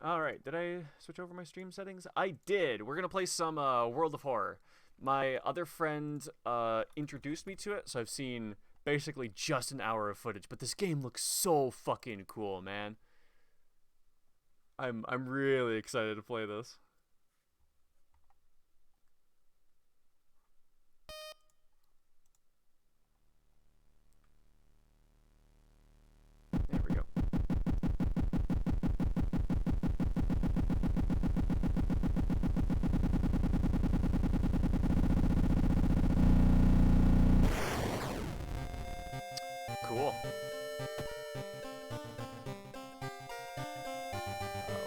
Alright, did I switch over my stream settings? I did! We're gonna play some World of Horror. My other friend introduced me to it, so I've seen basically just an hour of footage, but this game looks so fucking cool, man. I'm really excited to play this. There we go. Cool.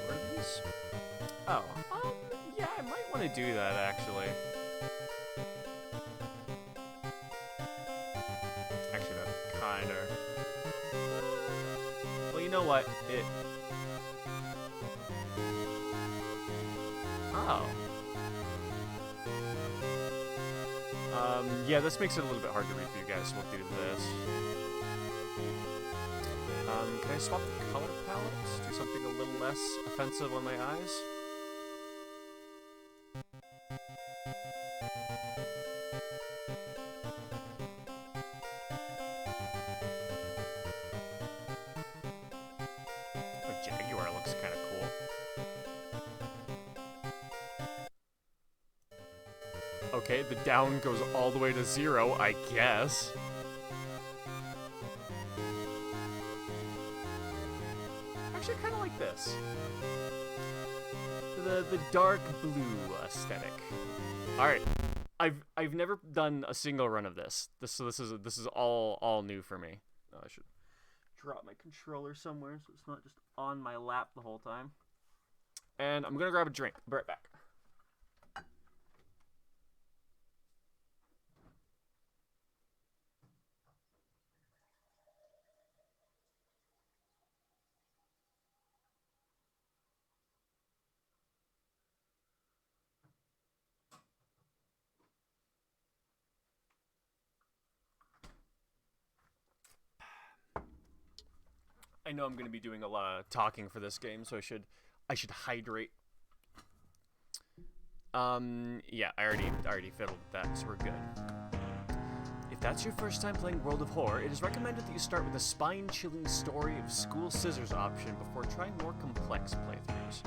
What are these? Oh, yeah, I might want to do that, actually. Actually, that kinda... Well, you know what? Oh. Yeah, this makes it a little bit hard to read for you guys, so we'll do this. Can I swap the color palettes? Do something a little less offensive on my eyes? The Jaguar looks kind of cool. Okay, the down goes all the way to 0, I guess. Actually, I kind of like this. The dark blue aesthetic. All right, I've never done a single run of this. This is all new for me. Oh, I should drop my controller somewhere so it's not just on my lap the whole time. And I'm gonna grab a drink. Be right back. I know I'm going to be doing a lot of talking for this game, so I should hydrate. Yeah, I already fiddled with that, so we're good. If that's your first time playing World of Horror, it is recommended that you start with a spine-chilling story of school scissors option before trying more complex playthroughs.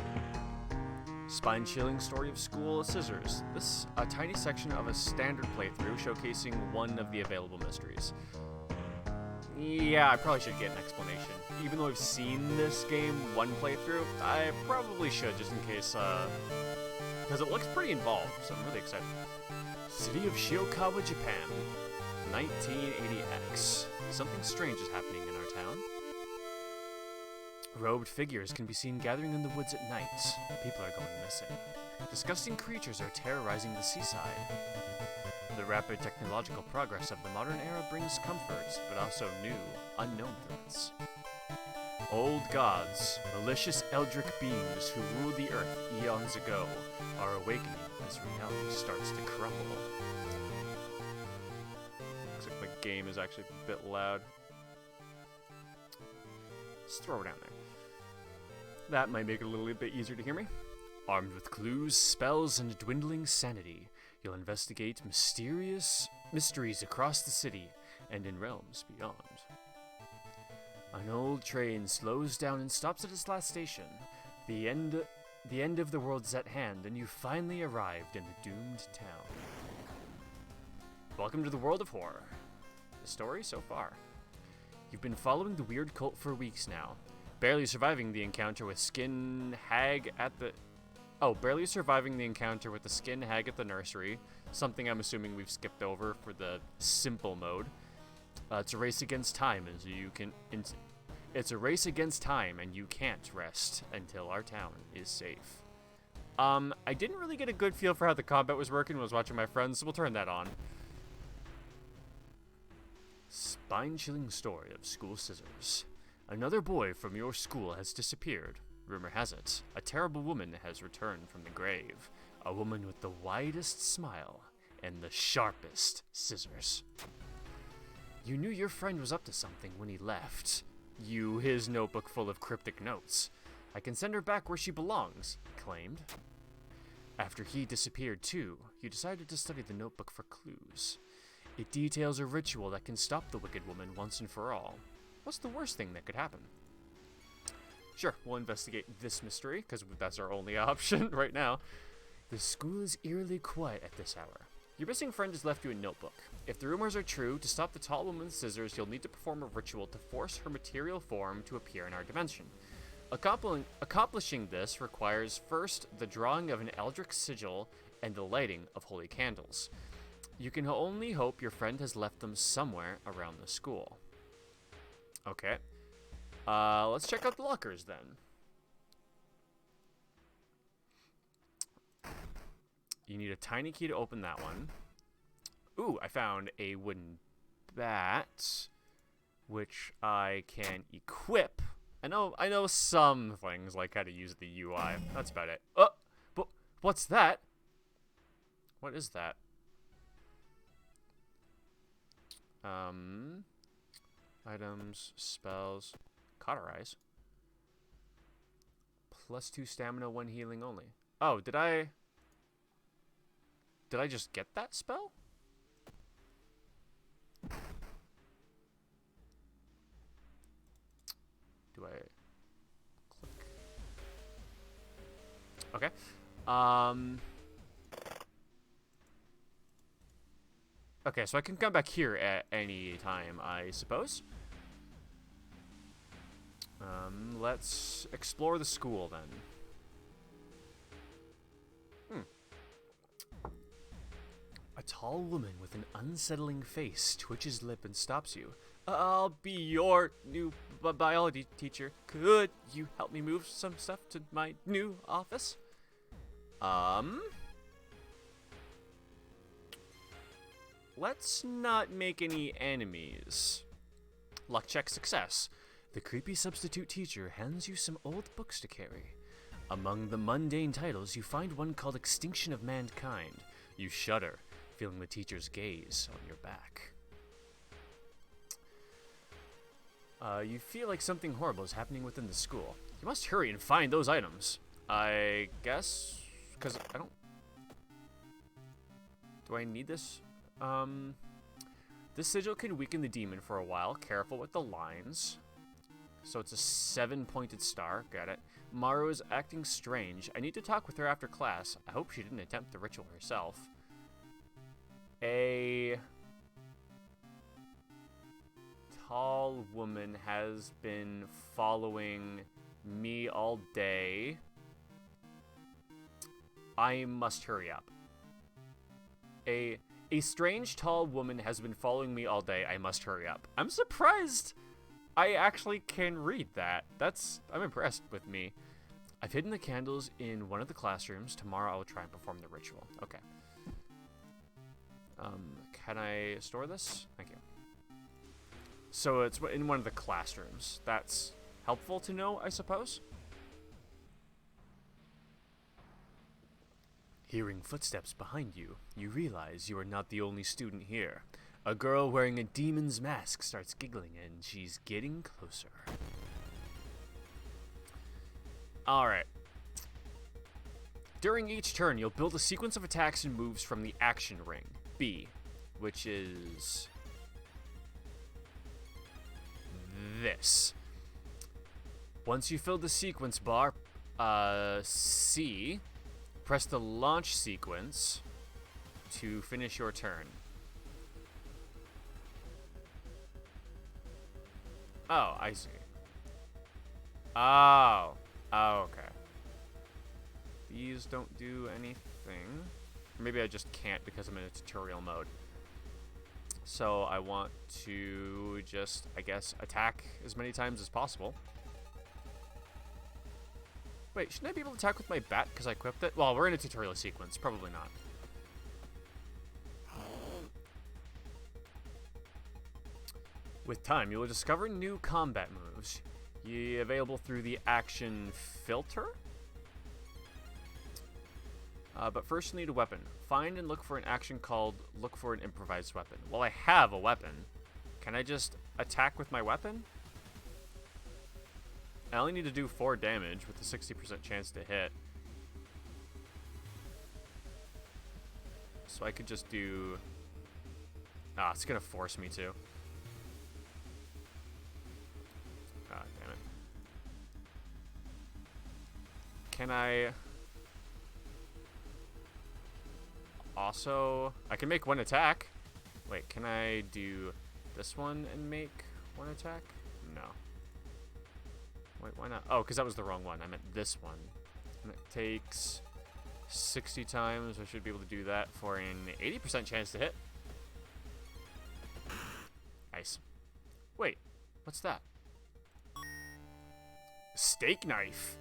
Spine-chilling story of school scissors. This a tiny section of a standard playthrough showcasing one of the available mysteries. Yeah, I probably should get an explanation. Even though I've seen this game one playthrough, I probably should, just in case, because it looks pretty involved, so I'm really excited. City of Shiokawa, Japan, 1980X. Something strange is happening in our town. Robed figures can be seen gathering in the woods at night. People are going missing. Disgusting creatures are terrorizing the seaside. The rapid technological progress of the modern era brings comforts, but also new, unknown threats. Old gods, malicious eldritch beings who ruled the earth eons ago, are awakening as reality starts to crumble. Looks like the game is actually a bit loud. Just throw it down there. That might make it a little bit easier to hear me. Armed with clues, spells, and dwindling sanity, you'll investigate mysterious mysteries across the city and in realms beyond. An old train slows down and stops at its last station. The end of the world is at hand, and you finally arrived in the doomed town. Welcome to the World of Horror. The story so far. You've been following the weird cult for weeks now, barely surviving the encounter with barely surviving the encounter with the skin hag at the nursery, something I'm assuming we've skipped over for the simple mode. It's a race against time, it's a race against time, and you can't rest until our town is safe. I didn't really get a good feel for how the combat was working when I was watching my friends, so we'll turn that on. Spine-chilling story of school scissors. Another boy from your school has disappeared. Rumor has it, a terrible woman has returned from the grave. A woman with the widest smile and the sharpest scissors. You knew your friend was up to something when he left. His notebook full of cryptic notes. I can send her back where she belongs, he claimed. After he disappeared too, you decided to study the notebook for clues. It details a ritual that can stop the wicked woman once and for all. What's the worst thing that could happen? Sure, we'll investigate this mystery, because that's our only option right now. The school is eerily quiet at this hour. Your missing friend has left you a notebook. If the rumors are true, to stop the tall woman with scissors, you'll need to perform a ritual to force her material form to appear in our dimension. Accomplishing this requires first the drawing of an eldritch sigil and the lighting of holy candles. You can only hope your friend has left them somewhere around the school. Okay. Let's check out the lockers then. You need a tiny key to open that one. Ooh, I found a wooden bat, which I can equip. I know some things, like how to use the UI. That's about it. Oh, but what's that? What is that? Items, spells, cauterize. +2 stamina, 1 healing only. Oh, did I just get that spell? Do I click? Okay. Okay, so I can come back here at any time, I suppose. Let's explore the school then. A tall woman with an unsettling face twitches lip and stops you. I'll be your new biology teacher. Could you help me move some stuff to my new office? Let's not make any enemies. Luck check success. The creepy substitute teacher hands you some old books to carry. Among the mundane titles, you find one called Extinction of Mankind. You shudder, feeling the teacher's gaze on your back. You feel like something horrible is happening within the school. You must hurry and find those items. I guess, because I don't... Do I need this? This sigil can weaken the demon for a while. Careful with the lines. So it's a 7-pointed star. Got it. Maru is acting strange. I need to talk with her after class. I hope she didn't attempt the ritual herself. A tall woman has been following me all day. I must hurry up. A strange tall woman has been following me all day. I must hurry up. I'm surprised I actually can read that. I'm impressed with me. I've hidden the candles in one of the classrooms. Tomorrow I will try and perform the ritual. Okay. Can I store this? Thank you. So it's in one of the classrooms. That's helpful to know, I suppose. Hearing footsteps behind you, you realize you are not the only student here. A girl wearing a demon's mask starts giggling, and she's getting closer. Alright. During each turn, you'll build a sequence of attacks and moves from the action ring, B, which is this. Once you fill the sequence bar, C, press the launch sequence to finish your turn. Oh, I see. Oh. Oh, okay. These don't do anything. Maybe I just can't because I'm in a tutorial mode. So I want to just, I guess, attack as many times as possible. Wait, shouldn't I be able to attack with my bat because I equipped it? Well, we're in a tutorial sequence. Probably not. With time, you will discover new combat moves. Available through the action filter. But first you need a weapon. Find and look for an action called look for an improvised weapon. Well, I have a weapon. Can I just attack with my weapon? I only need to do 4 damage with a 60% chance to hit. So I could just do... Ah, it's gonna force me to. Ah, damn it. Can I... Also... I can make 1 attack. Wait, can I do this one and make 1 attack? No. Wait, why not? Oh, because that was the wrong one. I meant this one. And it takes 60 times. I should be able to do that for an 80% chance to hit. Nice. Wait, what's that? Steak knife.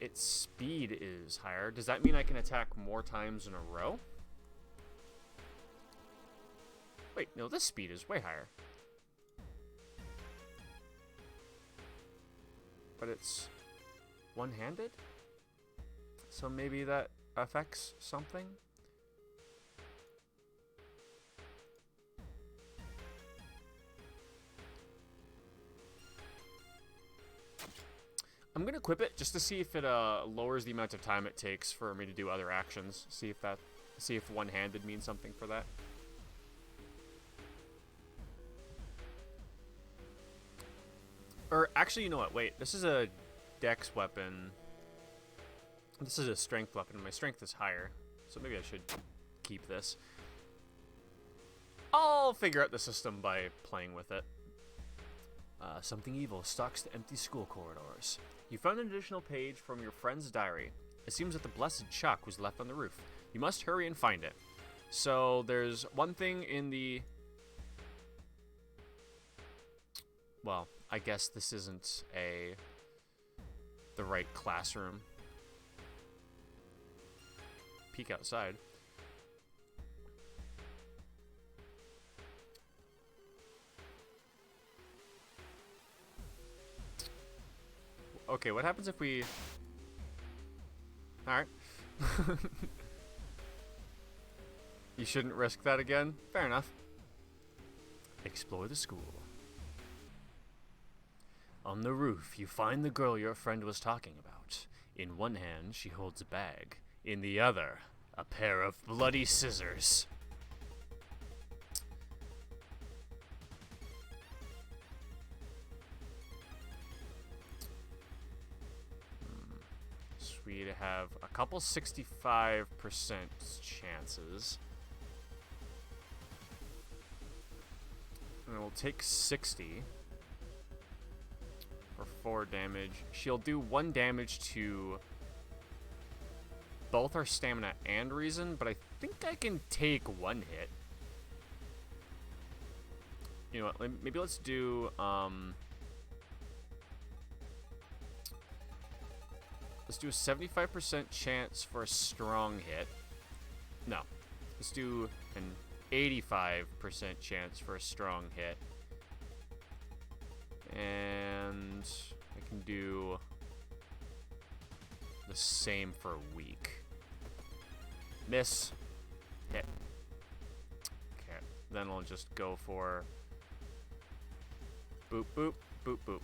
Its speed is higher. Does that mean I can attack more times in a row? Wait, no, this speed is way higher. But it's one-handed? So maybe that affects something? I'm gonna equip it just to see if it lowers the amount of time it takes for me to do other actions. See if one-handed means something for that. Or actually, you know what? Wait, this is a dex weapon. This is a strength weapon. My strength is higher, so maybe I should keep this. I'll figure out the system by playing with it. Something evil stalks the empty school corridors. You found an additional page from your friend's diary. It seems that the blessed chalk was left on the roof. You must hurry and find it. So there's one thing in the... Well, I guess this isn't the right classroom. Peek outside. Okay, what happens if we... Alright. You shouldn't risk that again? Fair enough. Explore the school. On the roof, you find the girl your friend was talking about. In one hand, she holds a bag. In the other, a pair of bloody scissors. So we have a couple 65% chances. And we'll take 60. For 4 damage. She'll do 1 damage to both our stamina and reason, but I think I can take 1 hit. You know what, maybe let's do, let's do a 75% chance for a strong hit. No, let's do an 85% chance for a strong hit. And I can do the same for a week. Miss. Hit. Okay, then I'll just go for boop, boop, boop, boop.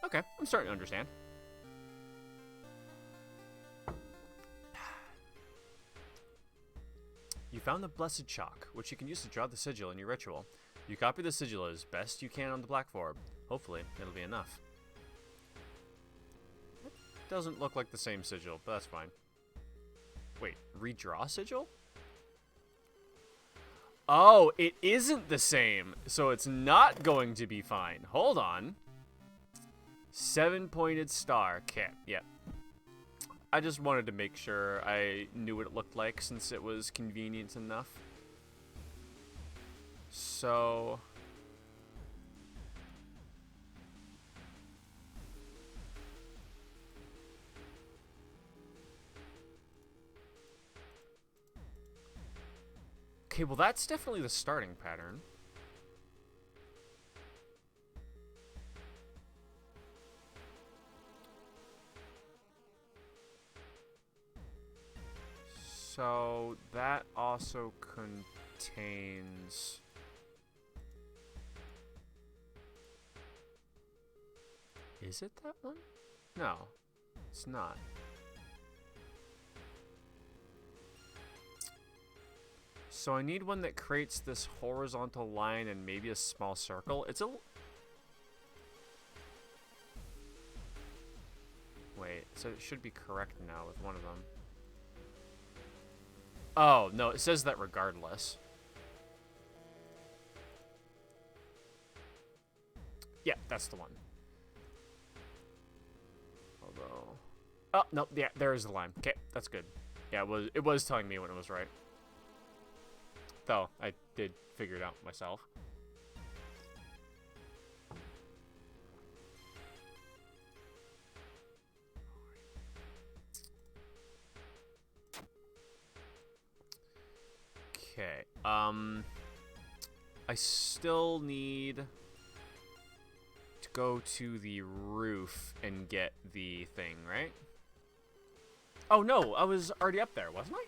Okay, I'm starting to understand. You found the blessed chalk, which you can use to draw the sigil in your ritual. You copy the sigil as best you can on the black orb. Hopefully, it'll be enough. It doesn't look like the same sigil, but that's fine. Wait, redraw sigil? Oh, it isn't the same, so it's not going to be fine. Hold on. 7-pointed star. Okay, yeah. I just wanted to make sure I knew what it looked like since it was convenient enough. So... Okay, well that's definitely the starting pattern. So that also contains... Is it that one? No, it's not. So I need one that creates this horizontal line and maybe a small circle. It's a... Wait, so it should be correct now with one of them. Oh, no, it says that regardless. Yeah, that's the one. Although... Oh, no, yeah, there is the line. Okay, that's good. Yeah, it was telling me when it was right. Though, I did figure it out myself. Okay, I still need to go to the roof and get the thing, right? Oh no, I was already up there, wasn't I?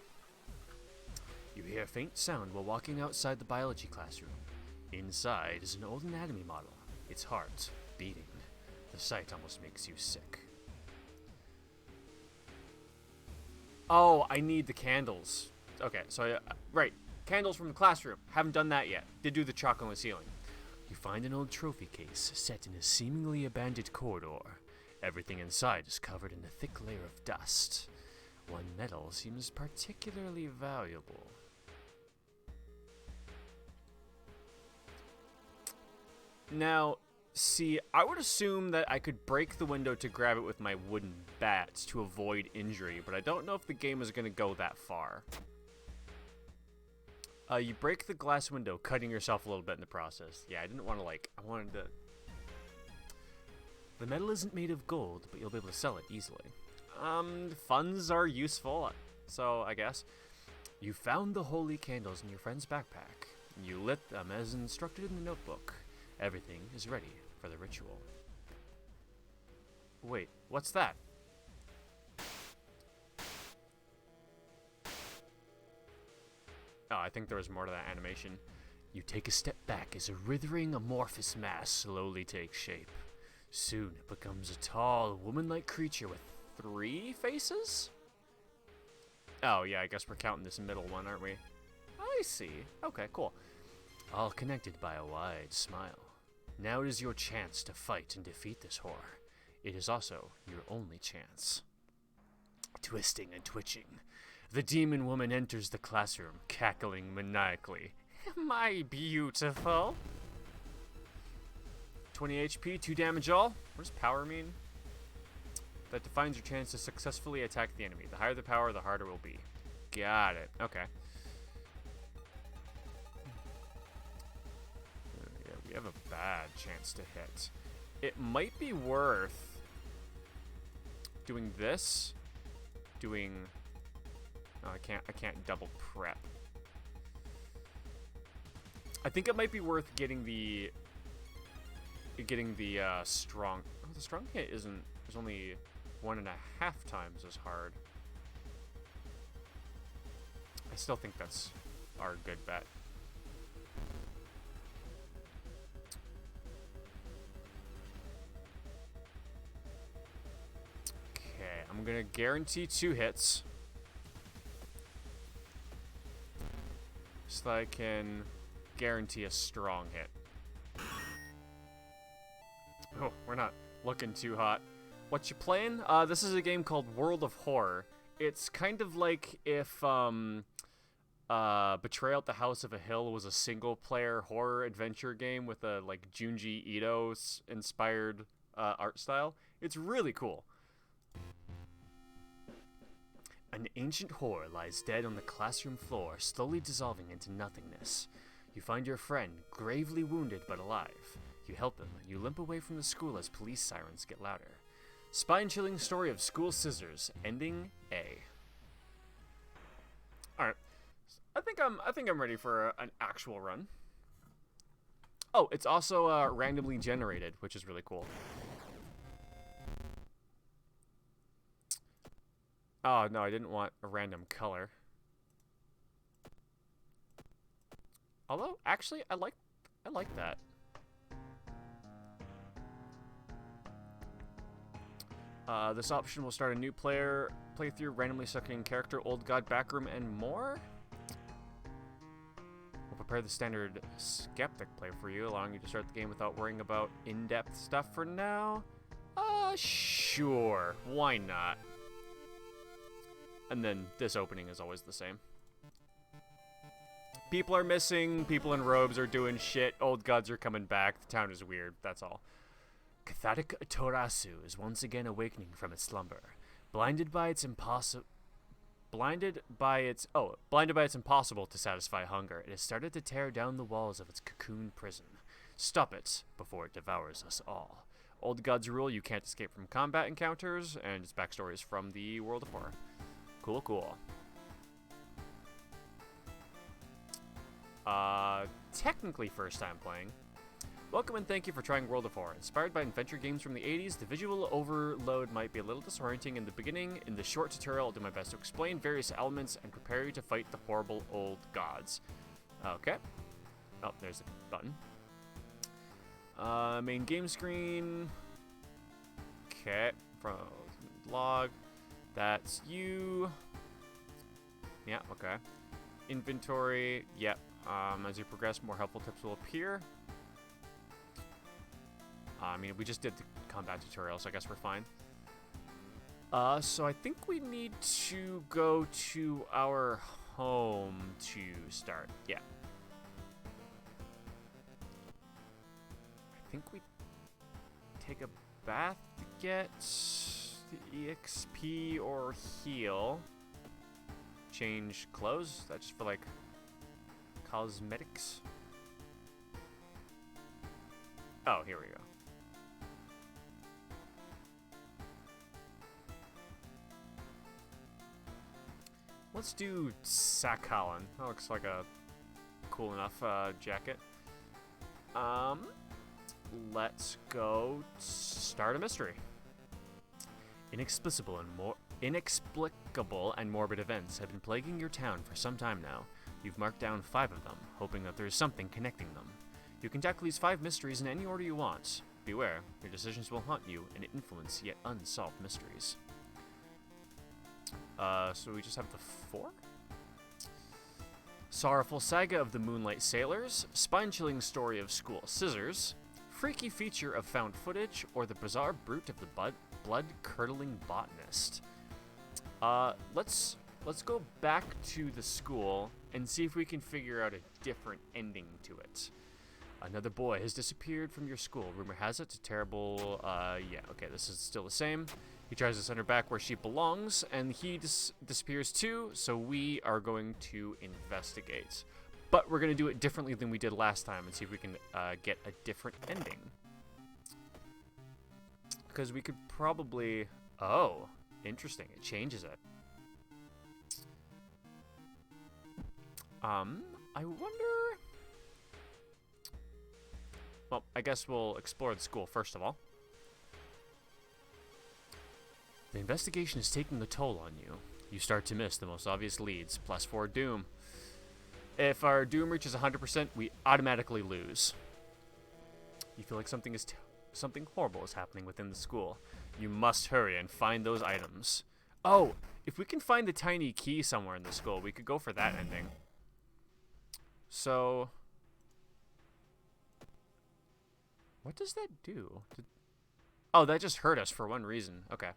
You hear a faint sound while walking outside the biology classroom. Inside is an old anatomy model, its heart beating. The sight almost makes you sick. Oh, I need the candles. Okay, so, right. Candles from the classroom. Haven't done that yet. Did do the chalk on the ceiling. You find an old trophy case set in a seemingly abandoned corridor. Everything inside is covered in a thick layer of dust. One medal seems particularly valuable. Now, see, I would assume that I could break the window to grab it with my wooden bats to avoid injury, but I don't know if the game is going to go that far. You break the glass window, cutting yourself a little bit in the process. Yeah, I didn't want to, I wanted to... The metal isn't made of gold, but you'll be able to sell it easily. Funds are useful, so I guess. You found the holy candles in your friend's backpack. You lit them as instructed in the notebook. Everything is ready for the ritual. Wait, what's that? Oh, I think there was more to that animation. You take a step back as a writhing amorphous mass slowly takes shape. Soon it becomes a tall, woman-like creature with 3 faces? Oh, yeah, I guess we're counting this middle one, aren't we? I see. Okay, cool. All connected by a wide smile. Now it is your chance to fight and defeat this horror. It is also your only chance. Twisting and twitching, the demon woman enters the classroom, cackling maniacally. Am I beautiful? 20 HP, 2 damage all. What does power mean? That defines your chance to successfully attack the enemy. The higher the power, the harder it will be. Got it. Okay. Yeah, we have a bad chance to hit. It might be worth doing this. Doing... Oh, I can't double prep. I think it might be worth getting the strong... Oh, the strong hit isn't... There's only 1.5 times as hard. I still think that's our good bet. Okay, I'm gonna guarantee 2 hits. So that I can guarantee a strong hit. Oh, we're not looking too hot. What you playing? This is a game called World of Horror. It's kind of like if Betrayal at the House of a Hill was a single-player horror adventure game with a Junji Ito inspired art style. It's really cool. An ancient horror lies dead on the classroom floor, slowly dissolving into nothingness. You find your friend, gravely wounded but alive. You help him. You limp away from the school as police sirens get louder. Spine-chilling story of school scissors, ending A. All right, I think I'm ready for an actual run. Oh, it's also randomly generated, which is really cool. Oh no, I didn't want a random color. Although, actually, I like that. This option will start a new playthrough, randomly selecting character, old god, backroom, and more. We'll prepare the standard skeptic play for you, allowing you to start the game without worrying about in-depth stuff for now. Sure. Why not? And then this opening is always the same. People are missing, people in robes are doing shit, old gods are coming back, the town is weird, that's all. Cathartic Torasu is once again awakening from its slumber. Blinded by its impossible to satisfy hunger, it has started to tear down the walls of its cocoon prison. Stop it before it devours us all. Old gods rule, you can't escape from combat encounters, and its backstory is from the World of Horror. Cool, cool. Technically first time playing. Welcome and thank you for trying World of Horror. Inspired by adventure games from the 80s, the visual overload might be a little disorienting in the beginning. In the short tutorial, I'll do my best to explain various elements and prepare you to fight the horrible old gods. Okay. Oh, there's the button. Main game screen. Okay. From log. That's you. Yeah, okay. Inventory. Yep. As you progress, more helpful tips will appear. I mean, we just did the combat tutorial, so I guess we're fine. So I think we need to go to our home to start. Yeah. I think we take a bath to get the EXP or heal. Change clothes. That's just for, like, cosmetics. Oh, here we go. Let's do Sakhalin. That looks like a cool enough jacket. Let's go start a mystery. Inexplicable and morbid events have been plaguing your town for some time now. You've marked down 5 of them, hoping that there is something connecting them. You can tackle these 5 mysteries in any order you want. Beware, your decisions will haunt you and influence yet unsolved mysteries. So we just have the 4? Sorrowful Saga of the Moonlight Sailors, Spine-Chilling Story of School Scissors, Freaky Feature of Found Footage, or The Bizarre Brute of the Blood-Curdling Botanist. Let's go back to the school and see if we can figure out a different ending to it. Another boy has disappeared from your school. Rumor has it, a terrible, yeah, okay, this is still the same. He tries to send her back where she belongs, and he disappears too, so we are going to investigate. But we're going to do it differently than we did last time and see if we can get a different ending. Because we could probably... Oh, interesting. It changes it. I wonder... Well, I guess we'll explore the school first of all. The investigation is taking the toll on you. You start to miss the most obvious leads, +4 Doom. If our Doom reaches 100%, we automatically lose. You feel like something horrible is happening within the school. You must hurry and find those items. Oh, if we can find the tiny key somewhere in the school, we could go for that ending. So... what does that do? Oh, that just hurt us for one reason. Okay.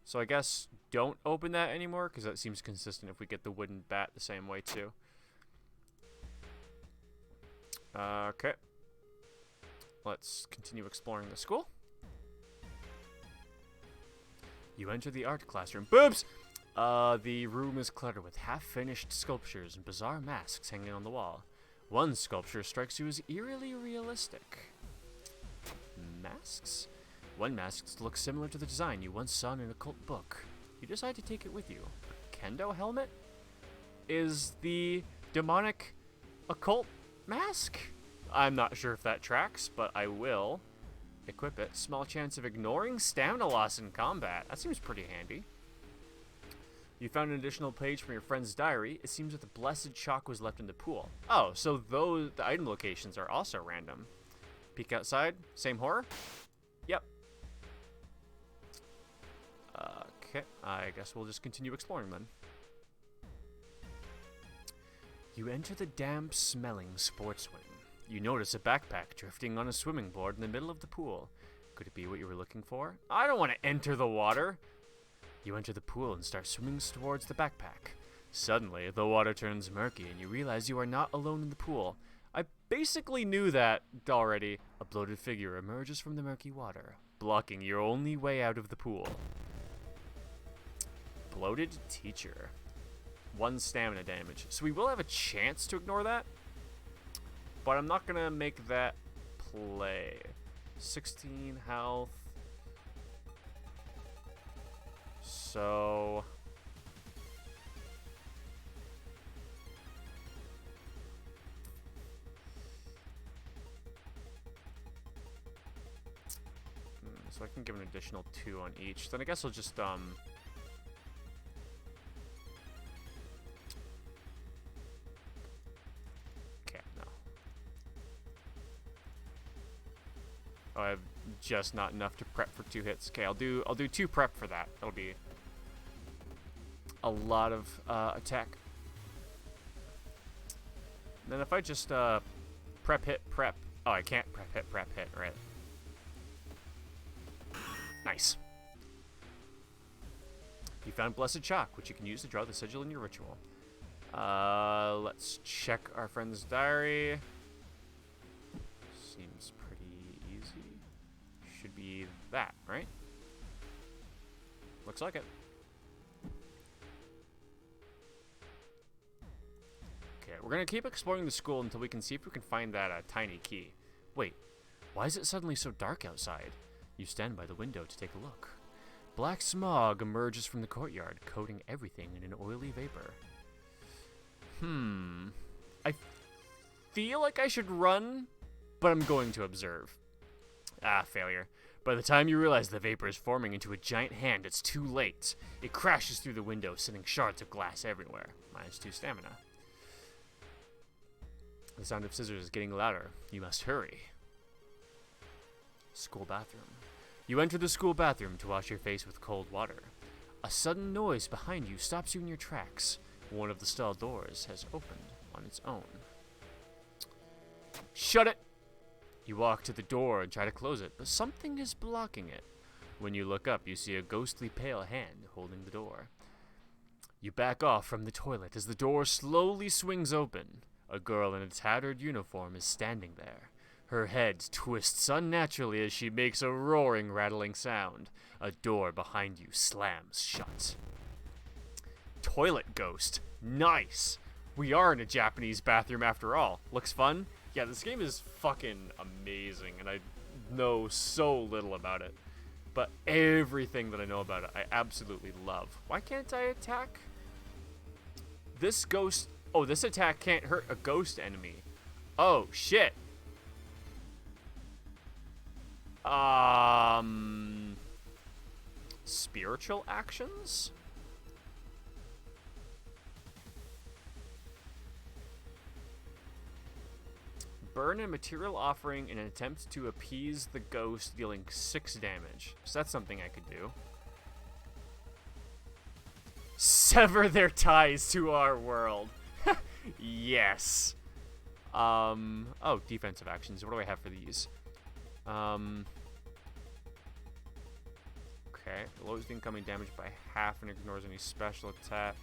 So I guess don't open that anymore, because that seems consistent if we get the wooden bat the same way too. Okay. Let's continue exploring the school. You enter the art classroom. Boobs! The room is cluttered with half-finished sculptures and bizarre masks hanging on the wall. One sculpture strikes you as eerily realistic. Masks? One mask looks similar to the design you once saw in an occult book. You decide to take it with you. A kendo helmet? Is the demonic occult mask? I'm not sure if that tracks, but I will equip it. Small chance of ignoring stamina loss in combat. That seems pretty handy. You found an additional page from your friend's diary. It seems that the blessed chalk was left in the pool. Oh, so the item locations are also random. Peek outside. Same horror? Yep. Okay, I guess we'll just continue exploring then. You enter the damp, smelling sports wing. You notice a backpack drifting on a swimming board in the middle of the pool. Could it be what you were looking for? I don't want to enter the water. You enter the pool and start swimming towards the backpack. Suddenly, the water turns murky and you realize you are not alone in the pool. I basically knew that already. A bloated figure emerges from the murky water, blocking your only way out of the pool. Bloated teacher. 1 stamina damage. So we will have a chance to ignore that, but I'm not gonna make that play. 16 health. So I can give an additional 2 on each. Then I guess I'll just okay, no. Oh, I have just not enough to prep for 2 hits. Okay, I'll do 2 prep for that. That'll be a lot of attack. And then if I just prep hit prep. Oh, I can't prep hit, right? Nice. You found Blessed Chalk, which you can use to draw the sigil in your ritual. Let's check our friend's diary. Seems pretty easy. Should be that, right? Looks like it. Okay, we're gonna keep exploring the school until we can see if we can find that tiny key. Wait, why is it suddenly so dark outside? You stand by the window to take a look. Black smog emerges from the courtyard, coating everything in an oily vapor. I feel like I should run, but I'm going to observe. Ah, failure. By the time you realize the vapor is forming into a giant hand, it's too late. It crashes through the window, sending shards of glass everywhere. -2 stamina. The sound of scissors is getting louder. You must hurry. School bathroom. You enter the school bathroom to wash your face with cold water. A sudden noise behind you stops you in your tracks. One of the stall doors has opened on its own. Shut it! You walk to the door and try to close it, but something is blocking it. When you look up, you see a ghostly pale hand holding the door. You back off from the toilet as the door slowly swings open. A girl in a tattered uniform is standing there. Her head twists unnaturally as she makes a roaring, rattling sound. A door behind you slams shut. Toilet ghost. Nice! We are in a Japanese bathroom after all. Looks fun? Yeah, this game is fucking amazing, and I know so little about it. But everything that I know about it, I absolutely love. Why can't I attack? This ghost... Oh, this attack can't hurt a ghost enemy. Oh, shit. Spiritual actions? Burn a material offering in an attempt to appease the ghost, dealing 6 damage. So that's something I could do. Sever their ties to our world. Yes. Oh, defensive actions. What do I have for these? Okay, lowers the incoming damage by half and ignores any special attack.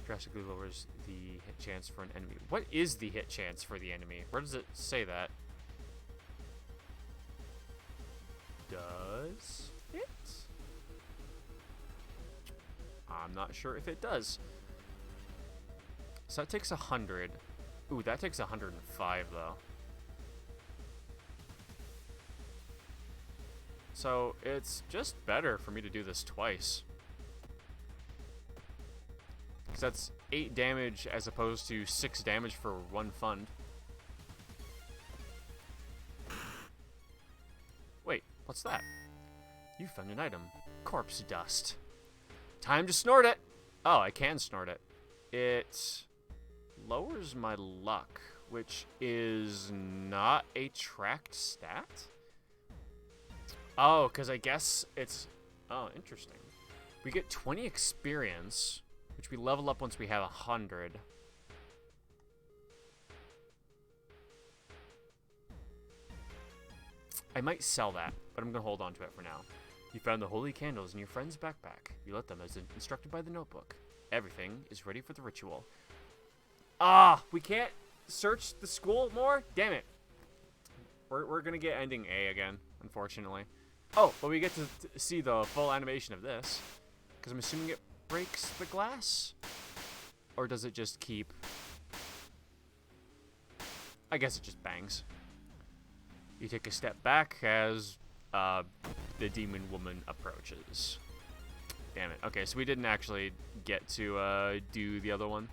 Drastically lowers the hit chance for an enemy. What is the hit chance for the enemy? Where does it say that? Does it? I'm not sure if it does. So that takes 100. Ooh, that takes 105 though. So it's just better for me to do this twice. Because that's 8 damage as opposed to 6 damage for 1 fund. Wait, what's that? You found an item. Corpse dust. Time to snort it! Oh, I can snort it. It lowers my luck, which is not a tracked stat? Oh, because I guess it's... Oh, interesting. We get 20 experience, which we level up once we have 100. I might sell that, but I'm going to hold on to it for now. You found the holy candles in your friend's backpack. You lit them as instructed by the notebook. Everything is ready for the ritual. Ah, we can't search the school more? Damn it. We're going to get ending A again, unfortunately. Oh, but we get to see the full animation of this. Because I'm assuming it breaks the glass? Or does it just keep... I guess it just bangs. You take a step back as the demon woman approaches. Damn it. Okay, so we didn't actually get to do the other one.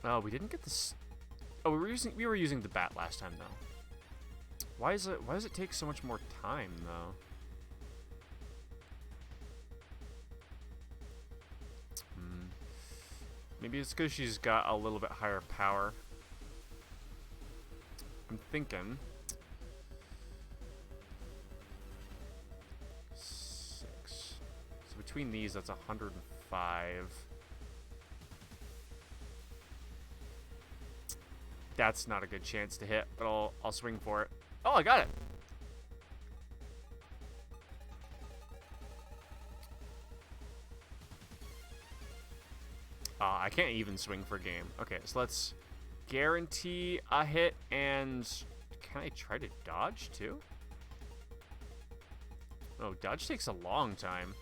Oh, we didn't get this. Oh, we were using the bat last time though. Why does it take so much more time though? Maybe it's because she's got a little bit higher power. I'm thinking 6. So between these, that's 105. That's not a good chance to hit, but I'll swing for it. Oh, I got it. I can't even swing for game. Okay, so let's guarantee a hit, and can I try to dodge too? Oh, dodge takes a long time.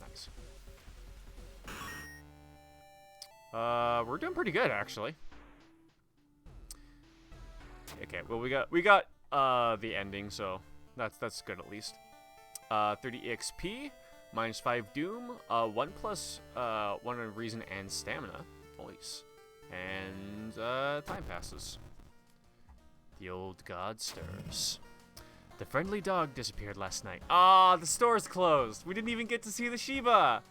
Nice. We're doing pretty good actually. Okay, well we got the ending, so that's good at least. 30 EXP, -5 Doom, 1 plus 1 of reason and stamina. Nice. And time passes. The old god stirs. The friendly dog disappeared last night. Ah, the store's closed. We didn't even get to see the Shiba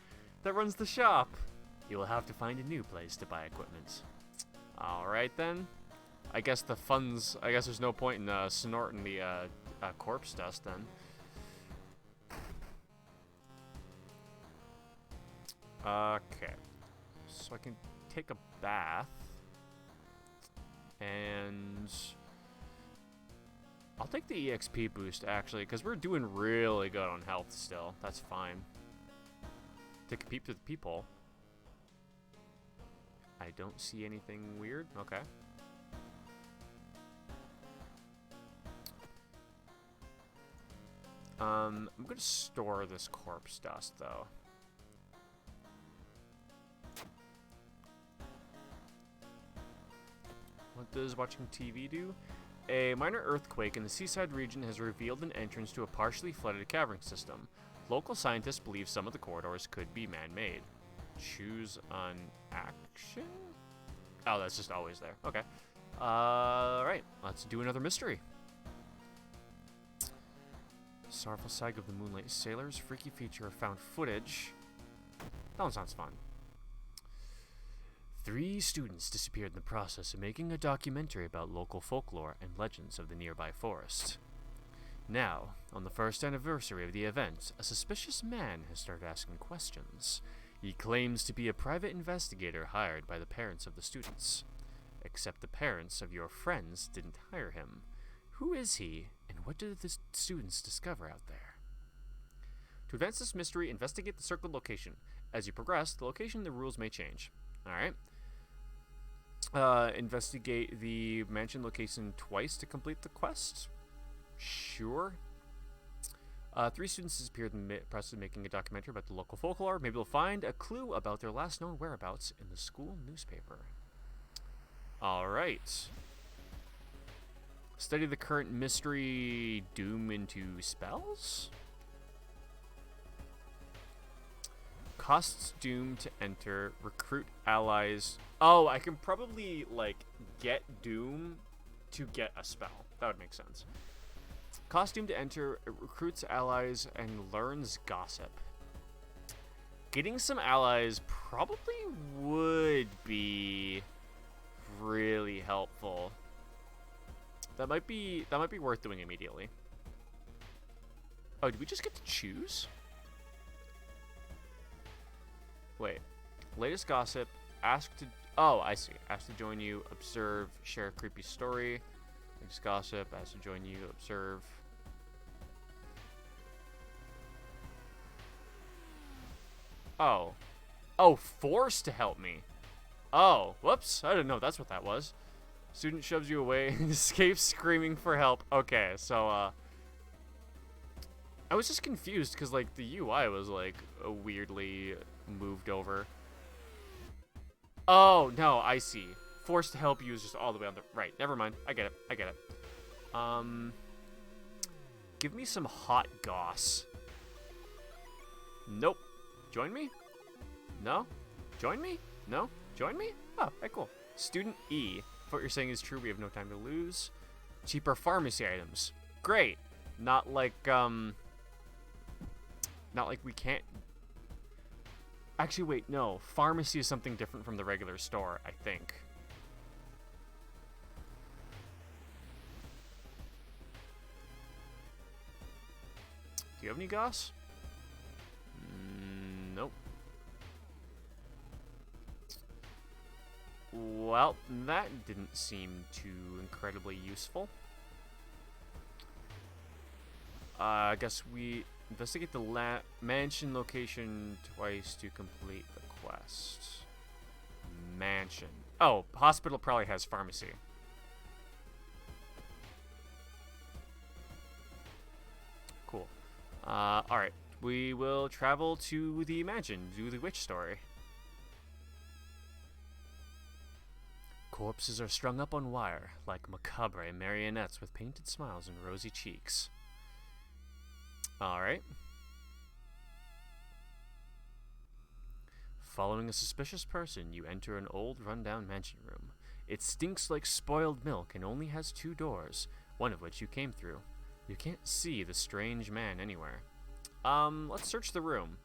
that runs the shop. You will have to find a new place to buy equipment. All right then. I guess there's no point in snorting the corpse dust then. Okay. So I can take a bath. And I'll take the EXP boost actually, because we're doing really good on health still. That's fine. Take a peep to the peephole. I don't see anything weird. Okay. I'm gonna store this corpse dust though. What does watching TV do? A minor earthquake in the seaside region has revealed an entrance to a partially flooded cavern system. Local scientists believe some of the corridors could be man-made. Choose an action? Oh, that's just always there. Okay. Alright, let's do another mystery. Sorrowful Saga of the Moonlight Sailors. Freaky feature of found footage. That one sounds fun. 3 students disappeared in the process of making a documentary about local folklore and legends of the nearby forest. Now, on the first anniversary of the event, a suspicious man has started asking questions. He claims to be a private investigator hired by the parents of the students. Except the parents of your friends didn't hire him. Who is he, and what did the students discover out there? To advance this mystery, investigate the circled location. As you progress, the location and the rules may change. Alright. Investigate the mansion location twice to complete the quest? Sure. 3 students disappeared in the process of making a documentary about the local folklore. Maybe they'll find a clue about their last known whereabouts in the school newspaper. Alright. Study the current mystery doom into spells? Costs Doom to enter. Recruit allies. Oh, I can probably, like, get Doom to get a spell. That would make sense. Cost Doom to enter. It recruits allies and learns Gossip. Getting some allies probably would be really helpful. That might be worth doing immediately. Oh, did we just get to choose? Wait. Latest gossip. Ask to... Oh, I see. Ask to join you. Observe. Share a creepy story. Latest gossip. Ask to join you. Observe. Oh. Oh, forced to help me. Oh, whoops. I didn't know that's what that was. Student shoves you away and escapes screaming for help. Okay, so, I was just confused because, like, the UI was, like, weirdly moved over. Oh, no, I see. Forced to help you is just all the way on the right. Never mind. I get it. I get it. Give me some hot goss. Nope. Join me? No? Join me? No? Join me? Oh, okay, cool. Student E. If what you're saying is true, we have no time to lose. Cheaper pharmacy items. Great. Not like we can't... Actually, wait, no. Pharmacy is something different from the regular store, I think. Do you have any goss? Nope. Well, that didn't seem too incredibly useful. I guess we investigate the mansion location twice to complete the quest. Mansion. Oh, hospital probably has pharmacy. Cool. Alright. We will travel to the mansion, do the witch story. Corpses are strung up on wire, like macabre marionettes with painted smiles and rosy cheeks. Alright. Following a suspicious person, you enter an old, rundown mansion room. It stinks like spoiled milk and only has 2 doors, one of which you came through. You can't see the strange man anywhere. Let's search the room.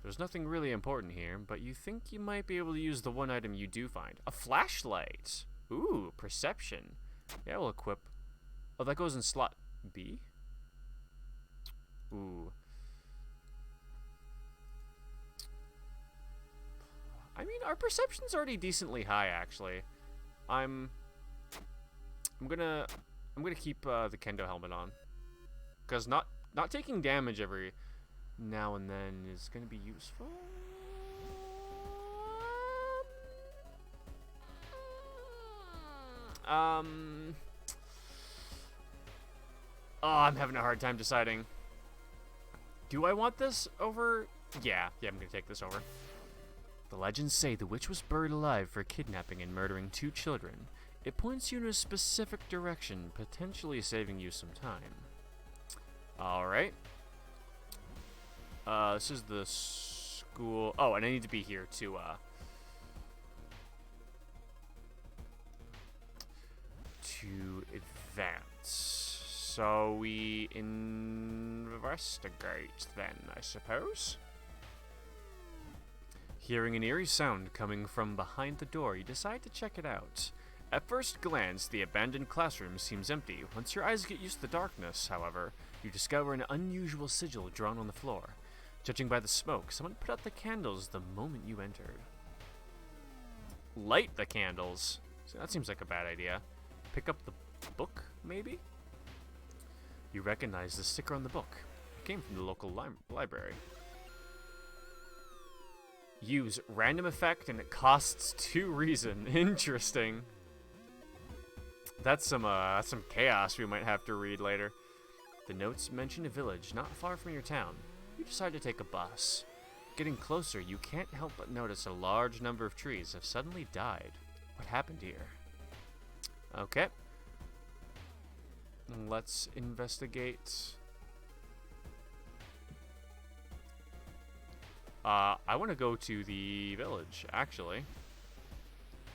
There's nothing really important here, but you think you might be able to use the one item you do find. A flashlight! Ooh, perception. Yeah, we'll equip. Oh, that goes in slot B? Ooh. I mean, our perception's already decently high, actually. I'm gonna keep the kendo helmet on, because not taking damage every now and then is gonna be useful. Oh, I'm having a hard time deciding. Do I want this over? Yeah, I'm gonna take this over. The legends say the witch was buried alive for kidnapping and murdering 2 children. It points you in a specific direction, potentially saving you some time. Alright. This is the school. Oh, and I need to be here to advance. So we investigate then, I suppose. Hearing an eerie sound coming from behind the door, you decide to check it out. At first glance, the abandoned classroom seems empty. Once your eyes get used to the darkness, however, you discover an unusual sigil drawn on the floor. Judging by the smoke, someone put out the candles the moment you entered. Light the candles? So that seems like a bad idea. Pick up the book, maybe? You recognize the sticker on the book. It came from the local library. Use random effect and it costs 2 reason. Interesting. That's some chaos we might have to read later. The notes mention a village not far from your town. You decide to take a bus. Getting closer, you can't help but notice a large number of trees have suddenly died. What happened here? Okay. Let's investigate. I want to go to the village, actually.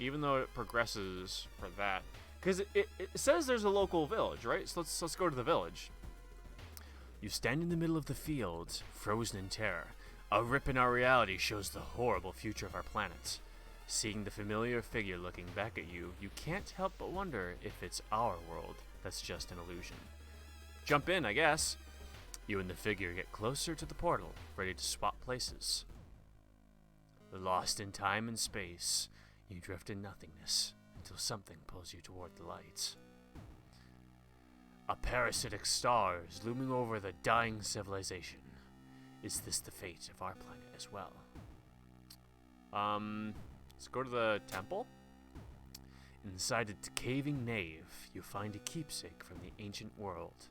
Even though it progresses for that. Because it says there's a local village, right? So let's go to the village. You stand in the middle of the field, frozen in terror. A rip in our reality shows the horrible future of our planet. Seeing the familiar figure looking back at you, you can't help but wonder if it's our world that's just an illusion. Jump in, I guess. You and the figure get closer to the portal, ready to swap places. Lost in time and space, you drift in nothingness until something pulls you toward the light. A parasitic star is looming over the dying civilization. Is this the fate of our planet as well? Let's go to the temple. Inside a caving nave, you find a keepsake from the ancient world.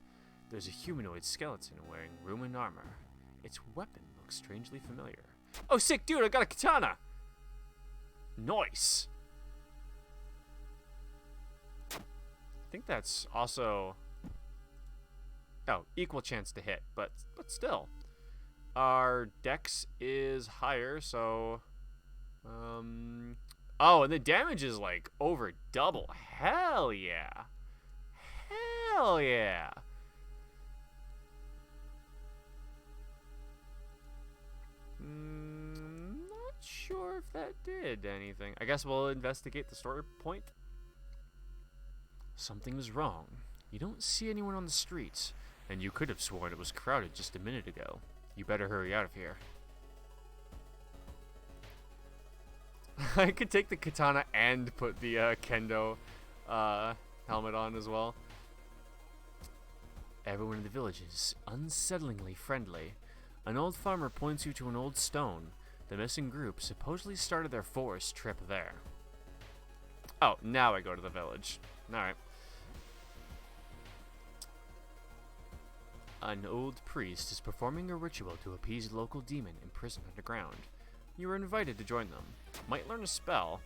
There's a humanoid skeleton wearing ruined armor. Its weapon looks strangely familiar. Oh, sick, dude, I got a katana! Nice! I think that's also... Oh, equal chance to hit, but still. Our dex is higher, so... Oh, and the damage is, like, over double. Hell yeah! Hell yeah! Not sure if that did anything. I guess we'll investigate the story point. Something was wrong. You don't see anyone on the streets, and you could have sworn it was crowded just a minute ago. You better hurry out of here. I could take the katana and put the kendo helmet on as well. Everyone in the village is unsettlingly friendly. An old farmer points you to an old stone. The missing group supposedly started their forest trip there. Oh, now I go to the village. Alright. An old priest is performing a ritual to appease a local demon imprisoned underground. You are invited to join them. Might learn a spell.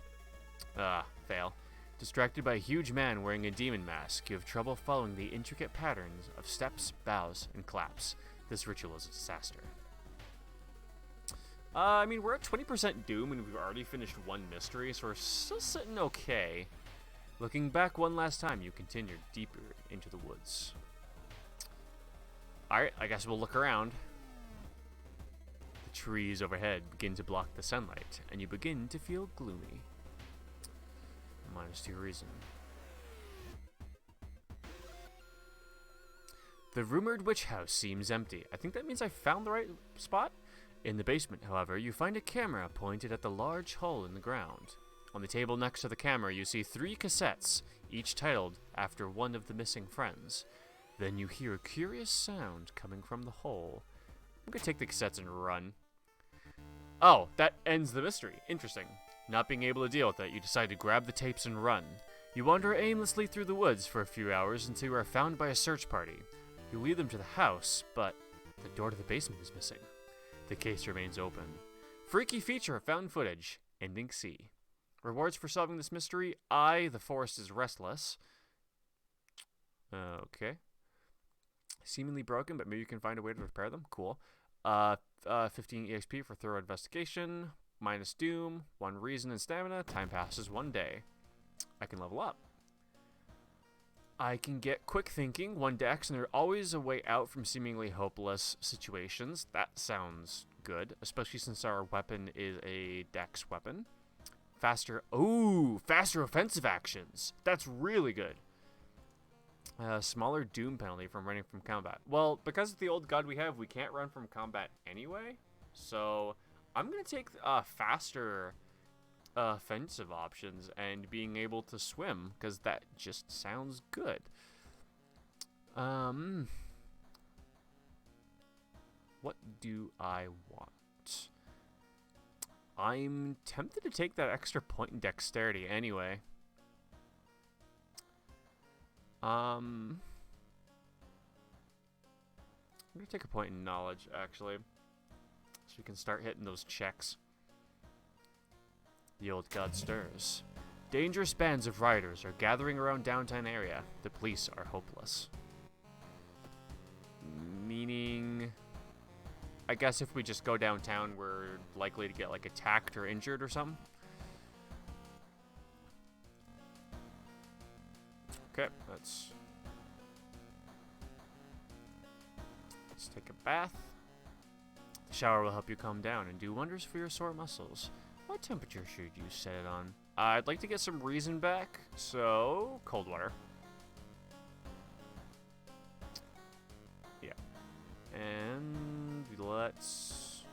Fail. Distracted by a huge man wearing a demon mask, you have trouble following the intricate patterns of steps, bows, and claps. This ritual is a disaster. I mean, we're at 20% doom and we've already finished one mystery, so we're still sitting okay. Looking back one last time, you continue deeper into the woods. Alright, I guess we'll look around. The trees overhead begin to block the sunlight, and you begin to feel gloomy. -2 reason. The rumored witch house seems empty. I think that means I found the right spot. In the basement, however, you find a camera pointed at the large hole in the ground. On the table next to the camera, you see 3 cassettes, each titled after one of the missing friends. Then you hear a curious sound coming from the hole. I'm gonna take the cassettes and run. Oh, that ends the mystery. Interesting. Not being able to deal with it, you decide to grab the tapes and run. You wander aimlessly through the woods for a few hours until you are found by a search party. You lead them to the house, but the door to the basement is missing. The case remains open. Freaky feature of found footage. Ending C. Rewards for solving this mystery. I, the forest is restless. Okay. Seemingly broken, but maybe you can find a way to repair them. Cool. 15 EXP for thorough investigation. Minus doom. 1 reason and stamina. Time passes 1 day. I can level up. I can get quick thinking, 1 dex, and there's always a way out from seemingly hopeless situations. That sounds good, especially since our weapon is a dex weapon. Faster offensive actions. That's really good. Smaller doom penalty from running from combat. Well, because of the old god we have, we can't run from combat anyway. So I'm going to take faster offensive options and being able to swim, because that just sounds good. What do I want? I'm tempted to take that extra point in dexterity anyway. I'm gonna take a point in knowledge, actually, so we can start hitting those checks. The old god stirs. Dangerous bands of riders are gathering around downtown area. The police are hopeless. Meaning... I guess if we just go downtown, we're likely to get, like, attacked or injured or something. Okay, let's take a bath. The shower will help you calm down and do wonders for your sore muscles. What temperature should you set it on? I'd like to get some reason back, so cold water. Yeah. And let's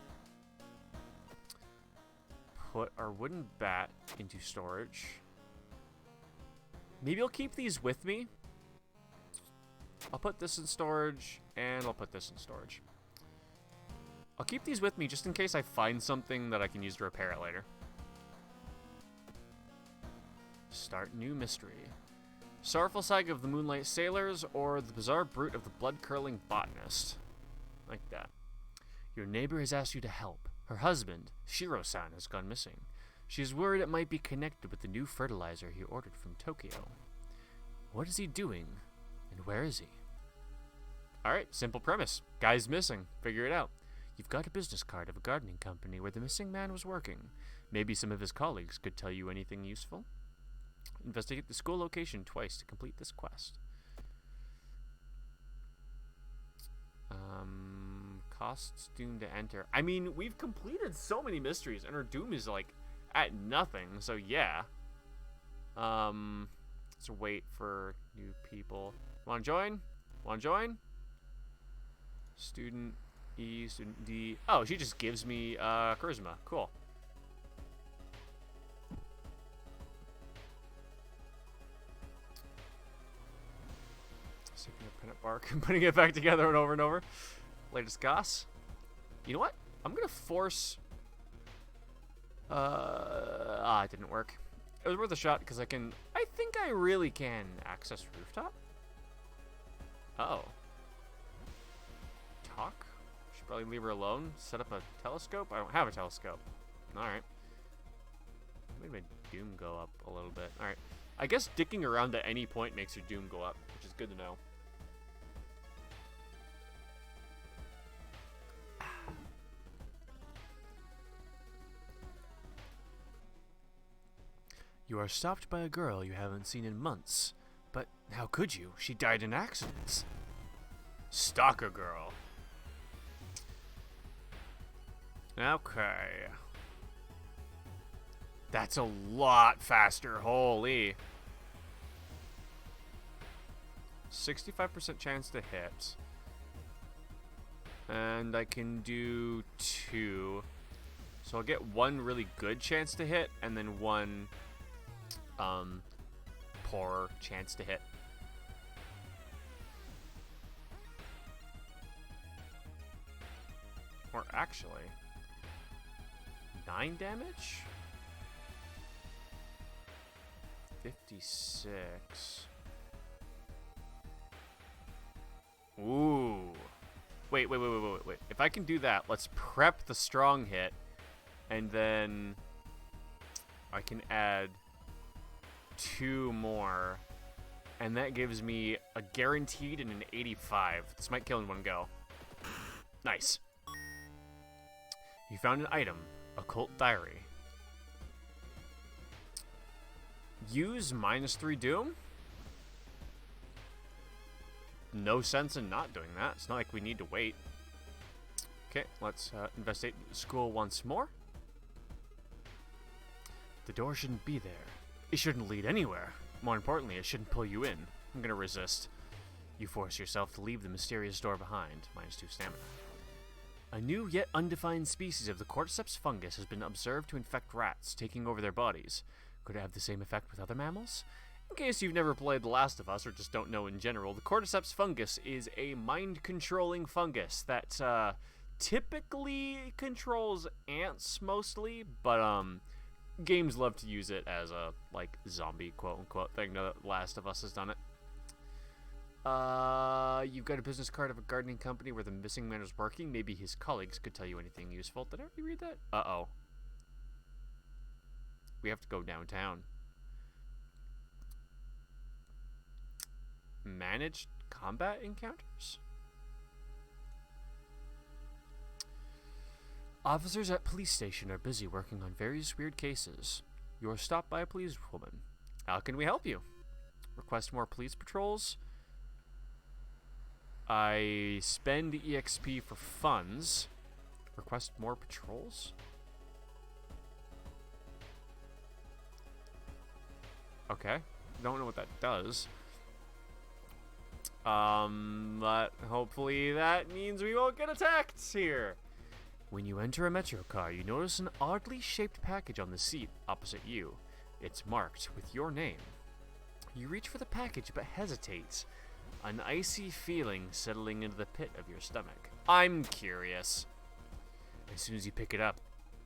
put our wooden bat into storage. Maybe I'll keep these with me. I'll put this in storage, and I'll put this in storage. I'll keep these with me just in case I find something that I can use to repair it later. Start new mystery. Sorrowful Saga of the Moonlight Sailors, or the Bizarre Brute of the Blood-Curling Botanist. Like that. Your neighbor has asked you to help. Her husband, Shiro-san, has gone missing. She is worried it might be connected with the new fertilizer he ordered from Tokyo. What is he doing, and where is he? Alright, simple premise. Guy's missing. Figure it out. You've got a business card of a gardening company where the missing man was working. Maybe some of his colleagues could tell you anything useful. Investigate the school location twice to complete this quest. Costs doomed to enter. I mean, we've completed so many mysteries, and our doom is, like, at nothing, so yeah. Let's wait for new people. Wanna join? Wanna join? Student E, student D. Oh, she just gives me charisma. Cool. Taking a peanut bark and putting it back together and over. Latest goss. You know what? I'm gonna force. It didn't work. It was worth a shot because I think I really can access rooftop. Oh. Talk? Should probably leave her alone. Set up a telescope? I don't have a telescope. Alright. Made my doom go up a little bit. Alright. I guess dicking around at any point makes your doom go up, which is good to know. You are stopped by a girl you haven't seen in months. But how could you? She died in accidents. Stalker girl. Okay. That's a lot faster. Holy. 65% chance to hit. And I can do 2. So I'll get 1 really good chance to hit, and then 1 poor chance to hit. Or actually, 9 damage? 56. Ooh. Wait. If I can do that, let's prep the strong hit, and then I can add 2 more, and that gives me a guaranteed and an 85. This might kill in one go. Nice. You found an item, Occult Diary. Use -3 doom? No sense in not doing that. It's not like we need to wait. Okay, let's investigate the school once more. The door shouldn't be there. It shouldn't lead anywhere. More importantly, it shouldn't pull you in. I'm gonna resist. You force yourself to leave the mysterious door behind. -2 stamina. A new yet undefined species of the cordyceps fungus has been observed to infect rats, taking over their bodies. Could it have the same effect with other mammals? In case you've never played The Last of Us or just don't know in general, the cordyceps fungus is a mind-controlling fungus that typically controls ants mostly, but games love to use it as a, like, zombie quote-unquote thing. Now that Last of Us has done it. You've got a business card of a gardening company where the missing man is working. Maybe his colleagues could tell you anything useful. Did I already read that? Uh-oh. We have to go downtown. Managed combat encounters? Officers at police station are busy working on various weird cases. You are stopped by a policewoman. How can we help you? Request more police patrols? I spend EXP for funds. Request more patrols? Okay. Don't know what that does. But hopefully that means we won't get attacked here. When you enter a metro car, you notice an oddly shaped package on the seat opposite you. It's marked with your name. You reach for the package but hesitate. An icy feeling settling into the pit of your stomach. I'm curious. As soon as you pick it up,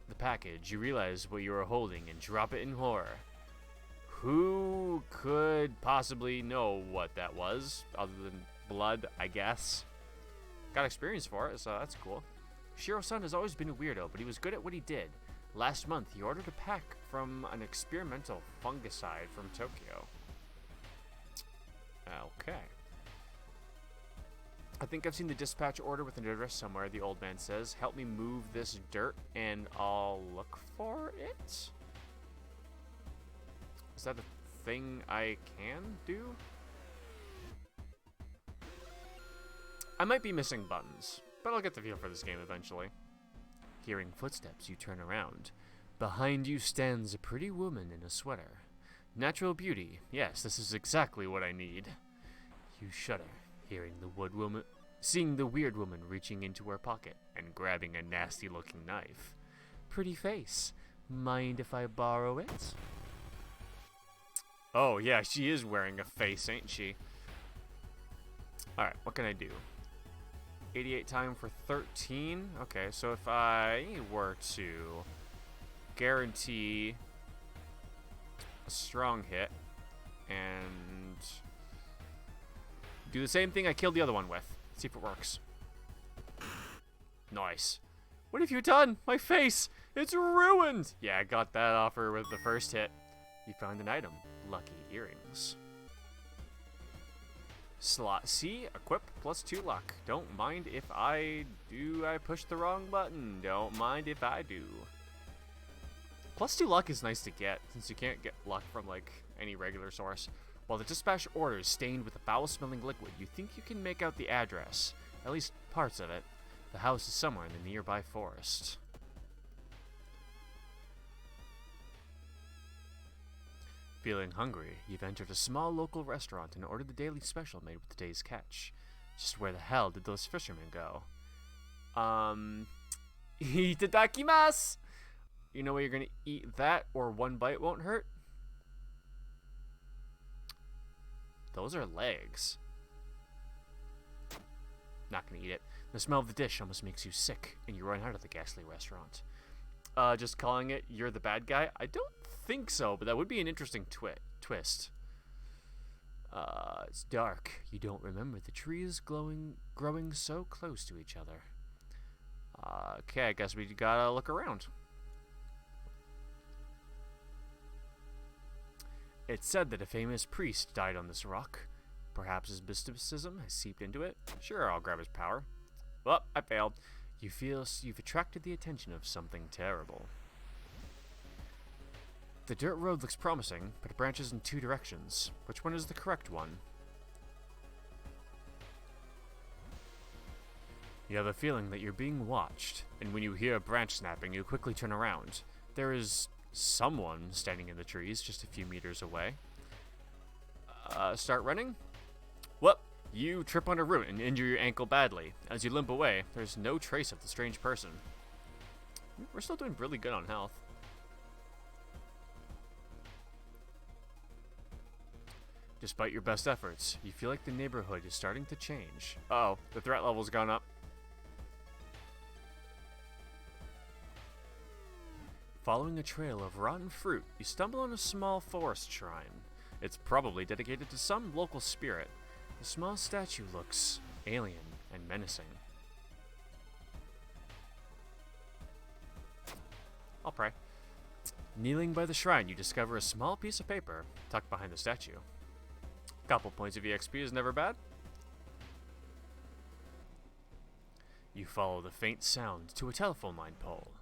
the package, you realize what you are holding and drop it in horror. Who could possibly know what that was, other than blood, I guess? Got experience for it, so that's cool. Shiro-san has always been a weirdo, but he was good at what he did. Last month, he ordered a pack from an experimental fungicide from Tokyo. Okay. I think I've seen the dispatch order with an address somewhere, the old man says. Help me move this dirt, and I'll look for it? Is that a thing I can do? I might be missing buttons, but I'll get the feel for this game eventually. Hearing footsteps, you turn around. Behind you stands a pretty woman in a sweater. Natural beauty. Yes, this is exactly what I need. You shudder, seeing the weird woman reaching into her pocket and grabbing a nasty-looking knife. Pretty face. Mind if I borrow it? Oh, yeah, she is wearing a face, ain't she? Alright, what can I do? 88 time for 13? Okay, so if I were to guarantee a strong hit and do the same thing I killed the other one with. See if it works. Nice. What have you done? My face! It's ruined! Yeah, I got that off her with the first hit. You found an item. Lucky earrings. Slot C, equip +2 luck. Don't mind if I do. I pushed the wrong button. Don't mind if I do. +2 luck is nice to get, since you can't get luck from, like, any regular source. While the dispatch order is stained with a foul-smelling liquid, you think you can make out the address. At least parts of it. The house is somewhere in the nearby forest. Feeling hungry, you've entered a small local restaurant and ordered the daily special made with the day's catch. Just where the hell did those fishermen go? Itadakimasu! You know where you're gonna eat that, or one bite won't hurt? Those are legs. Not gonna eat it. The smell of the dish almost makes you sick, and you run out of the ghastly restaurant. Just calling it you're the bad guy? I don't think so, but that would be an interesting twist. It's dark. You don't remember the trees growing so close to each other. Okay, I guess we gotta look around. It's said that a famous priest died on this rock. Perhaps his mysticism has seeped into it. Sure, I'll grab his power. Well, I failed. You feel you've attracted the attention of something terrible. The dirt road looks promising, but it branches in 2 directions. Which one is the correct one? You have a feeling that you're being watched, and when you hear a branch snapping, you quickly turn around. There is someone standing in the trees just a few meters away. Start running? Whoop! You trip on a root and injure your ankle badly. As you limp away, there's no trace of the strange person. We're still doing really good on health. Despite your best efforts, you feel like the neighborhood is starting to change. Uh-oh, the threat level's gone up. Following a trail of rotten fruit, you stumble on a small forest shrine. It's probably dedicated to some local spirit. The small statue looks alien and menacing. I'll pray. Kneeling by the shrine, you discover a small piece of paper tucked behind the statue. Couple points of EXP is never bad. You follow the faint sound to a telephone line pole.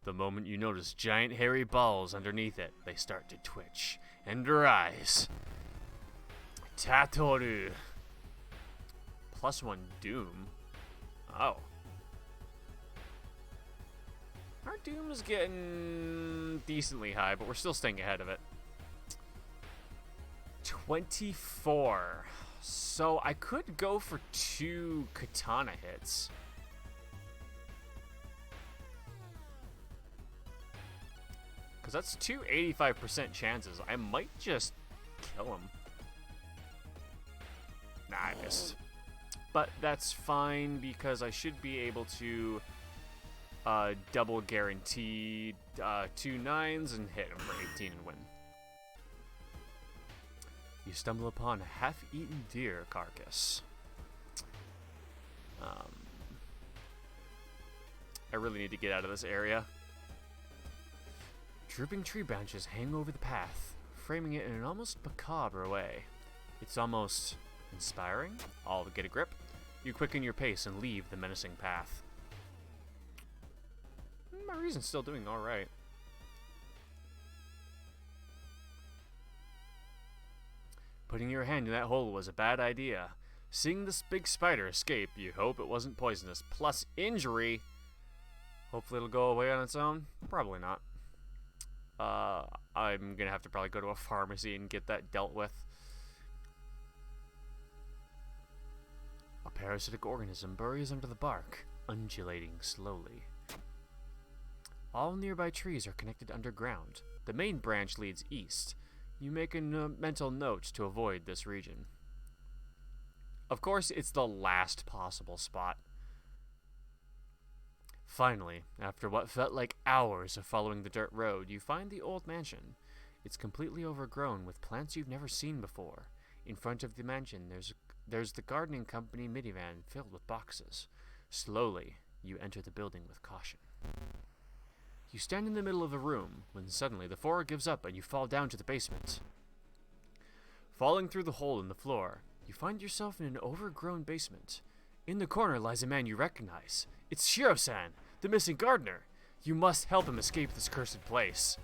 The moment you notice giant hairy balls underneath it, they start to twitch and rise. Tatoru. +1 Doom. Oh. Our Doom is getting decently high, but we're still staying ahead of it. 24. So I could go for 2 katana hits. Because that's 2 85% chances. I might just kill him. Nah, I missed. But that's fine because I should be able to double guarantee 2 9s and hit him for 18 and win. You stumble upon a half-eaten deer carcass. I really need to get out of this area. Drooping tree branches hang over the path, framing it in an almost macabre way. It's almost inspiring. I'll get a grip. You quicken your pace and leave the menacing path. My reason's still doing alright. Putting your hand in that hole was a bad idea. Seeing this big spider escape, you hope it wasn't poisonous. Plus injury. Hopefully it'll go away on its own. Probably not. I'm gonna have to probably go to a pharmacy and get that dealt with. A parasitic organism burrows under the bark, undulating slowly. All nearby trees are connected underground. The main branch leads east. You make a mental note to avoid this region. Of course, it's the last possible spot. Finally, after what felt like hours of following the dirt road, you find the old mansion. It's completely overgrown with plants you've never seen before. In front of the mansion, there's the gardening company minivan filled with boxes. Slowly, you enter the building with caution. You stand in the middle of a room, when suddenly the floor gives up and you fall down to the basement. Falling through the hole in the floor, you find yourself in an overgrown basement. In the corner lies a man you recognize. It's Shiro-san, the missing gardener. You must help him escape this cursed place.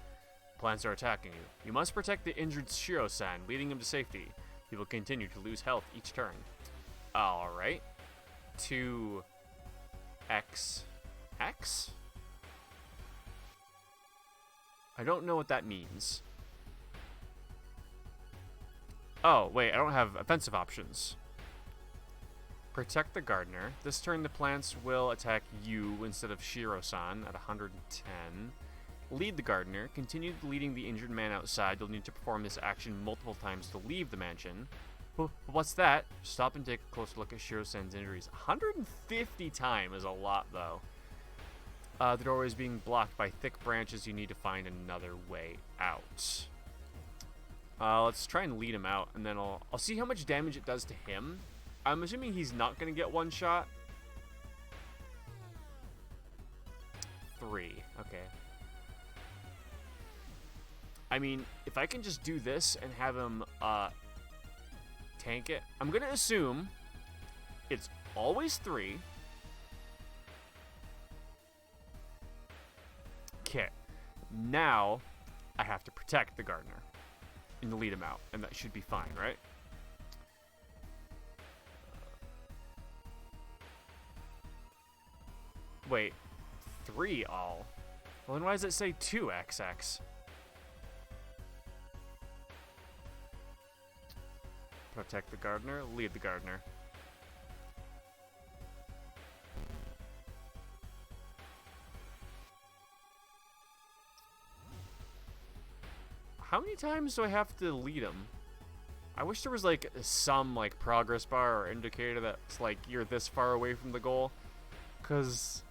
Plants are attacking you. You must protect the injured Shiro-san, leading him to safety. He will continue to lose health each turn. Alright. 2 X. X? I don't know what that means. Oh, wait, I don't have offensive options. Protect the gardener. This turn the plants will attack you instead of Shiro-san at 110. Lead the gardener. Continue leading the injured man outside. You'll need to perform this action multiple times to leave the mansion. What's that? Stop and take a closer look at Shiro-san's injuries. 150 times is a lot, though. The doorway is being blocked by thick branches. You need to find another way out. Let's try and lead him out, and then I'll see how much damage it does to him. I'm assuming he's not going to get one shot. 3. Okay. I mean, if I can just do this and have him tank it, I'm going to assume it's always 3. Okay. Now I have to protect the gardener and lead him out, and that should be fine, right? Wait, 3 all? Well, then why does it say 2XX? Protect the gardener, lead the gardener. How many times do I have to lead him? I wish there was like some like progress bar or indicator that's like you're this far away from the goal. 'Cause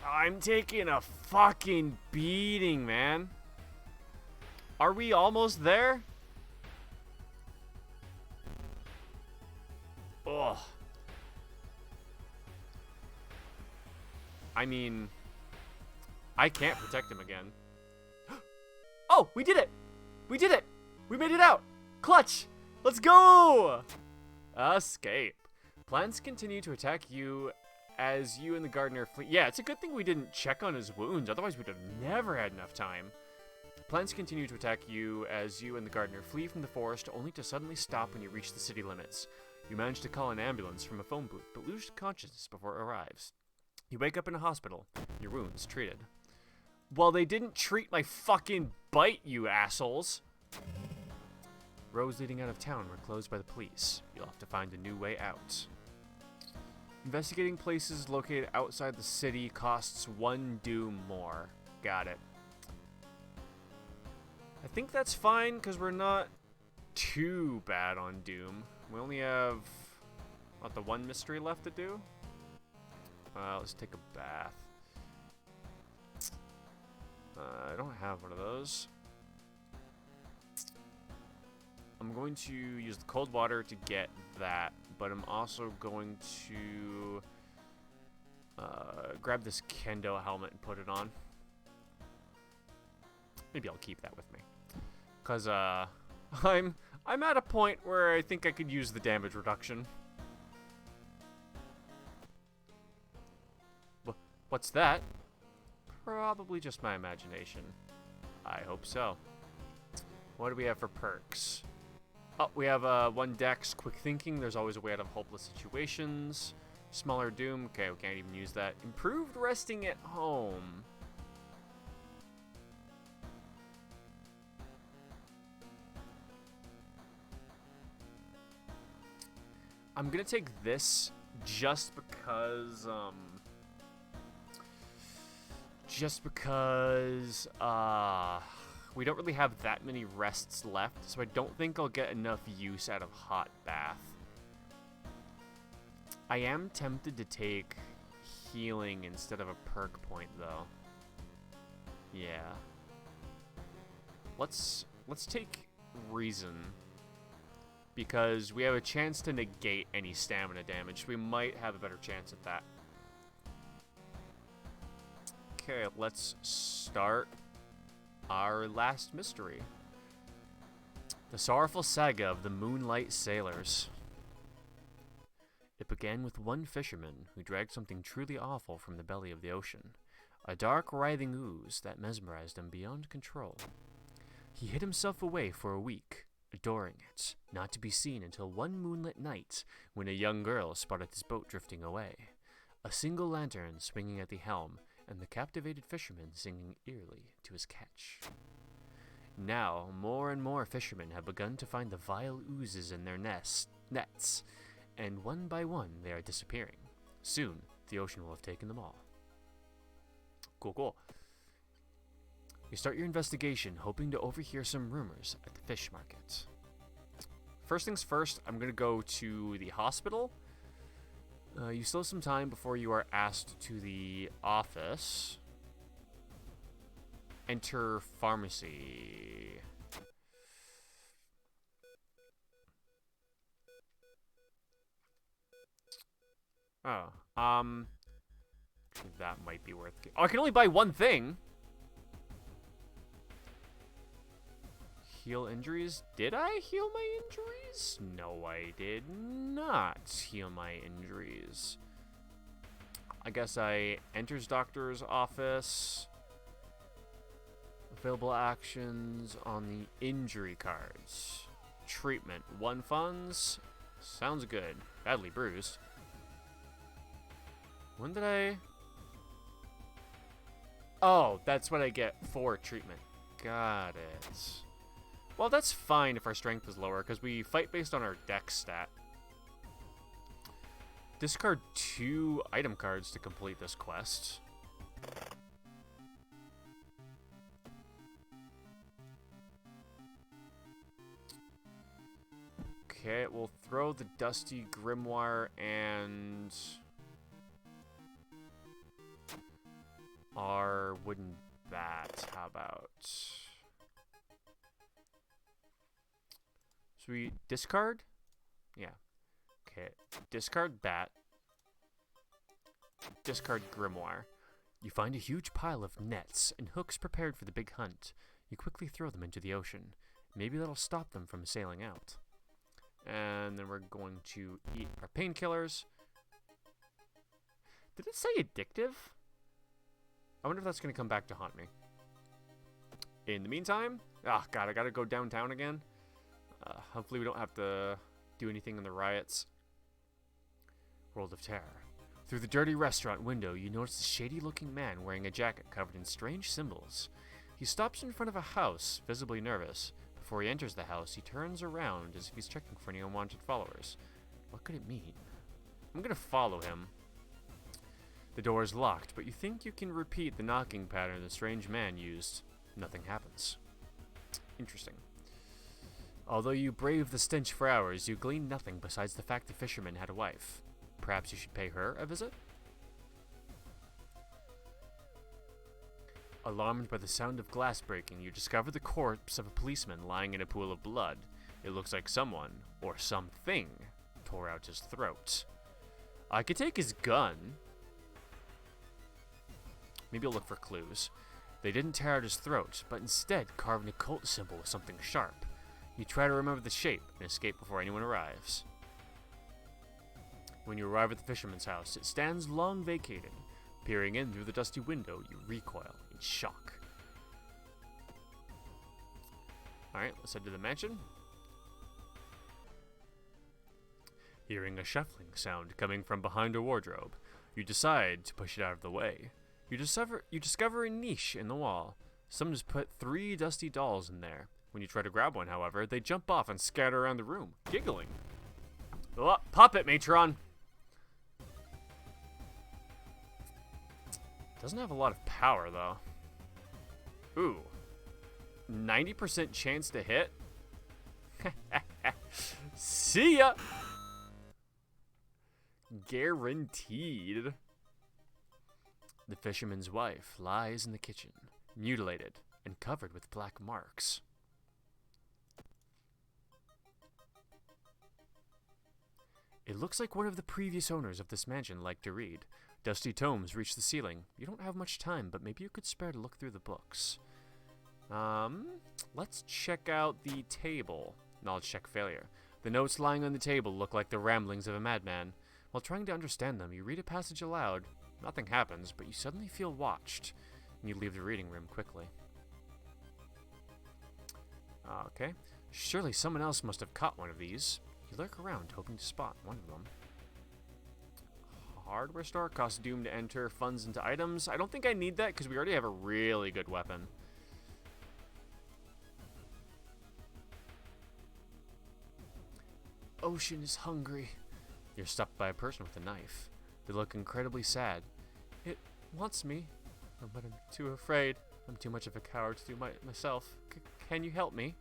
I'm taking a fucking beating, man. Are we almost there? Ugh. I mean, I can't protect him again. Oh, we did it! We did it! We made it out! Clutch! Let's go! Escape. Plants continue to attack you as you and the gardener flee. Yeah, it's a good thing we didn't check on his wounds, otherwise we'd have never had enough time. Plants continue to attack you as you and the gardener flee from the forest, only to suddenly stop when you reach the city limits. You manage to call an ambulance from a phone booth, but lose consciousness before it arrives. You wake up in a hospital, your wounds treated. Well, they didn't treat my fucking bite, you assholes! Roads leading out of town were closed by the police. You'll have to find a new way out. Investigating places located outside the city costs 1 doom more. Got it. I think that's fine, because we're not too bad on doom. We only have, what, the 1 mystery left to do? Let's take a bath. I don't have one of those. I'm going to use the cold water to get that, but I'm also going to grab this kendo helmet and put it on. Maybe I'll keep that with me, cause I'm at a point where I think I could use the damage reduction. What's that? Probably just my imagination. I hope so. What do we have for perks? Oh, we have 1 dex, quick thinking. There's always a way out of hopeless situations. Smaller doom. Okay, we can't even use that. Improved resting at home. I'm gonna take this just because we don't really have that many rests left, so I don't think I'll get enough use out of hot bath. I am tempted to take healing instead of a perk point, though. Yeah. Let's take reason, because we have a chance to negate any stamina damage. We might have a better chance at that. Okay, let's start our last mystery. The sorrowful saga of the Moonlight Sailors. It began with one fisherman who dragged something truly awful from the belly of the ocean, a dark, writhing ooze that mesmerized him beyond control. He hid himself away for a week, adoring it, not to be seen until one moonlit night when a young girl spotted his boat drifting away, a single lantern swinging at the helm, and the captivated fisherman singing eerily to his catch. Now, more and more fishermen have begun to find the vile oozes in their nets, and one by one they are disappearing. Soon, the ocean will have taken them all. Cool. You start your investigation, hoping to overhear some rumors at the fish market. First things first, I'm going to go to the hospital. You still have some time before you are asked to the office. Enter pharmacy. Oh, that might be worth it. Oh, I can only buy 1 thing. Heal injuries? Did I heal my injuries? No, I did not heal my injuries. I guess I enters doctor's office. Available actions on the injury cards. Treatment. 1 funds. Sounds good. Badly bruised. When did I... Oh, that's what I get for treatment. Got it. Well, that's fine if our strength is lower, because we fight based on our dex stat. Discard 2 item cards to complete this quest. Okay, we'll throw the Dusty Grimoire and our wooden bat. How about... So we discard? Yeah. Okay. Discard bat. Discard Grimoire. You find a huge pile of nets and hooks prepared for the big hunt. You quickly throw them into the ocean. Maybe that'll stop them from sailing out. And then we're going to eat our painkillers. Did it say addictive? I wonder if that's going to come back to haunt me. In the meantime, God, I gotta go downtown again. Hopefully we don't have to do anything in the riots. World of Terror. Through the dirty restaurant window, you notice a shady-looking man wearing a jacket covered in strange symbols. He stops in front of a house, visibly nervous. Before he enters the house, he turns around as if he's checking for any unwanted followers. What could it mean? I'm gonna follow him. The door is locked, but you think you can repeat the knocking pattern the strange man used. Nothing happens. Interesting. Although you brave the stench for hours, you glean nothing besides the fact the fisherman had a wife. Perhaps you should pay her a visit? Alarmed by the sound of glass breaking, you discover the corpse of a policeman lying in a pool of blood. It looks like someone, or something, tore out his throat. I could take his gun. Maybe I'll look for clues. They didn't tear out his throat, but instead carved an occult symbol with something sharp. You try to remember the shape and escape before anyone arrives. When you arrive at the fisherman's house, it stands long vacated. Peering in through the dusty window, you recoil in shock. Alright, let's head to the mansion. Hearing a shuffling sound coming from behind a wardrobe, you decide to push it out of the way. You discover a niche in the wall. Someone has put 3 dusty dolls in there. When you try to grab one, however, they jump off and scatter around the room, giggling. Oh, puppet matron! Doesn't have a lot of power, though. Ooh. 90% chance to hit? See ya! Guaranteed. The fisherman's wife lies in the kitchen, mutilated and covered with black marks. It looks like one of the previous owners of this mansion liked to read. Dusty tomes reach the ceiling. You don't have much time, but maybe you could spare to look through the books. Let's check out the table. Knowledge check failure. The notes lying on the table look like the ramblings of a madman. While trying to understand them, you read a passage aloud. Nothing happens, but you suddenly feel watched, and you leave the reading room quickly. Okay. Surely someone else must have caught one of these. You lurk around, hoping to spot one of them. Hardware store costs doom to enter funds into items. I don't think I need that because we already have a really good weapon. Ocean is hungry. You're stopped by a person with a knife. They look incredibly sad. It wants me, but I'm too afraid. I'm too much of a coward to do myself. Can you help me?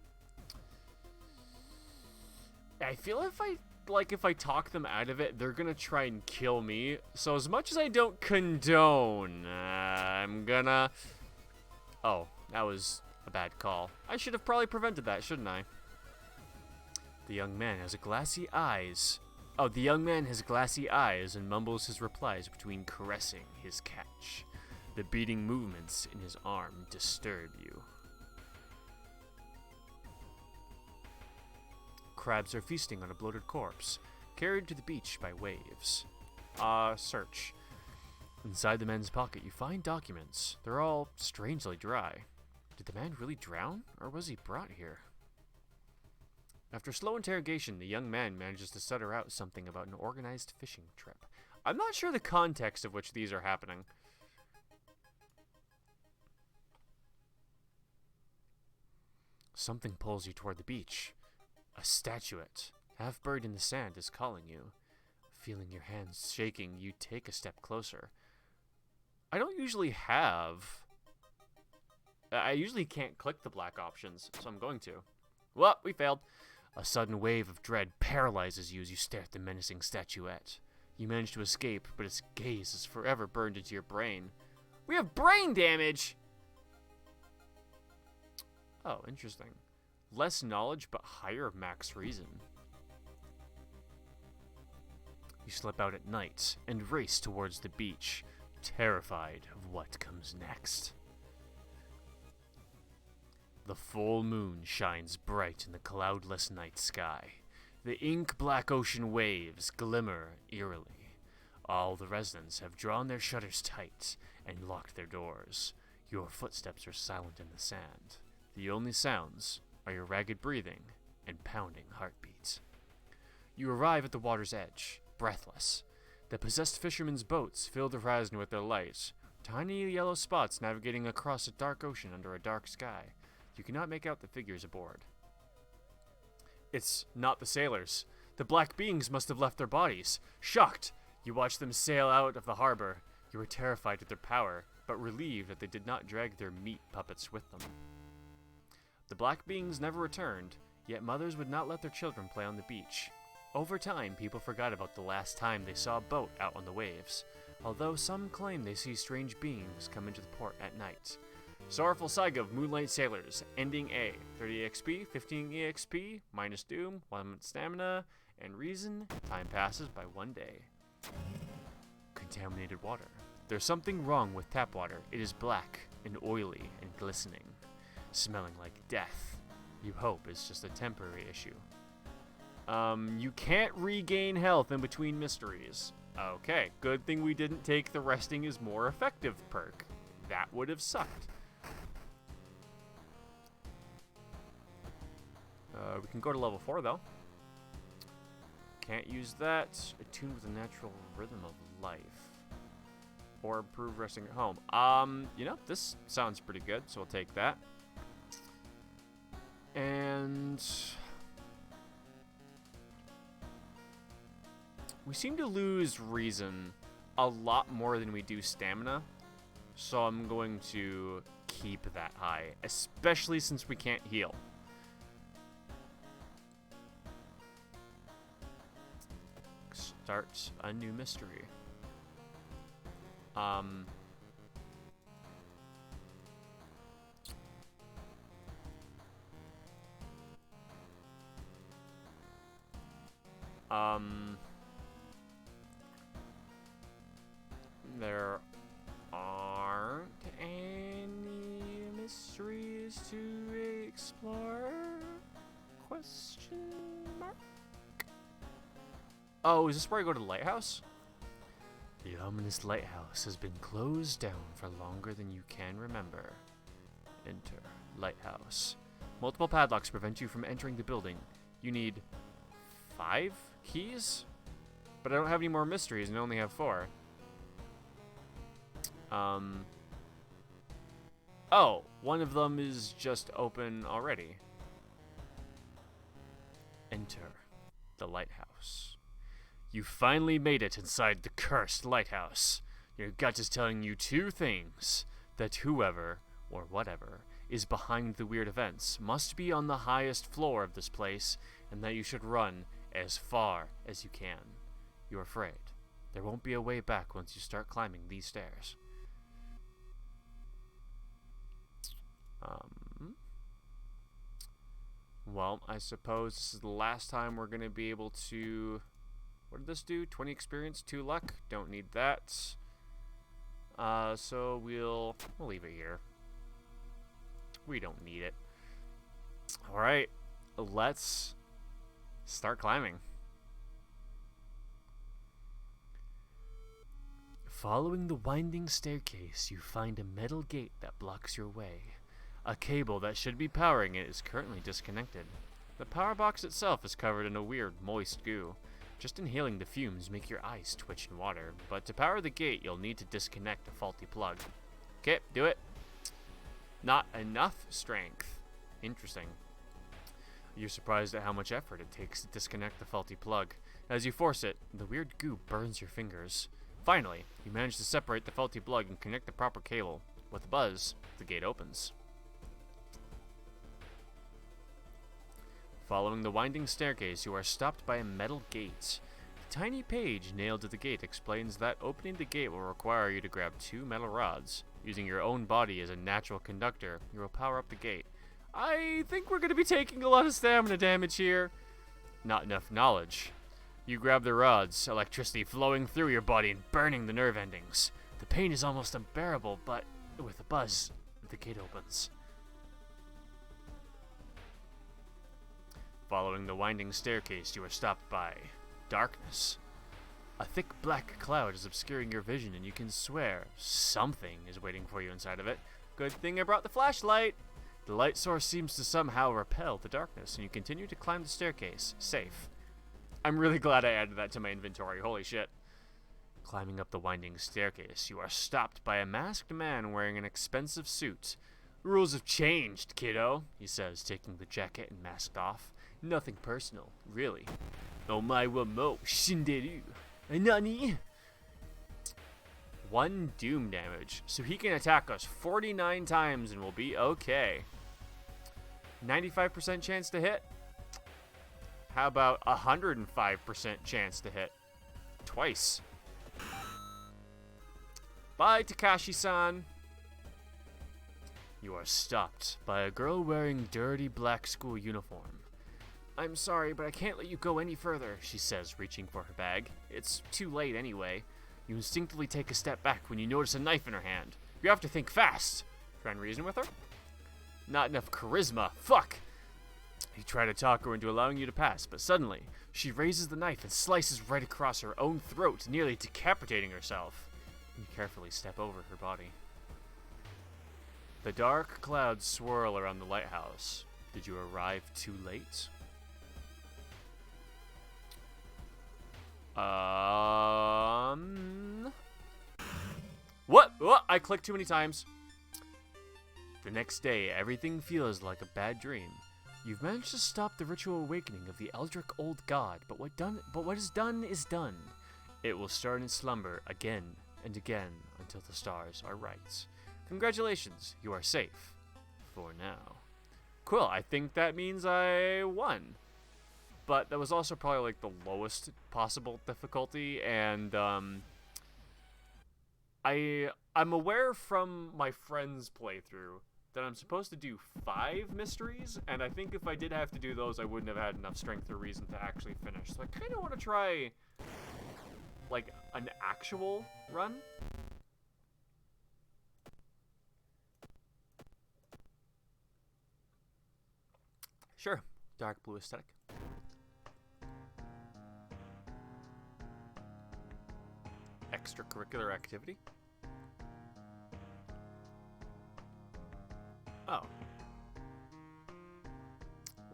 I feel if I talk them out of it, they're gonna try and kill me. So as much as I don't condone, I'm gonna... Oh, that was a bad call. I should have probably prevented that, shouldn't I? The young man has glassy eyes. Oh, the young man has glassy eyes and mumbles his replies between caressing his catch. The beating movements in his arm disturb you. Crabs are feasting on a bloated corpse, carried to the beach by waves. Search. Inside the man's pocket, you find documents. They're all strangely dry. Did the man really drown, or was he brought here? After slow interrogation, the young man manages to stutter out something about an organized fishing trip. I'm not sure the context of which these are happening. Something pulls you toward the beach. A statuette, half buried in the sand, is calling you. Feeling your hands shaking, you take a step closer. I don't usually have... I usually can't click the black options, so I'm going to. Well, we failed. A sudden wave of dread paralyzes you as you stare at the menacing statuette. You manage to escape, but its gaze is forever burned into your brain. We have brain damage! Oh, interesting. Less knowledge, but higher max reason. You slip out at night and race towards the beach, terrified of what comes next. The full moon shines bright in the cloudless night sky. The ink-black ocean waves glimmer eerily. All the residents have drawn their shutters tight and locked their doors. Your footsteps are silent in the sand. The only sounds are your ragged breathing and pounding heartbeat. You arrive at the water's edge, breathless. The possessed fishermen's boats fill the horizon with their light, tiny yellow spots navigating across a dark ocean under a dark sky. You cannot make out the figures aboard. It's not the sailors. The black beings must have left their bodies. Shocked, you watch them sail out of the harbor. You are terrified at their power, but relieved that they did not drag their meat puppets with them. The black beings never returned, yet mothers would not let their children play on the beach. Over time, people forgot about the last time they saw a boat out on the waves, although some claim they see strange beings come into the port at night. Sorrowful Saga of Moonlight Sailors, Ending A, 30 EXP, 15 EXP, minus Doom, 1 minute stamina, and reason, time passes by 1 day. Contaminated water. There's something wrong with tap water. It is black and oily and glistening, smelling like death. You hope it's just a temporary issue. You can't regain health in between mysteries. Okay, good thing we didn't take the resting is more effective perk. That would have sucked. We can go to level 4 though. Can't use that. Attuned with the natural rhythm of life. Or improve resting at home. You know, this sounds pretty good, so we'll take that. And we seem to lose reason a lot more than we do stamina. So I'm going to keep that high, especially since we can't heal. Start a new mystery. There aren't any mysteries to explore? Question mark? Oh, is this where I go to the lighthouse? The ominous lighthouse has been closed down for longer than you can remember. Enter lighthouse. Multiple padlocks prevent you from entering the building. You need 5 keys? But I don't have any more mysteries and I only have 4. Oh, one of them is just open already. Enter the lighthouse. You finally made it inside the cursed lighthouse. Your gut is telling you 2 things. That whoever, or whatever, is behind the weird events must be on the highest floor of this place, and that you should run as far as you can. You're afraid. There won't be a way back once you start climbing these stairs. Well, I suppose this is the last time we're going to be able to... What did this do? 20 experience, 2 luck. Don't need that. So we'll leave it here. We don't need it. Alright, let's start climbing. Following the winding staircase, you find a metal gate that blocks your way. A cable that should be powering it is currently disconnected. The power box itself is covered in a weird, moist goo. Just inhaling the fumes make your eyes twitch and water, but to power the gate, you'll need to disconnect a faulty plug. Okay, do it. Not enough strength. Interesting. You're surprised at how much effort it takes to disconnect the faulty plug. As you force it, the weird goo burns your fingers. Finally, you manage to separate the faulty plug and connect the proper cable. With a buzz, the gate opens. Following the winding staircase, you are stopped by a metal gate. The tiny page nailed to the gate explains that opening the gate will require you to grab 2 metal rods. Using your own body as a natural conductor, you will power up the gate. I think we're going to be taking a lot of stamina damage here. Not enough knowledge. You grab the rods, electricity flowing through your body and burning the nerve endings. The pain is almost unbearable, but with a buzz, the gate opens. Following the winding staircase, you are stopped by darkness. A thick black cloud is obscuring your vision, and you can swear something is waiting for you inside of it. Good thing I brought the flashlight. The light source seems to somehow repel the darkness, and you continue to climb the staircase. Safe. I'm really glad I added that to my inventory. Holy shit. Climbing up the winding staircase, you are stopped by a masked man wearing an expensive suit. Rules have changed, kiddo, he says, taking the jacket and mask off. Nothing personal, really. Omae wa mo shinderu. Nani? 1 doom damage, so he can attack us 49 times and we'll be okay. 95% chance to hit? How about 105% chance to hit? Twice. Bye, Takashi-san. You are stopped by a girl wearing dirty black school uniform. I'm sorry, but I can't let you go any further, she says, reaching for her bag. It's too late anyway. You instinctively take a step back when you notice a knife in her hand. You have to think fast. Try and reason with her? Not enough charisma. Fuck! You try to talk her into allowing you to pass, but suddenly, she raises the knife and slices right across her own throat, nearly decapitating herself. You carefully step over her body. The dark clouds swirl around the lighthouse. Did you arrive too late? What? I clicked too many times. The next day, everything feels like a bad dream. You've managed to stop the ritual awakening of the Eldritch Old God, but what is done is done. It will start in slumber again and again until the stars are right. Congratulations, you are safe. For now. Cool, I think that means I won. But that was also probably like the lowest possible difficulty, and I'm aware from my friend's playthrough that I'm supposed to do 5 mysteries, and I think if I did have to do those, I wouldn't have had enough strength or reason to actually finish. So I kind of want to try like an actual run. Sure, dark blue aesthetic. Extracurricular activity? Oh.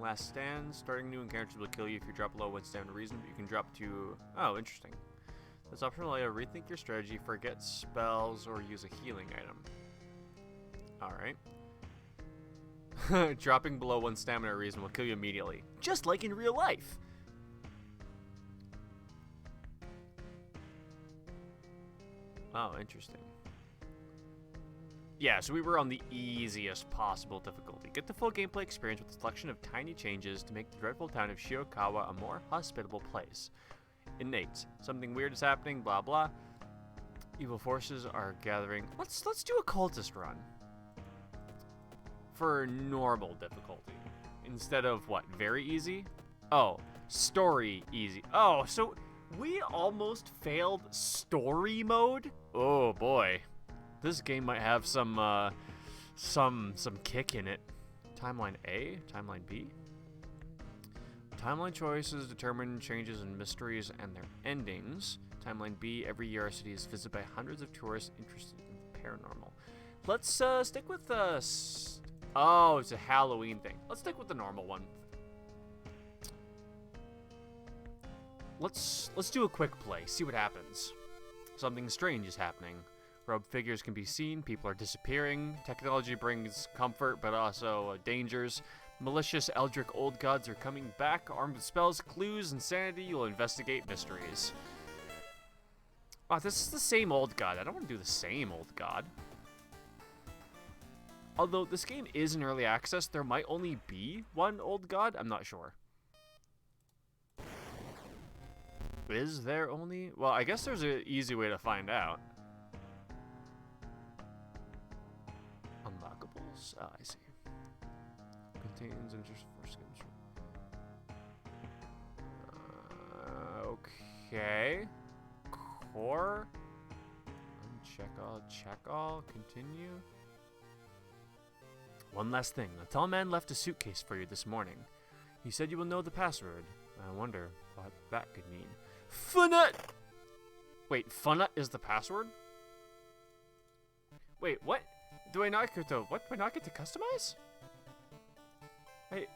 Last stand. Starting new encounters will kill you if you drop below 1 stamina reason, but you can drop to... Oh, interesting. This option will allow you to rethink your strategy, forget spells, or use a healing item. Alright. Dropping below 1 stamina reason will kill you immediately. Just like in real life! Oh, interesting. Yeah, so we were on the easiest possible difficulty. Get the full gameplay experience with a selection of tiny changes to make the dreadful town of Shirakawa a more hospitable place. Innate. Something weird is happening, blah blah. Evil forces are gathering. Let's do a cultist run. For normal difficulty. Instead of what, very easy? Oh, story easy. Oh, so we almost failed story mode? Oh boy. This game might have some kick in it. Timeline A, timeline B. Timeline choices determine changes in mysteries and their endings. Timeline B, every year our city is visited by hundreds of tourists interested in the paranormal. Let's stick with oh, it's a Halloween thing. Let's stick with the normal one. Let's do a quick play, see what happens. Something strange is happening. Robed figures can be seen, people are disappearing, technology brings comfort but also dangers. Malicious Eldritch Old Gods are coming back, armed with spells, clues, and sanity. You'll investigate mysteries. Oh, this is the same old god. I don't want to do the same old god. Although this game is in early access, there might only be one old god. I'm not sure. Is there only? Well, I guess there's an easy way to find out. Unlockables? Oh, I see. Contains interest for skins. Okay. Core. Check all. Continue. One last thing. A tall man left a suitcase for you this morning. He said you will know the password. I wonder what that could mean. Funnet! Wait, Funna is the password? Wait, what? Do I not get to, what? Do I not get to customize?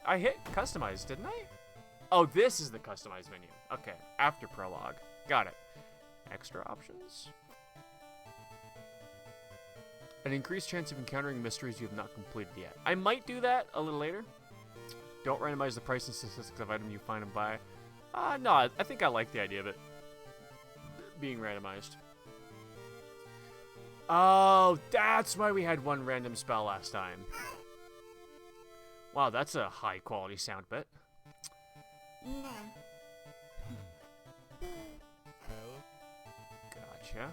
I hit customize, didn't I? Oh, this is the customize menu. Okay, after prologue. Got it. Extra options? An increased chance of encountering mysteries you have not completed yet. I might do that a little later. Don't randomize the price and statistics of item you find and buy. No, I think I like the idea of it being randomized. Oh, that's why we had one random spell last time. Wow, that's a high quality sound bit. Gotcha.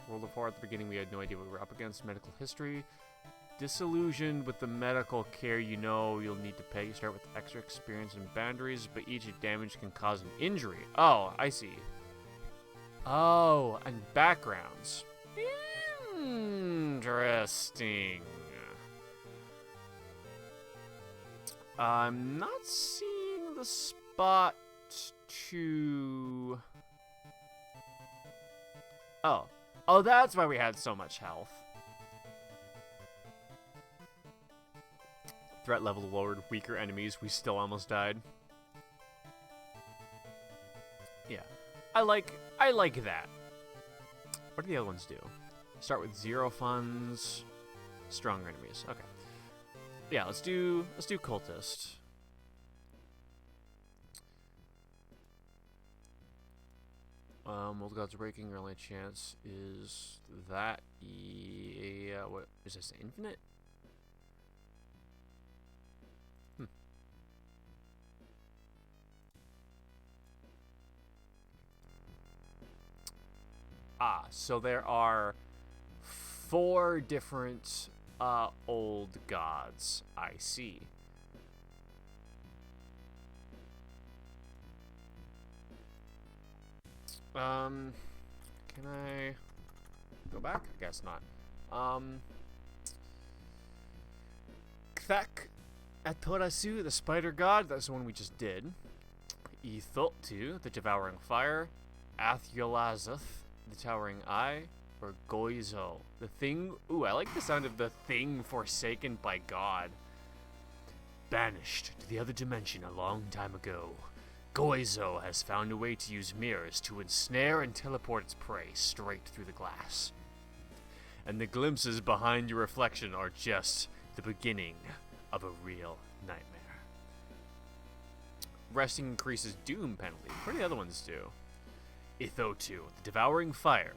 World of Horror at the beginning, we had no idea what we were up against. Medical history. Disillusioned with the medical care you know you'll need to pay. You start with extra experience and boundaries, but each damage can cause an injury. Oh, I see. Oh, and backgrounds. Interesting. I'm not seeing the spot to... Oh. Oh, that's why we had so much health. Threat level lowered, weaker enemies, we still almost died. Yeah. I like that. What do the other ones do? Start with 0 funds, stronger enemies. Okay. Yeah, let's do cultist. Old Gods Breaking, your only chance is that. Yeah, what is this? Infinite? So there are 4 different old gods. I see. Can I go back? I guess not. Kthek Atorasu, the spider god, that's the one we just did. Ithottu, the devouring fire. Athyolazath, the towering eye. Or Goizo, the thing. Ooh, I like the sound of the thing forsaken by God. Banished to the other dimension a long time ago, Goizo has found a way to use mirrors to ensnare and teleport its prey straight through the glass. And the glimpses behind your reflection are just the beginning of a real nightmare. Resting increases doom penalty. What do the other ones do? Ithottu, the devouring fire.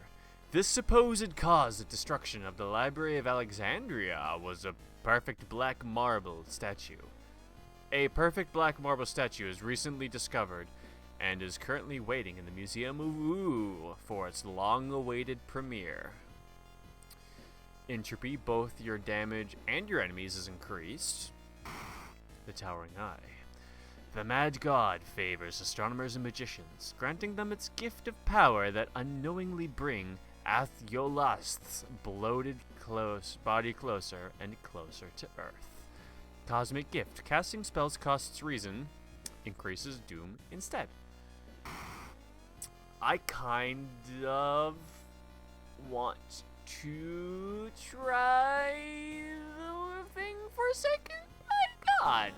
This supposed cause of destruction of the Library of Alexandria was a perfect black marble statue. A perfect black marble statue is recently discovered and is currently waiting in the Museum of Wu for its long-awaited premiere. Entropy, both your damage and your enemies, is increased. The Towering Eye. The Mad God favors astronomers and magicians, granting them its gift of power that unknowingly bring Athyolast's bloated body closer and closer to Earth. Cosmic Gift. Casting spells costs reason, increases doom instead. I kind of want to try the thing forsaken by God.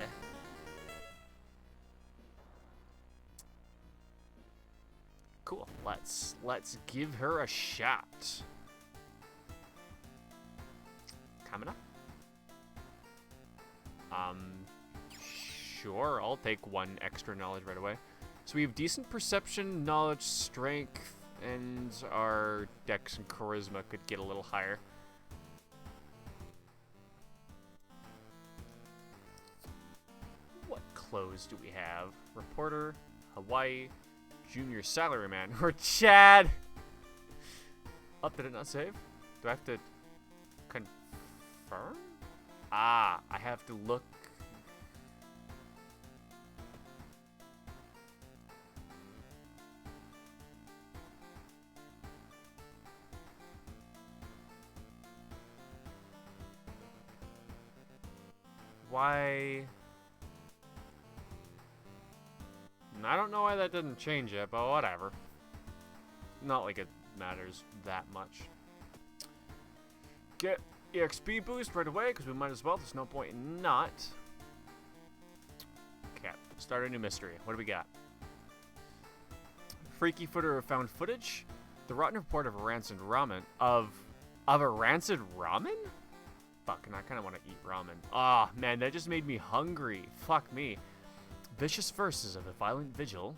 Cool. Let's give her a shot. Coming up. Sure, I'll take 1 extra knowledge right away. So we have decent perception, knowledge, strength, and our dex and charisma could get a little higher. What clothes do we have? Reporter, Hawaii, Junior Salaryman, or Chad. Oh, did it not save? Do I have to confirm? I have to look. Why? I don't know why that didn't change it, but whatever. Not like it matters that much. Get EXP boost right away, because we might as well. There's no point in not. Okay, start a new mystery. What do we got? Freaky footer of found footage. The rotten report of a rancid ramen. Of a rancid ramen? Fuck, and I kind of want to eat ramen. Ah, man, that just made me hungry. Fuck me. Vicious verses of a violent vigil.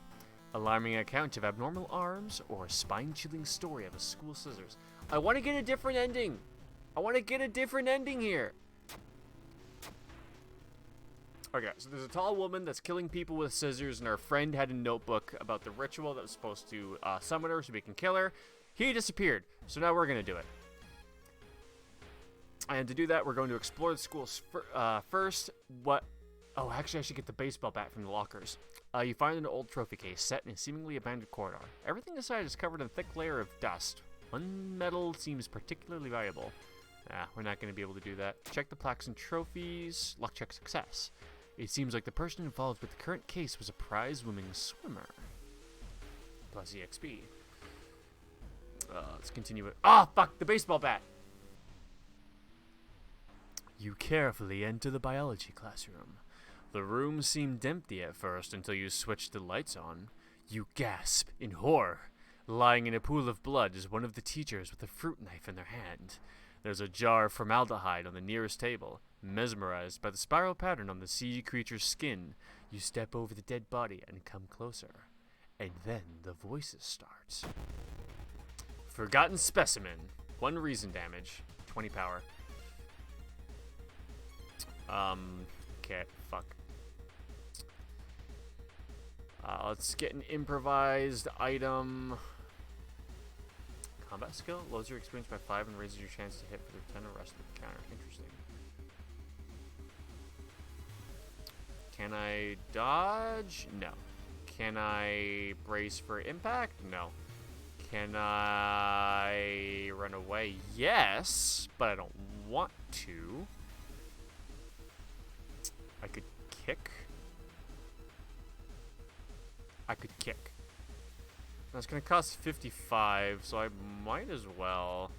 Alarming account of abnormal arms. Or a spine-chilling story of a school scissors. I want to get a different ending. I want to get a different ending here. Okay, so there's a tall woman that's killing people with scissors, and our friend had a notebook about the ritual that was supposed to summon her so we can kill her. He disappeared, so now we're going to do it. And to do that, we're going to explore the schools first. Oh, actually, I should get the baseball bat from the lockers. You find an old trophy case set in a seemingly abandoned corridor. Everything inside is covered in a thick layer of dust. One medal seems particularly valuable. We're not going to be able to do that. Check the plaques and trophies. Luck check success. It seems like the person involved with the current case was a prize winning swimmer. Plus EXP. Let's continue it. Ah, fuck! The baseball bat! You carefully enter the biology classroom. The room seemed empty at first until you switched the lights on. You gasp in horror. Lying in a pool of blood is one of the teachers with a fruit knife in their hand. There's a jar of formaldehyde on the nearest table. Mesmerized by the spiral pattern on the sea creature's skin, you step over the dead body and come closer. And then the voices start. Forgotten specimen. 1 reason damage. 20 power. Okay, fuck. Let's get an improvised item. Combat skill lowers your experience by 5 and raises your chance to hit for the 10 or rest of the counter. Interesting. Can I dodge? No. Can I brace for impact? No. Can I run away? Yes, but I don't want to. I could kick. I could kick. That's going to cost 55, so I might as well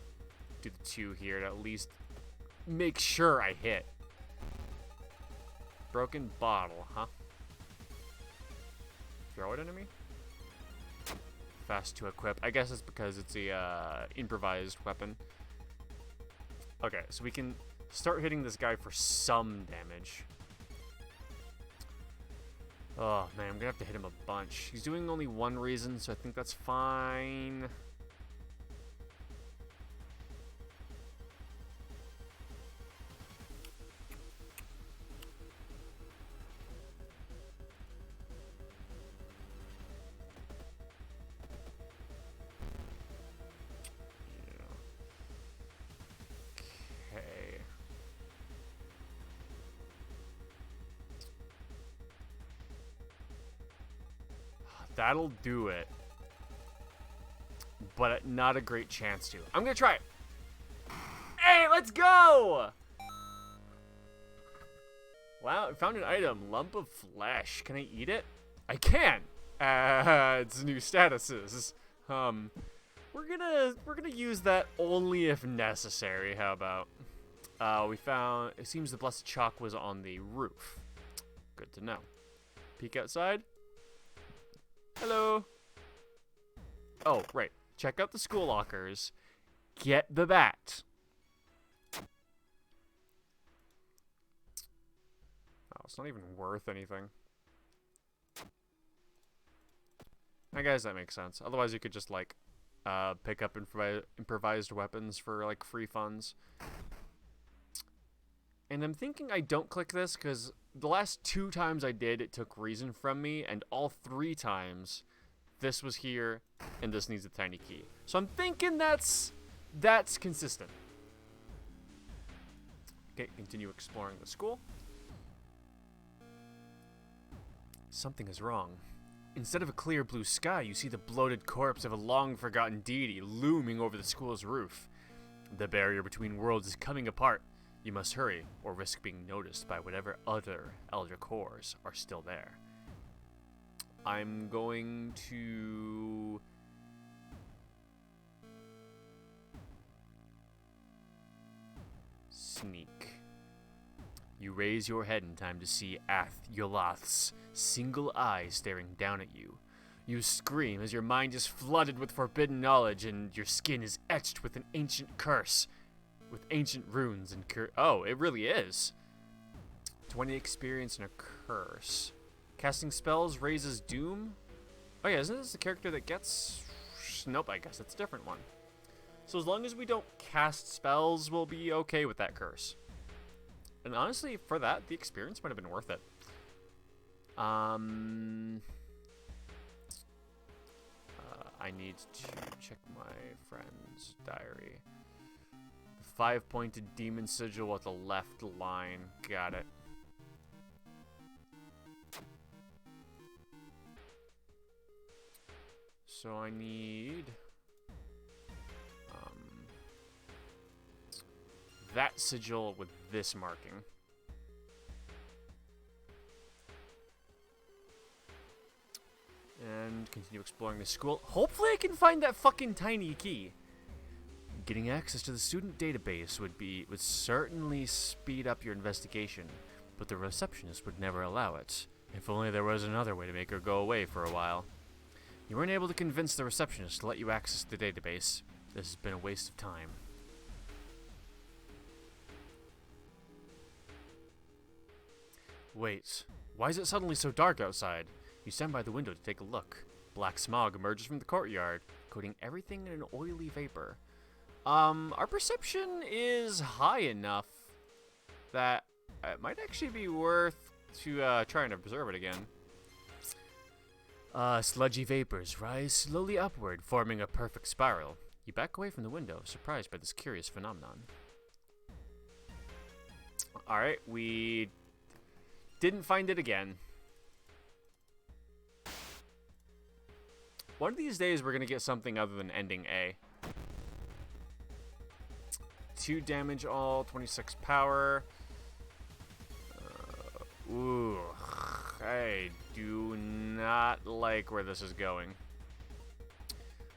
do the 2 here to at least make sure I hit. Broken bottle, huh? Throw it into me? Fast to equip. I guess it's because it's a improvised weapon. Okay, so we can start hitting this guy for some damage. Oh, man, I'm going to have to hit him a bunch. He's doing only 1 reason, so I think that's fine. Okay. That'll do it. But not a great chance to. I'm gonna try it. Hey, let's go! Wow, I found an item. Lump of flesh. Can I eat it? I can! It's new statuses. We're gonna use that only if necessary. How about? We found, it seems the blessed chalk was on the roof. Good to know. Peek outside. Hello. Oh, right. Check out the school lockers. Get the bat. Oh, it's not even worth anything. I guess that makes sense. Otherwise, you could just, like, pick up improvised weapons for, like, free funds. And I'm thinking I don't click this because the last 2 times I did, it took reason from me, and all 3 times, this was here, and this needs a tiny key. So I'm thinking that's consistent. Okay, continue exploring the school. Something is wrong. Instead of a clear blue sky, you see the bloated corpse of a long-forgotten deity looming over the school's roof. The barrier between worlds is coming apart. You must hurry, or risk being noticed by whatever other Elder Cores are still there. I'm going to... sneak. You raise your head in time to see Yolath's single eye staring down at you. You scream as your mind is flooded with forbidden knowledge and your skin is etched with an ancient curse. With ancient runes and oh, it really is. 20 experience and a curse. Casting spells raises doom? Oh yeah, isn't this the character that gets... Nope, I guess it's a different one. So as long as we don't cast spells, we'll be okay with that curse. And honestly, for that, the experience might have been worth it. I need to check my friend's diary. The 5-pointed demon sigil with the left line. Got it. So I need... that sigil with this marking. And continue exploring the school. Hopefully I can find that fucking tiny key. Getting access to the student database would certainly speed up your investigation, but the receptionist would never allow it. If only there was another way to make her go away for a while. You weren't able to convince the receptionist to let you access the database. This has been a waste of time. Wait, why is it suddenly so dark outside? You stand by the window to take a look. Black smog emerges from the courtyard, coating everything in an oily vapor. Our perception is high enough that it might actually be worth to trying to observe it again. Sludgy vapors rise slowly upward, forming a perfect spiral. You back away from the window, surprised by this curious phenomenon. Alright, we didn't find it again. One of these days we're gonna get something other than ending A. 2 damage all, 26 power. Ooh, I do not like where this is going.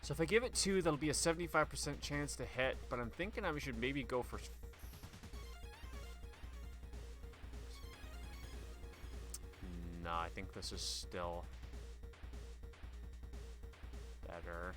So if I give it 2, that'll be a 75% chance to hit, but I'm thinking I should maybe go for... No, I think this is still better.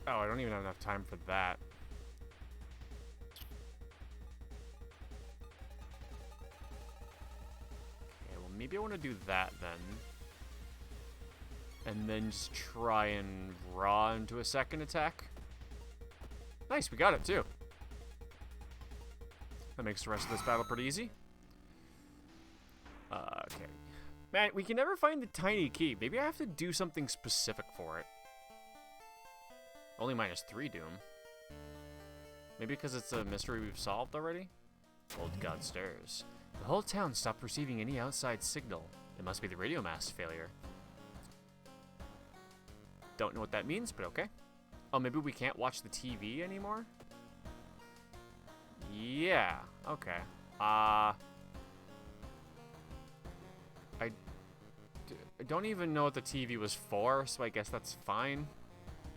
Oh, I don't even have enough time for that. Okay, well, maybe I want to do that then. And then just try and raw into a second attack. Nice, we got it too. That makes the rest of this battle pretty easy. Okay. Man, we can never find the tiny key. Maybe I have to do something specific for it. Only -3 doom. Maybe because it's a mystery we've solved already? Old God stirs. The whole town stopped receiving any outside signal. It must be the radio mast failure. Don't know what that means, but okay. Oh, maybe we can't watch the TV anymore? Yeah, okay. I don't even know what the TV was for, so I guess that's fine.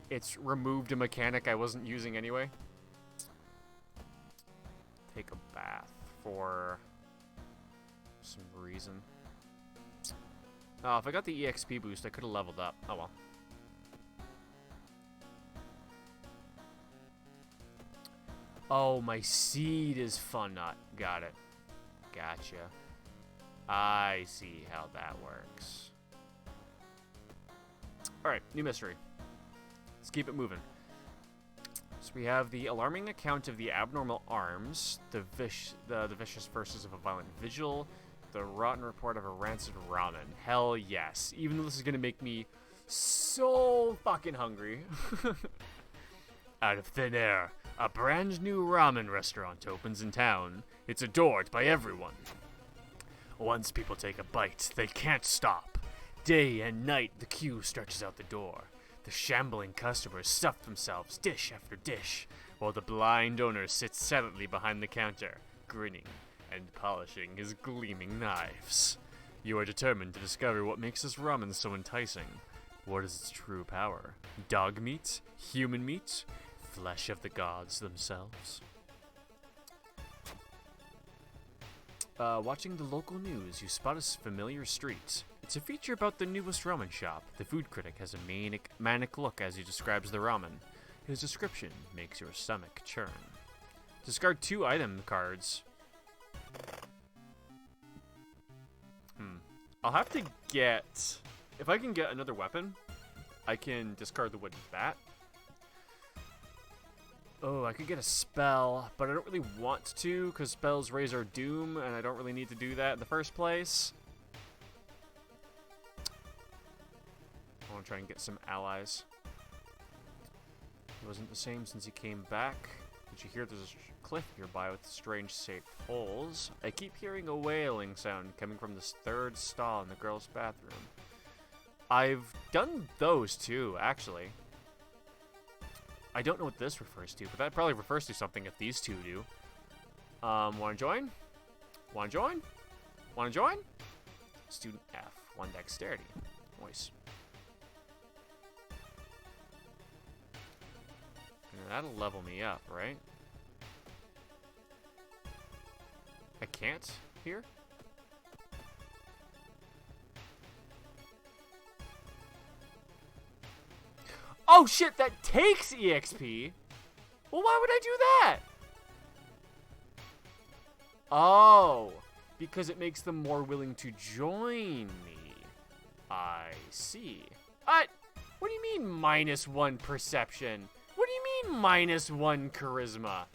It's removed a mechanic I wasn't using anyway. Take a bath for some reason. Oh, if I got the EXP boost, I could have leveled up. Oh well. Oh, my seed is fun nut. Got it. Gotcha. I see how that works. Alright, new mystery. Let's keep it moving. So we have the alarming account of the abnormal arms, the vicious verses of a violent vigil, The rotten report of a rancid ramen. Hell yes. Even though this is gonna make me so fucking hungry. Out of thin air, a brand new ramen restaurant opens in town. It's adored by everyone. Once people take a bite, they can't stop. Day and night, the queue stretches out the door. The shambling customers stuff themselves dish after dish, while the blind owner sits silently behind the counter, grinning and polishing his gleaming knives. You are determined to discover what makes this ramen so enticing. What is its true power? Dog meat? Human meat? Flesh of the gods themselves? Watching the local news, you spot a familiar street. It's a feature about the newest ramen shop. The food critic has a manic look as he describes the ramen. His description makes your stomach churn. Discard 2 item cards. I'll have to get... If I can get another weapon, I can discard the wooden bat. Oh, I could get a spell, but I don't really want to, because spells raise our doom, and I don't really need to do that in the first place. I want to try and get some allies. It wasn't the same since he came back. Did you hear there's a cliff nearby with strange shaped holes? I keep hearing a wailing sound coming from this 3rd stall in the girls' bathroom. I've done those too, actually. I don't know what this refers to, but that probably refers to something if these two do. Wanna join? Wanna join? Wanna join? Student F, 1 dexterity. Nice. That'll level me up, right? I can't here? Oh shit, that takes EXP? Well, why would I do that? Oh, because it makes them more willing to join me. I see. What do you mean -1 perception? What do you mean -1 charisma?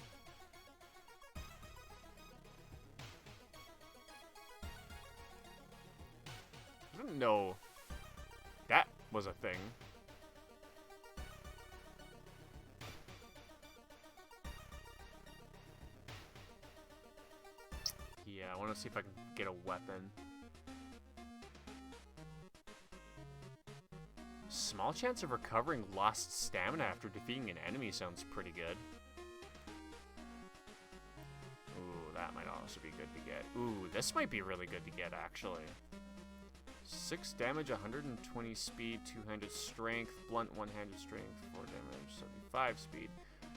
I didn't know that was a thing. Yeah, I want to see if I can get a weapon. Small chance of recovering lost stamina after defeating an enemy sounds pretty good. Ooh, that might also be good to get. Ooh, this might be really good to get, actually. 6 damage, 120 speed, 200 strength, blunt 100 strength, 4 damage, 75 speed.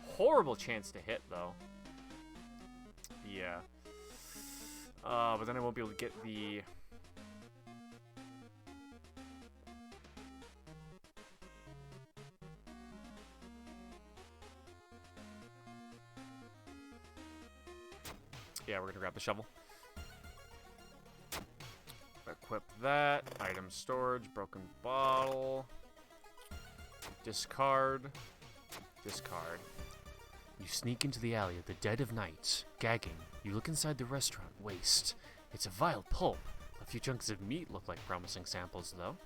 Horrible chance to hit, though. Yeah. But then I won't be able to get the... Yeah, we're gonna grab the shovel. Equip that. Item storage. Broken bottle. Discard. Discard. You sneak into the alley at the dead of night. Gagging, you look inside the restaurant waste. It's a vile pulp. A few chunks of meat look like promising samples, though.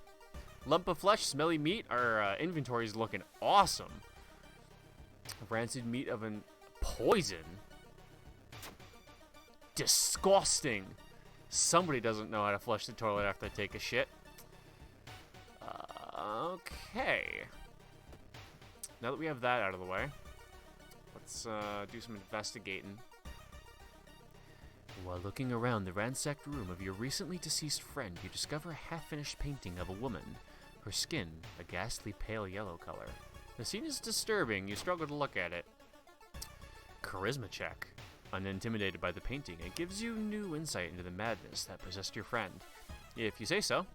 Lump of flesh, smelly meat. Our inventory's looking awesome. Rancid meat of an poison. Disgusting. Somebody doesn't know how to flush the toilet after they take a shit. Okay. Now that we have that out of the way, let's do some investigating. While looking around the ransacked room of your recently deceased friend, you discover a half-finished painting of a woman. Her skin, a ghastly pale yellow color. The scene is disturbing. You struggle to look at it. Charisma check. Unintimidated by the painting, it gives you new insight into the madness that possessed your friend. If you say so.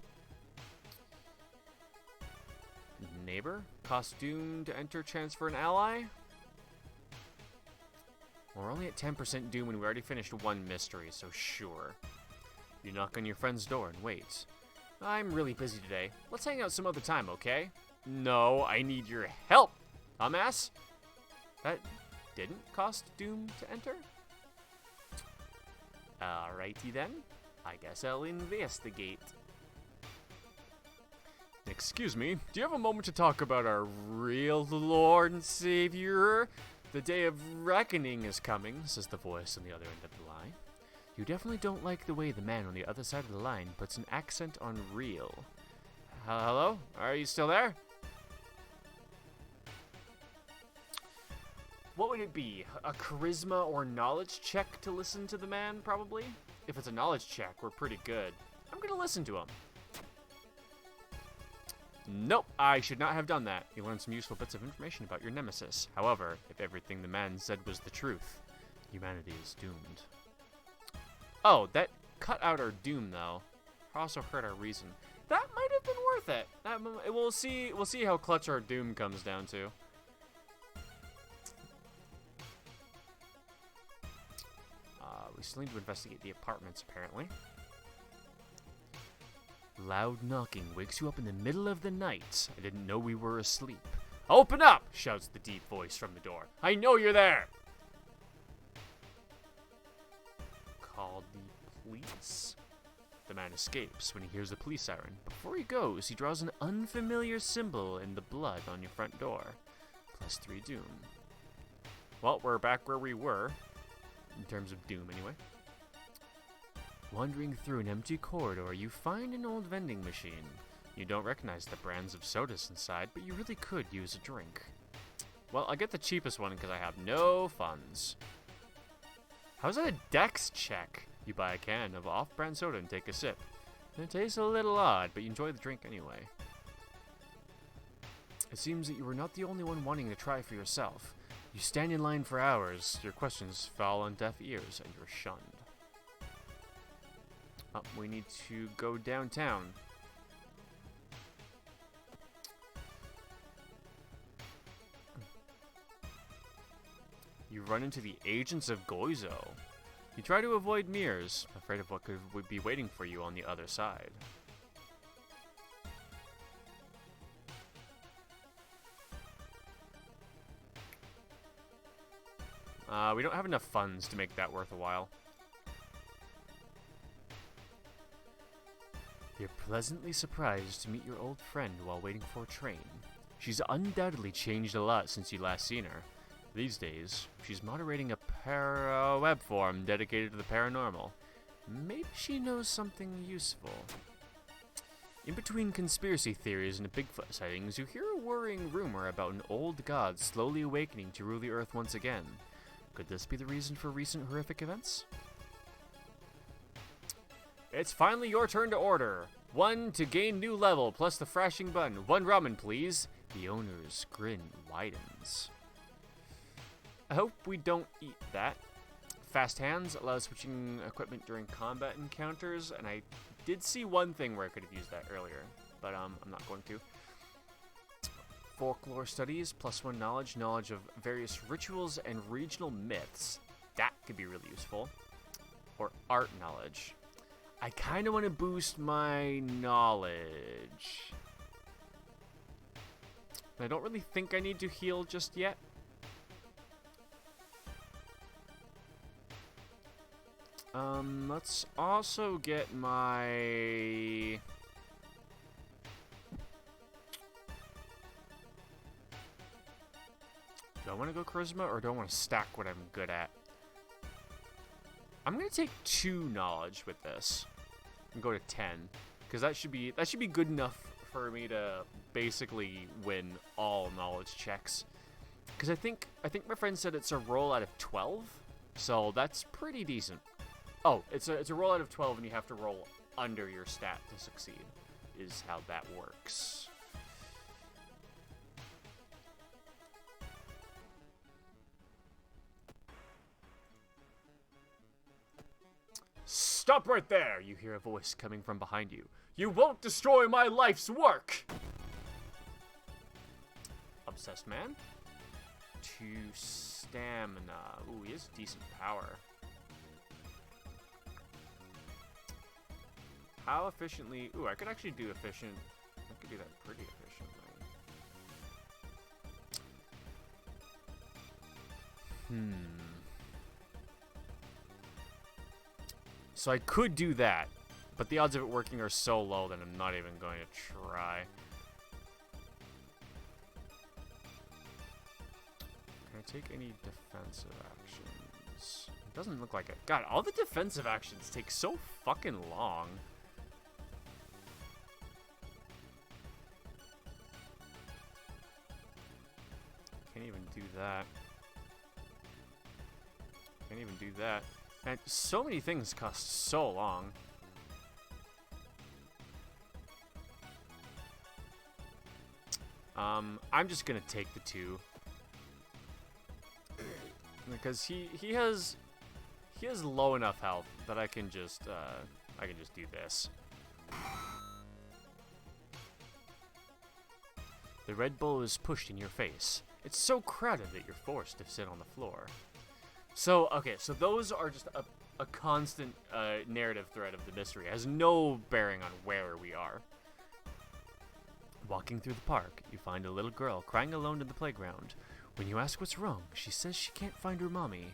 Neighbor? Costume to enter, transfer an ally? We're only at 10% doom and we already finished 1 mystery, so sure. You knock on your friend's door and wait. I'm really busy today. Let's hang out some other time, okay? No, I need your help, dumbass. That didn't cost doom to enter? Alrighty then. I guess I'll investigate. Excuse me, do you have a moment to talk about our real Lord and Savior? The day of reckoning is coming, says the voice on the other end of the line. You definitely don't like the way the man on the other side of the line puts an accent on real. Hello? Are you still there? What would it be? A charisma or knowledge check to listen to the man, probably? If it's a knowledge check, we're pretty good. I'm gonna listen to him. Nope, I should not have done that. You learned some useful bits of information about your nemesis. However, if everything the man said was the truth, humanity is doomed. Oh, that cut out our doom, though. Also hurt our reason. That might have been worth it. We'll see how clutch our doom comes down to. We still need to investigate the apartments, apparently. Loud knocking wakes you up in the middle of the night. I didn't know we were asleep. Open up! Shouts the deep voice from the door. I know you're there! Call the police. The man escapes when he hears the police siren. Before he goes, he draws an unfamiliar symbol in the blood on your front door. +3 doom. Well, we're back where we were. In terms of doom, anyway. Wandering through an empty corridor, you find an old vending machine. You don't recognize the brands of sodas inside, but you really could use a drink. Well, I'll get the cheapest one because I have no funds. How's that a dex check? You buy a can of off-brand soda and take a sip. It tastes a little odd, but you enjoy the drink anyway. It seems that you were not the only one wanting to try for yourself. You stand in line for hours, your questions fall on deaf ears, and you're shunned. Oh, we need to go downtown. You run into the agents of Goizo. You try to avoid mirrors, afraid of what would be waiting for you on the other side. We don't have enough funds to make that worth a while. You're pleasantly surprised to meet your old friend while waiting for a train. She's undoubtedly changed a lot since you last seen her. These days, she's moderating a web forum dedicated to the paranormal. Maybe she knows something useful. In between conspiracy theories and Bigfoot sightings, you hear a worrying rumor about an old god slowly awakening to rule the earth once again. Could this be the reason for recent horrific events? It's finally your turn to order. 1 to gain new level, plus the flashing button. 1 ramen, please. The owner's grin widens. I hope we don't eat that. Fast hands allows switching equipment during combat encounters, and I did see one thing where I could have used that earlier, but I'm not going to. Folklore studies, +1 knowledge of various rituals and regional myths. That could be really useful. Or art knowledge. I kind of want to boost my knowledge. I don't really think I need to heal just yet. Let's also get my... Do I want to go charisma or do I want to stack what I'm good at? I'm gonna take 2 knowledge with this and go to 10 because that should be good enough for me to basically win all knowledge checks. Because I think my friend said it's a roll out of 12, so that's pretty decent. Oh, it's a roll out of 12 and you have to roll under your stat to succeed, is how that works. Stop right there! You hear a voice coming from behind you. You won't destroy my life's work! Obsessed man. 2 stamina. Ooh, he has decent power. How efficiently... Ooh, I could actually do efficient... I could do that pretty efficiently. So I could do that, But the odds of it working are so low that I'm not even going to try. Can I take any defensive actions? It doesn't look like it. God, all the defensive actions take so fucking long. Can't even do that. Can't even do that. And so many things cost so long. I'm just gonna take the 2 because he has low enough health that I can just do this. The Red Bull is pushed in your face. It's so crowded that you're forced to sit on the floor. So, okay, so those are just a constant narrative thread of the mystery. It has no bearing on where we are. Walking through the park, you find a little girl crying alone in the playground. When you ask what's wrong, she says she can't find her mommy.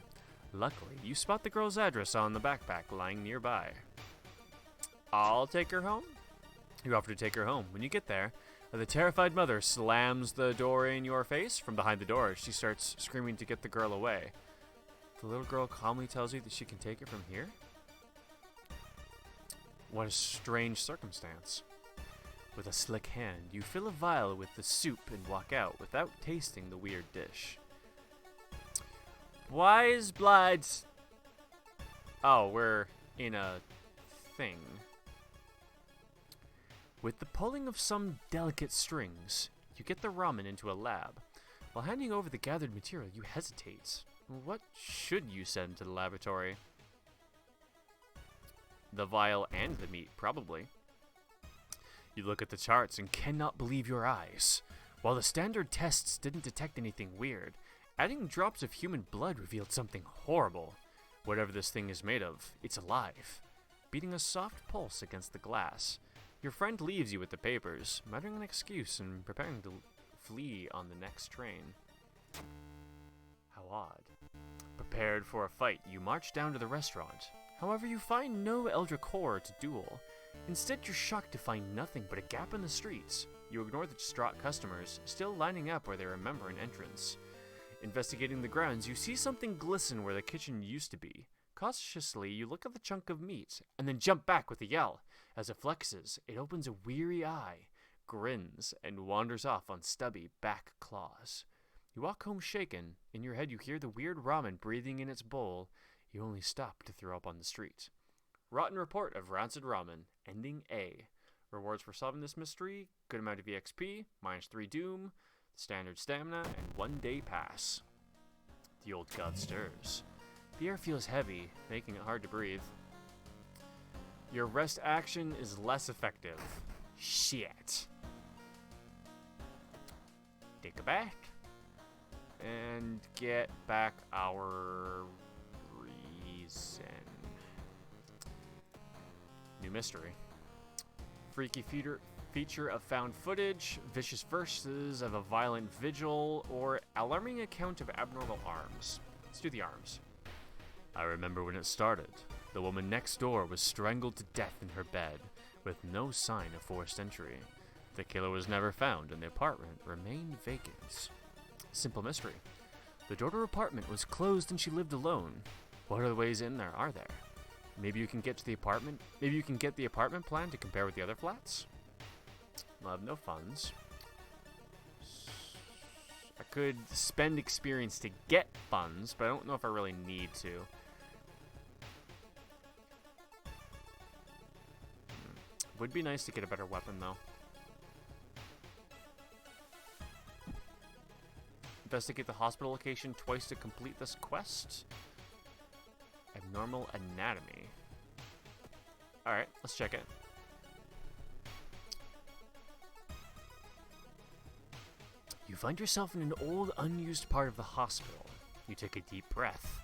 Luckily, you spot the girl's address on the backpack lying nearby. I'll take her home. You offer to take her home. When you get there, the terrified mother slams the door in your face. From behind the door, she starts screaming to get the girl away. The little girl calmly tells you that she can take it from here? What a strange circumstance. With a slick hand, you fill a vial with the soup and walk out without tasting the weird dish. Wise Bloods. Oh, we're in a thing. With the pulling of some delicate strings, you get the ramen into a lab. While handing over the gathered material, you hesitate. What should you send to the laboratory? The vial and the meat, probably. You look at the charts and cannot believe your eyes. While the standard tests didn't detect anything weird, adding drops of human blood revealed something horrible. Whatever this thing is made of, it's alive, beating a soft pulse against the glass. Your friend leaves you with the papers, muttering an excuse and preparing to flee on the next train. How odd. Prepared for a fight, you march down to the restaurant. However, you find no Eldritch horror to duel. Instead, you're shocked to find nothing but a gap in the streets. You ignore the distraught customers, still lining up where they remember an entrance. Investigating the grounds, you see something glisten where the kitchen used to be. Cautiously, you look at the chunk of meat, and then jump back with a yell. As it flexes, it opens a weary eye, grins, and wanders off on stubby back claws. You walk home shaken. In your head, you hear the weird ramen breathing in its bowl. You only stop to throw up on the street. Rotten report of rancid ramen. Ending A. Rewards for solving this mystery: good amount of EXP, -3 doom, standard stamina, and 1 day pass. The old god stirs. The air feels heavy, making it hard to breathe. Your rest action is less effective. Shit. Take a bath. And get back our reason. New mystery. Freaky feature of found footage, vicious verses of a violent vigil, or alarming account of abnormal arms. Let's do the arms. I remember when it started. The woman next door was strangled to death in her bed, with no sign of forced entry. The killer was never found, and the apartment remained vacant. Simple mystery. The daughter apartment was closed and she lived alone. What other ways in there are there? Maybe you can get to the apartment. Maybe you can get the apartment plan to compare with the other flats. I'll have no funds. I could spend experience to get funds, but I don't know if I really need to. Would be nice to get a better weapon, though. Investigate the hospital location twice to complete this quest. Abnormal anatomy. Alright, let's check it. You find yourself in an old, unused part of the hospital. You take a deep breath.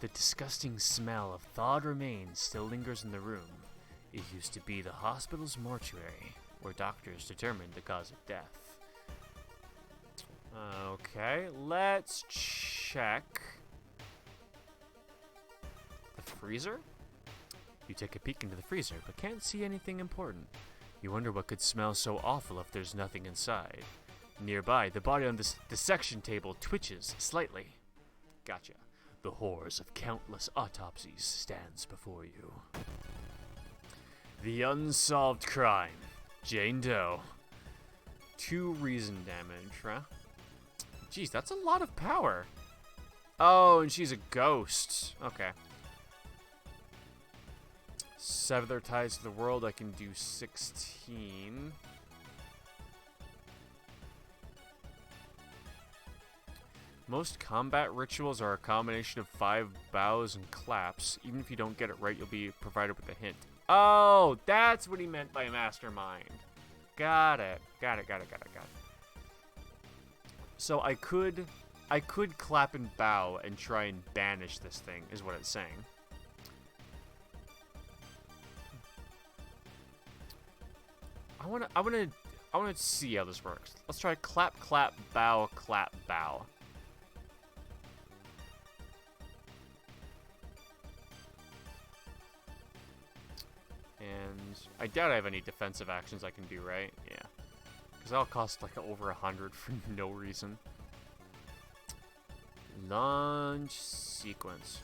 The disgusting smell of thawed remains still lingers in the room. It used to be the hospital's mortuary, where doctors determined the cause of death. Okay, let's check the freezer. You take a peek into the freezer, but can't see anything important. You wonder what could smell so awful if there's nothing inside. Nearby, the body on the dissection table twitches slightly. Gotcha. The horrors of countless autopsies stands before you. The unsolved crime. Jane Doe. 2 reason damage, huh? Jeez, that's a lot of power. Oh, and she's a ghost. Okay. Sever their ties to the world. I can do 16. Most combat rituals are a combination of 5 bows and claps. Even if you don't get it right, you'll be provided with a hint. Oh, that's what he meant by mastermind. Got it. Got it. So I could clap and bow and try and banish this thing, is what it's saying. I wanna see how this works. Let's try clap, clap, bow, clap, bow. And I doubt I have any defensive actions I can do, right? Yeah. Because that'll cost like over 100 for no reason. Launch sequence.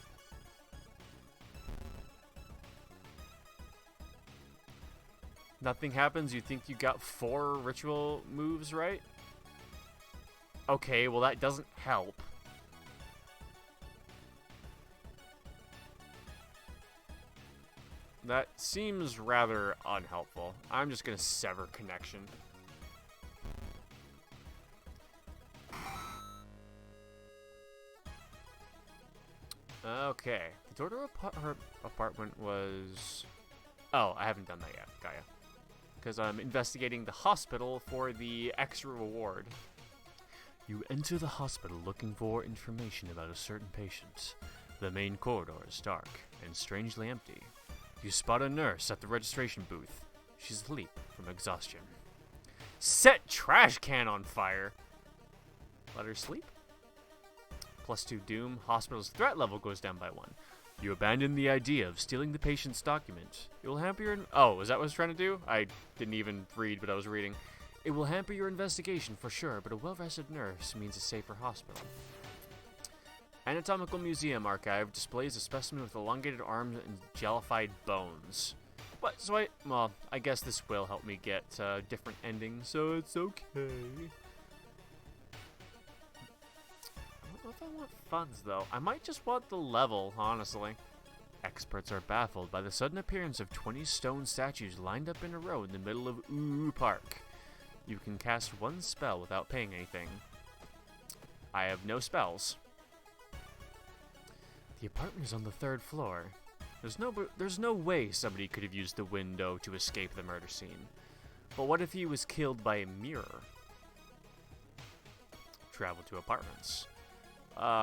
Nothing happens. You think you got 4 ritual moves right? Okay, well that doesn't help. That seems rather unhelpful. I'm just gonna sever connection. Okay. The door to her apartment was... Oh, I haven't done that yet. Got ya. Because I'm investigating the hospital for the extra reward. You enter the hospital looking for information about a certain patient. The main corridor is dark and strangely empty. You spot a nurse at the registration booth. She's asleep from exhaustion. Set trash can on fire! Let her sleep? +2 doom. Hospital's threat level goes down by 1. You abandon the idea of stealing the patient's document. It will hamper your... Oh, is that what I was trying to do? I didn't even read what I was reading. It will hamper your investigation for sure, but a well-rested nurse means a safer hospital. Anatomical Museum Archive displays a specimen with elongated arms and jellified bones. What? So well, I guess this will help me get different endings, so it's okay. I don't know if I want funds, though. I might just want the level, honestly. Experts are baffled by the sudden appearance of 20 stone statues lined up in a row in the middle of Ooh Park. You can cast 1 spell without paying anything. I have no spells. The apartment is on the 3rd floor. There's no way somebody could have used the window to escape the murder scene. But what if he was killed by a mirror? Travel to apartments.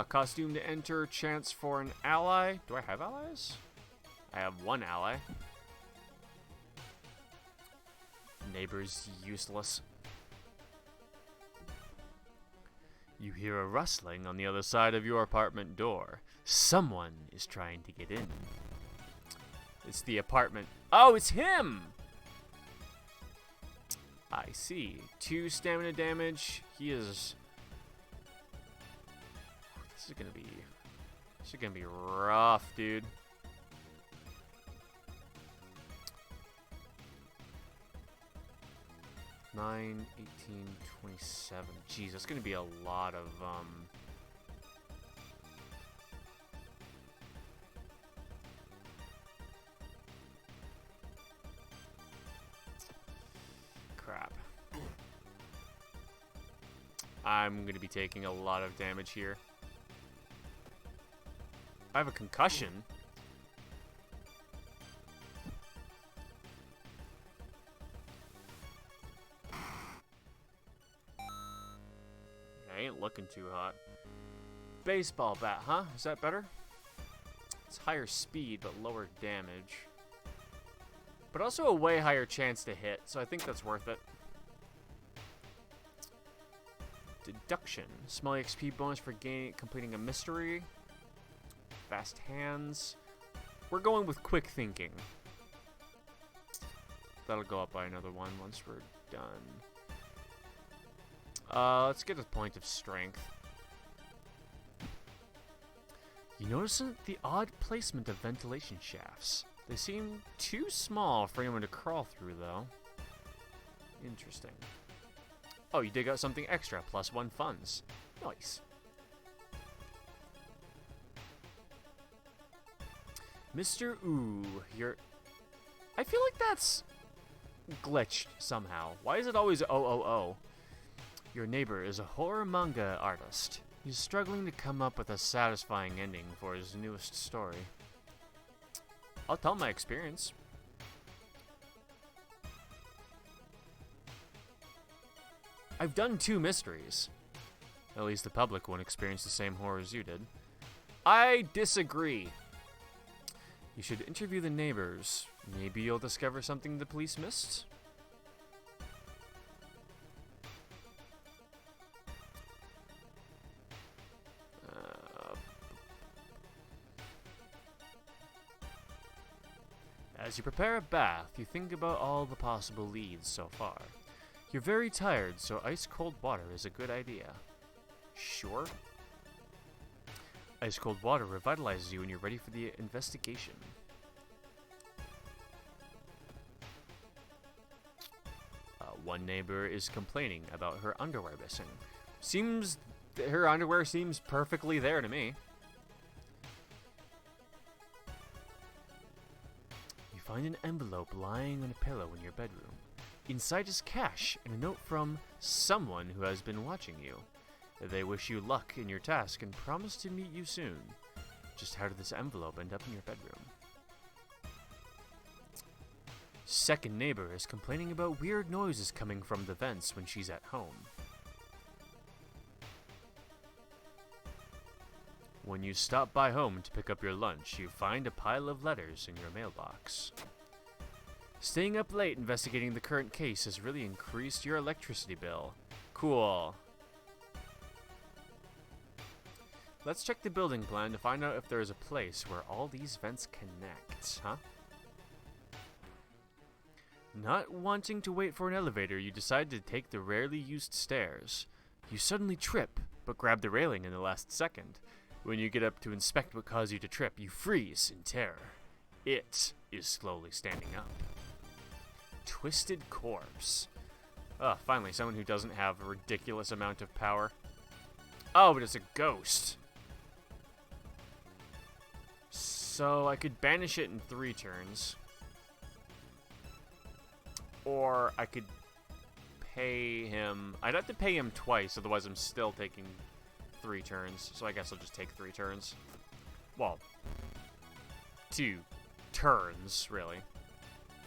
Costume to enter, chance for an ally. Do I have allies? I have 1 ally. Neighbor's useless. You hear a rustling on the other side of your apartment door. Someone is trying to get in. It's the apartment. Oh, it's him! I see. 2 stamina damage. He is... This is gonna be rough, dude. $9, 18, 27. Jeez, that's gonna be a lot of crap. I'm gonna be taking a lot of damage here. I have a concussion. I ain't looking too hot. Baseball bat, huh? Is that better? It's higher speed, but lower damage. But also a way higher chance to hit, so I think that's worth it. Deduction. Small XP bonus for completing a mystery. Fast hands. We're going with quick thinking. That'll go up by another one once we're done. Let's get a point of strength. You notice the odd placement of ventilation shafts. They seem too small for anyone to crawl through, though. Interesting. Oh, you dig out something extra, +1 funds. Nice. Mr. Ooh, I feel like that's glitched somehow. Why is it always OOO? Your neighbor is a horror manga artist. He's struggling to come up with a satisfying ending for his newest story. I'll tell my experience. I've done 2 mysteries. At least the public won't experience the same horrors you did. I disagree. You should interview the neighbors. Maybe you'll discover something the police missed. As you prepare a bath, you think about all the possible leads so far. You're very tired, so ice-cold water is a good idea. Sure. Ice-cold water revitalizes you when you're ready for the investigation. One neighbor is complaining about her underwear missing. Her underwear seems perfectly there to me. You find an envelope lying on a pillow in your bedroom. Inside is cash and a note from someone who has been watching you. They wish you luck in your task and promise to meet you soon. Just how did this envelope end up in your bedroom? Second neighbor is complaining about weird noises coming from the vents when she's at home. When you stop by home to pick up your lunch, you find a pile of letters in your mailbox. Staying up late investigating the current case has really increased your electricity bill. Cool. Let's check the building plan to find out if there is a place where all these vents connect, huh? Not wanting to wait for an elevator, you decide to take the rarely used stairs. You suddenly trip, but grab the railing in the last second. When you get up to inspect what caused you to trip, you freeze in terror. It is slowly standing up. Twisted corpse. Finally, someone who doesn't have a ridiculous amount of power. Oh, but it's a ghost. So I could banish it in 3 turns. Or I could pay him. I'd have to pay him twice, otherwise I'm still taking 3 turns. So I guess I'll just take 3 turns. Well, 2 turns, really.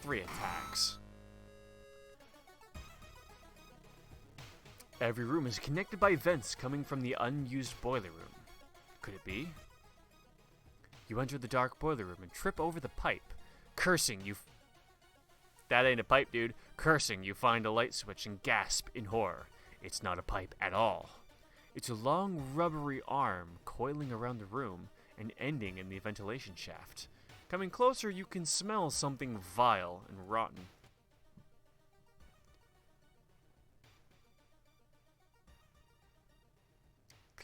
3 attacks. Every room is connected by vents coming from the unused boiler room. Could it be? You enter the dark boiler room and trip over the pipe. Cursing, that ain't a pipe, dude. Cursing, you find a light switch and gasp in horror. It's not a pipe at all. It's a long, rubbery arm coiling around the room and ending in the ventilation shaft. Coming closer, you can smell something vile and rotten.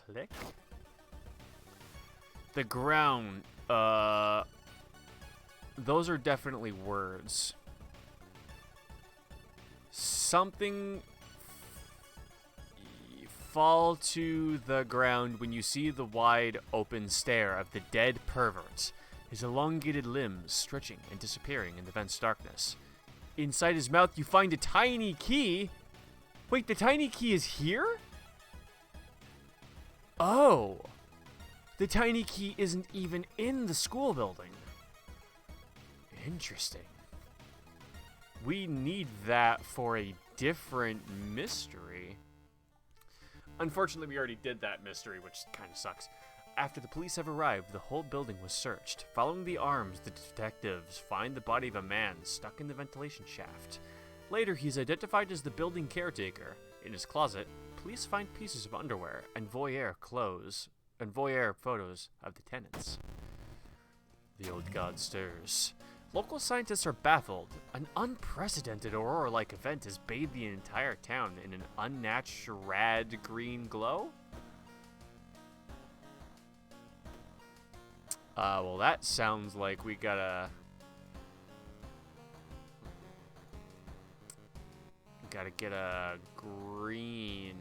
Click. The ground, those are definitely words. Something fall to the ground when you see the wide open stare of the dead pervert, his elongated limbs stretching and disappearing in the vent's darkness. Inside his mouth you find a tiny key. Wait, the tiny key is here? Oh, the tiny key isn't even in the school building. Interesting. We need that for a different mystery. Unfortunately, we already did that mystery, which kind of sucks. After the police have arrived, the whole building was searched. Following the arms, the detectives find the body of a man stuck in the ventilation shaft. Later, he's identified as the building caretaker. In his closet, police find pieces of underwear and voyeur photos of the tenants. The old god stirs. Local scientists are baffled. An unprecedented aurora-like event has bathed the entire town in an unnatural red green glow? Well, that sounds like we gotta get a green.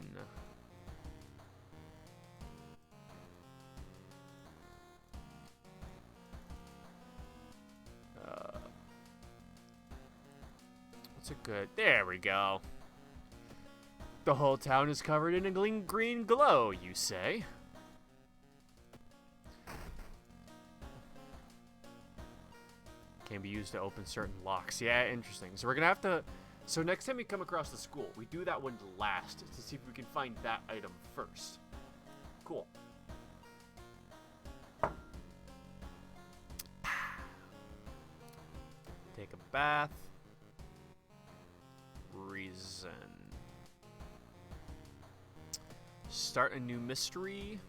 What's a good? There we go. The whole town is covered in a green glow, you say? Can be used to open certain locks. Yeah, interesting. So we're gonna have to. So next time we come across the school, we do that one last to see if we can find that item first. Cool. Take a bath. Reason. Start a new mystery.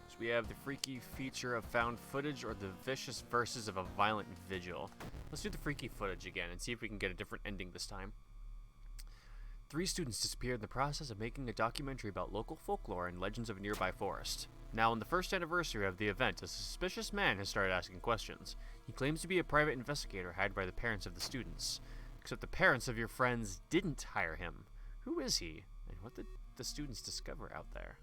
So we have the freaky feature of found footage or the vicious verses of a violent vigil. Let's do the freaky footage again and see if we can get a different ending this time. 3 students disappeared in the process of making a documentary about local folklore and legends of a nearby forest. Now, on the first anniversary of the event, a suspicious man has started asking questions. He claims to be a private investigator hired by the parents of the students. Except the parents of your friends didn't hire him. Who is he? And what did the students discover out there?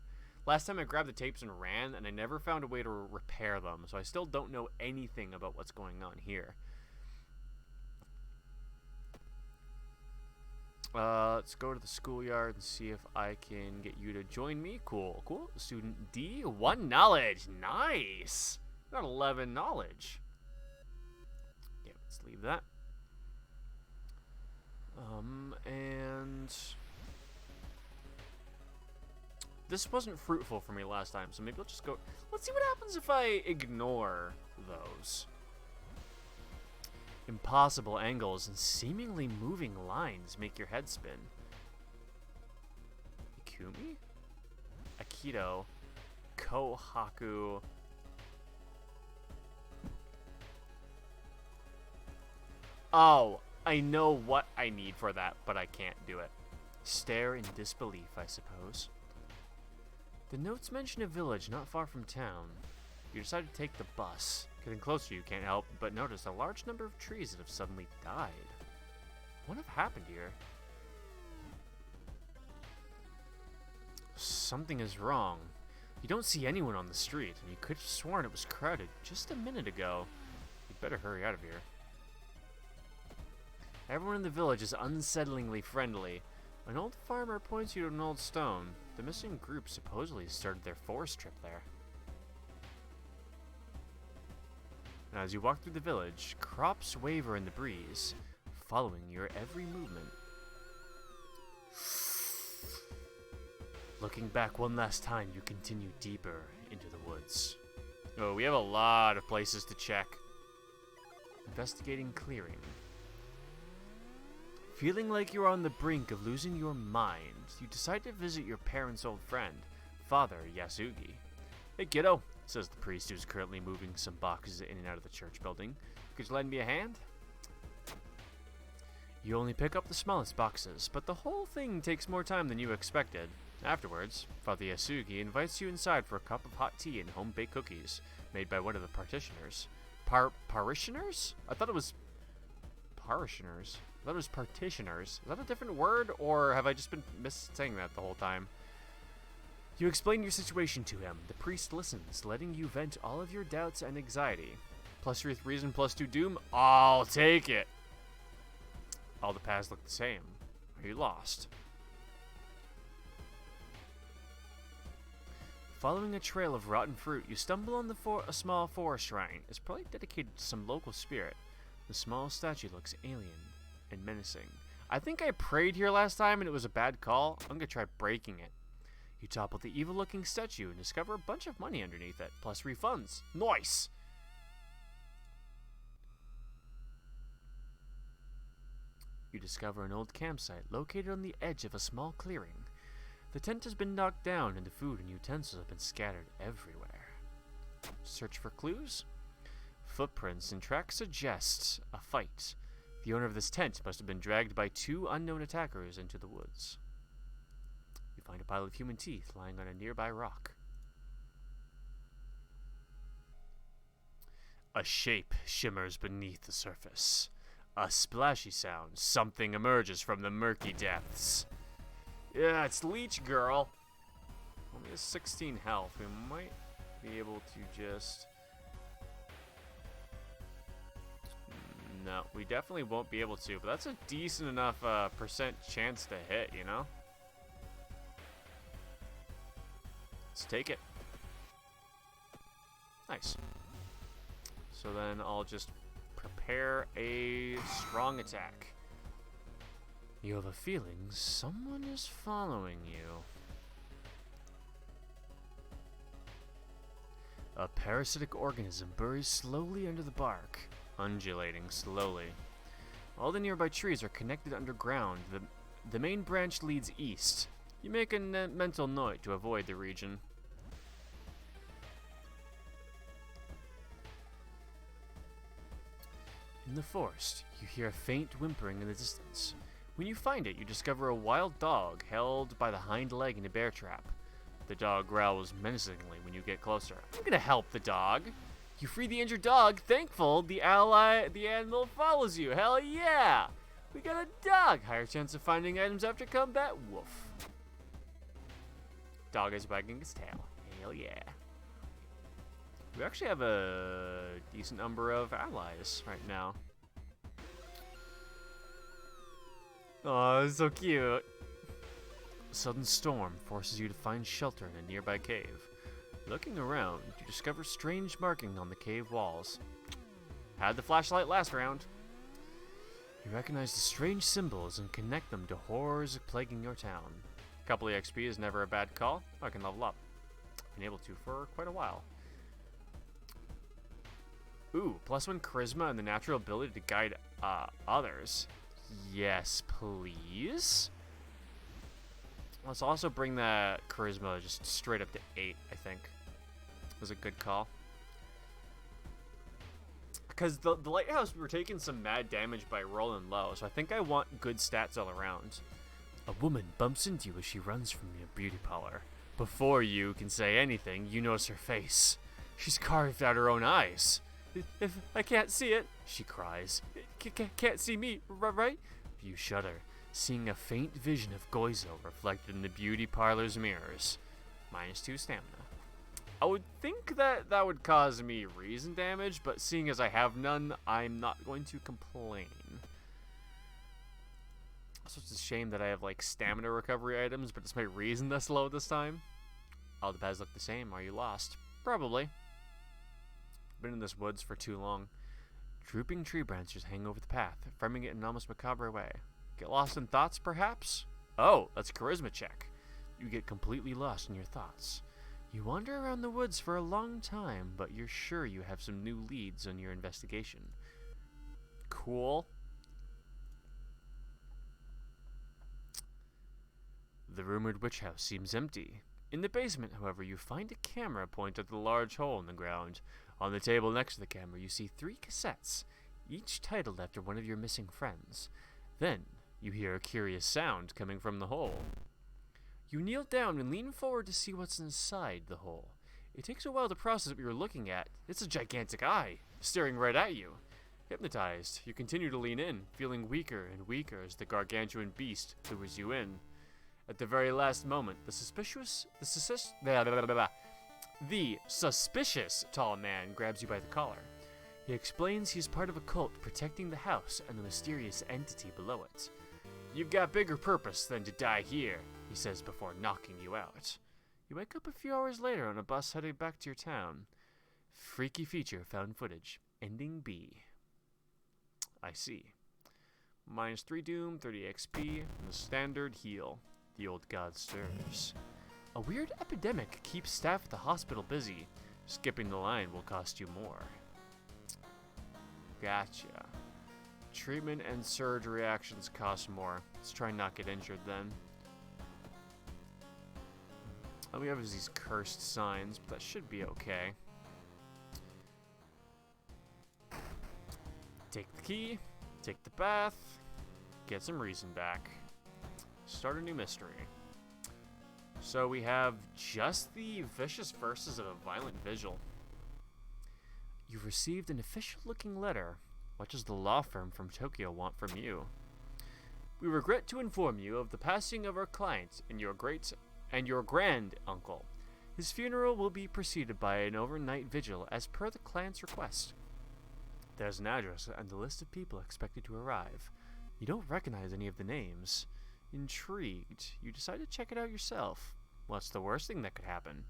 Last time I grabbed the tapes and ran, and I never found a way to repair them, so I still don't know anything about what's going on here. Let's go to the schoolyard and see if I can get you to join me. Cool, cool. Student D, 1 knowledge. Nice. Got 11 knowledge. Yeah, let's leave that. And this wasn't fruitful for me last time, so maybe I'll just go. Let's see what happens if I ignore those. Impossible angles and seemingly moving lines make your head spin. Ikumi? Aikido. Kohaku. Oh, I know what I need for that, but I can't do it. Stare in disbelief, I suppose. The notes mention a village not far from town. You decide to take the bus. Getting closer, you can't help but notice a large number of trees that have suddenly died. What have happened here? Something is wrong. You don't see anyone on the street, and you could have sworn it was crowded just a minute ago. You'd better hurry out of here. Everyone in the village is unsettlingly friendly. An old farmer points you to an old stone. The missing group supposedly started their forest trip there. Now, as you walk through the village, crops waver in the breeze, following your every movement. Looking back one last time, you continue deeper into the woods. Oh, we have a lot of places to check. Investigating clearing. Feeling like you're on the brink of losing your mind, you decide to visit your parents' old friend, Father Yasugi. Hey kiddo, says the priest who's currently moving some boxes in and out of the church building. Could you lend me a hand? You only pick up the smallest boxes, but the whole thing takes more time than you expected. Afterwards, Father Yasugi invites you inside for a cup of hot tea and home-baked cookies, made by one of the parishioners. Parishioners? I thought it was parishioners. I thought it was partitioners. Is that a different word, or have I just been saying that the whole time? You explain your situation to him. The priest listens, letting you vent all of your doubts and anxiety. Plus your reason, plus 2 doom. I'll take it. All the paths look the same. Are you lost? Following a trail of rotten fruit, you stumble on a small forest shrine. It's probably dedicated to some local spirit. The small statue looks alien and menacing. I think I prayed here last time and it was a bad call. I'm gonna try breaking it. You topple the evil-looking statue and discover a bunch of money underneath it, plus refunds. Nice! You discover an old campsite located on the edge of a small clearing. The tent has been knocked down and the food and utensils have been scattered everywhere. Search for clues? Footprints and tracks suggest a fight. The owner of this tent must have been dragged by 2 unknown attackers into the woods. You find a pile of human teeth lying on a nearby rock. A shape shimmers beneath the surface. A splashy sound. Something emerges from the murky depths. Yeah, it's Leech Girl. Only has 16 health. We might be able to just... No, we definitely won't be able to, but that's a decent enough percent chance to hit, you know? Let's take it. Nice. So then I'll just prepare a strong attack. You have a feeling someone is following you. A parasitic organism buries slowly under the bark, undulating slowly. All the nearby trees are connected underground. The main branch leads east. You make a mental note to avoid the region. In the forest, you hear a faint whimpering in the distance. When you find it, you discover a wild dog held by the hind leg in a bear trap. The dog growls menacingly when you get closer. I'm gonna help the dog. You free the injured dog. Thankful, the animal follows you. Hell yeah! We got a dog. Higher chance of finding items after combat. Woof. Dog is wagging its tail. Hell yeah. We actually have a decent number of allies right now. Oh, it's so cute. A sudden storm forces you to find shelter in a nearby cave. Looking around, you discover strange marking on the cave walls. Had the flashlight last round. You recognize the strange symbols and connect them to horrors plaguing your town. A couple of XP is never a bad call. I can level up. Been able to for quite a while. Ooh, +1 charisma and the natural ability to guide others. Yes, please. Let's also bring that charisma just straight up to 8, I think. Was a good call. Because the lighthouse, we were taking some mad damage by rolling low, so I think I want good stats all around. A woman bumps into you as she runs from your beauty parlor. Before you can say anything, you notice her face. She's carved out her own eyes. If I can't see it, she cries. Can't see me, right? You shudder, seeing a faint vision of Goizo reflected in the beauty parlor's mirrors. -2 stamina. I would think that would cause me reason damage, but seeing as I have none, I'm not going to complain. Also, it's a shame that I have like stamina recovery items, but it's my reason that's low this time. All the paths look the same. Are you lost? Probably. Been in this woods for too long. Drooping tree branches hang over the path, framing it in an almost macabre way. Get lost in thoughts, perhaps? Oh, that's a charisma check. You get completely lost in your thoughts. You wander around the woods for a long time, but you're sure you have some new leads on your investigation. Cool. The rumored witch house seems empty. In the basement, however, you find a camera pointed at the large hole in the ground. On the table next to the camera, you see 3 cassettes, each titled after one of your missing friends. Then, you hear a curious sound coming from the hole. You kneel down and lean forward to see what's inside the hole. It takes a while to process what you're looking at. It's a gigantic eye, staring right at you. Hypnotized, you continue to lean in, feeling weaker and weaker as the gargantuan beast lures you in. At the very last moment, the suspicious tall man grabs you by the collar. He explains he's part of a cult protecting the house and the mysterious entity below it. You've got bigger purpose than to die here, he says before knocking you out. You wake up a few hours later on a bus heading back to your town. Freaky feature found footage. Ending B. I see. -3 doom, 30 XP, and the standard heal. The old god stirs. A weird epidemic keeps staff at the hospital busy. Skipping the line will cost you more. Gotcha. Treatment and surge reactions cost more. Let's try and not get injured then. All we have is these cursed signs, but that should be okay. Take the key, take the bath, get some reason back. Start a new mystery. So we have just the vicious verses of a violent vigil. You've received an official-looking letter. What does the law firm from Tokyo want from you? We regret to inform you of the passing of our client and your grand uncle. His funeral will be preceded by an overnight vigil as per the client's request. There's an address and a list of people expected to arrive. You don't recognize any of the names. Intrigued, you decide to check it out yourself. What's the worst thing that could happen?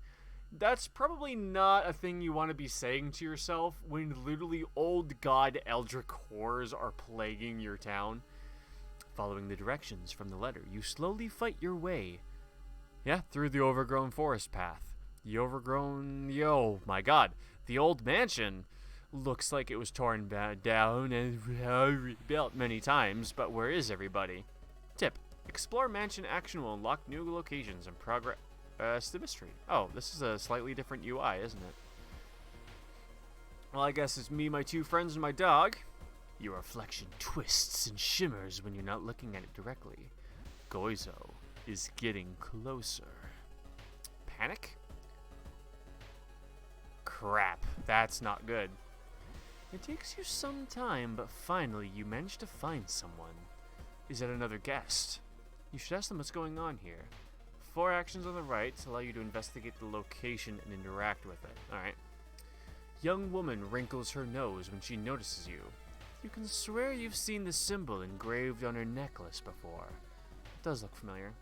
That's probably not a thing you want to be saying to yourself when literally old god eldritch horrors are plaguing your town. Following the directions from the letter, you slowly fight your way. Through the overgrown forest path. The old mansion looks like it was torn down and rebuilt many times, but where is everybody? Tip: explore mansion action will unlock new locations and progress the mystery. Oh, this is a slightly different UI, isn't it? Well, I guess it's me, my two friends, and my dog. Your reflection twists and shimmers when you're not looking at it directly. Goizo is getting closer. Panic? Crap, that's not good. It takes you some time, but finally you manage to find someone. Is that another guest? You should ask them what's going on here. 4 actions on the right allow you to investigate the location and interact with it. Alright. Young woman wrinkles her nose when she notices you. You can swear you've seen the symbol engraved on her necklace before. It does look familiar.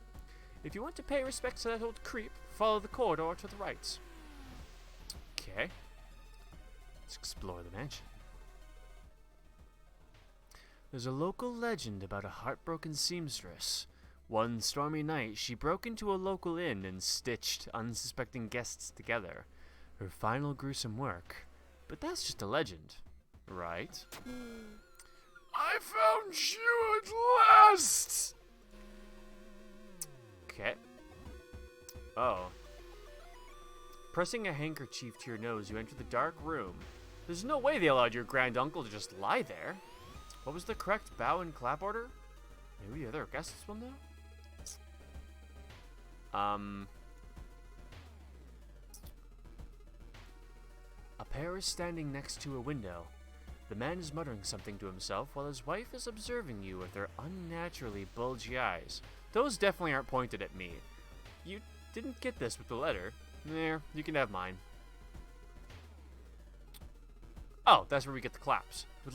If you want to pay respect to that old creep, follow the corridor to the right. Okay. Let's explore the mansion. There's a local legend about a heartbroken seamstress. One stormy night, she broke into a local inn and stitched unsuspecting guests together. Her final gruesome work. But that's just a legend, right? I found you at last! Okay. Oh. Pressing a handkerchief to your nose, you enter the dark room. There's no way they allowed your grand uncle to just lie there. What was the correct bow and clap order? Maybe the other guests will know? A pair is standing next to a window. The man is muttering something to himself while his wife is observing you with her unnaturally bulgy eyes. Those definitely aren't pointed at me. You didn't get this with the letter. There, you can have mine. Oh, that's where we get the claps. We would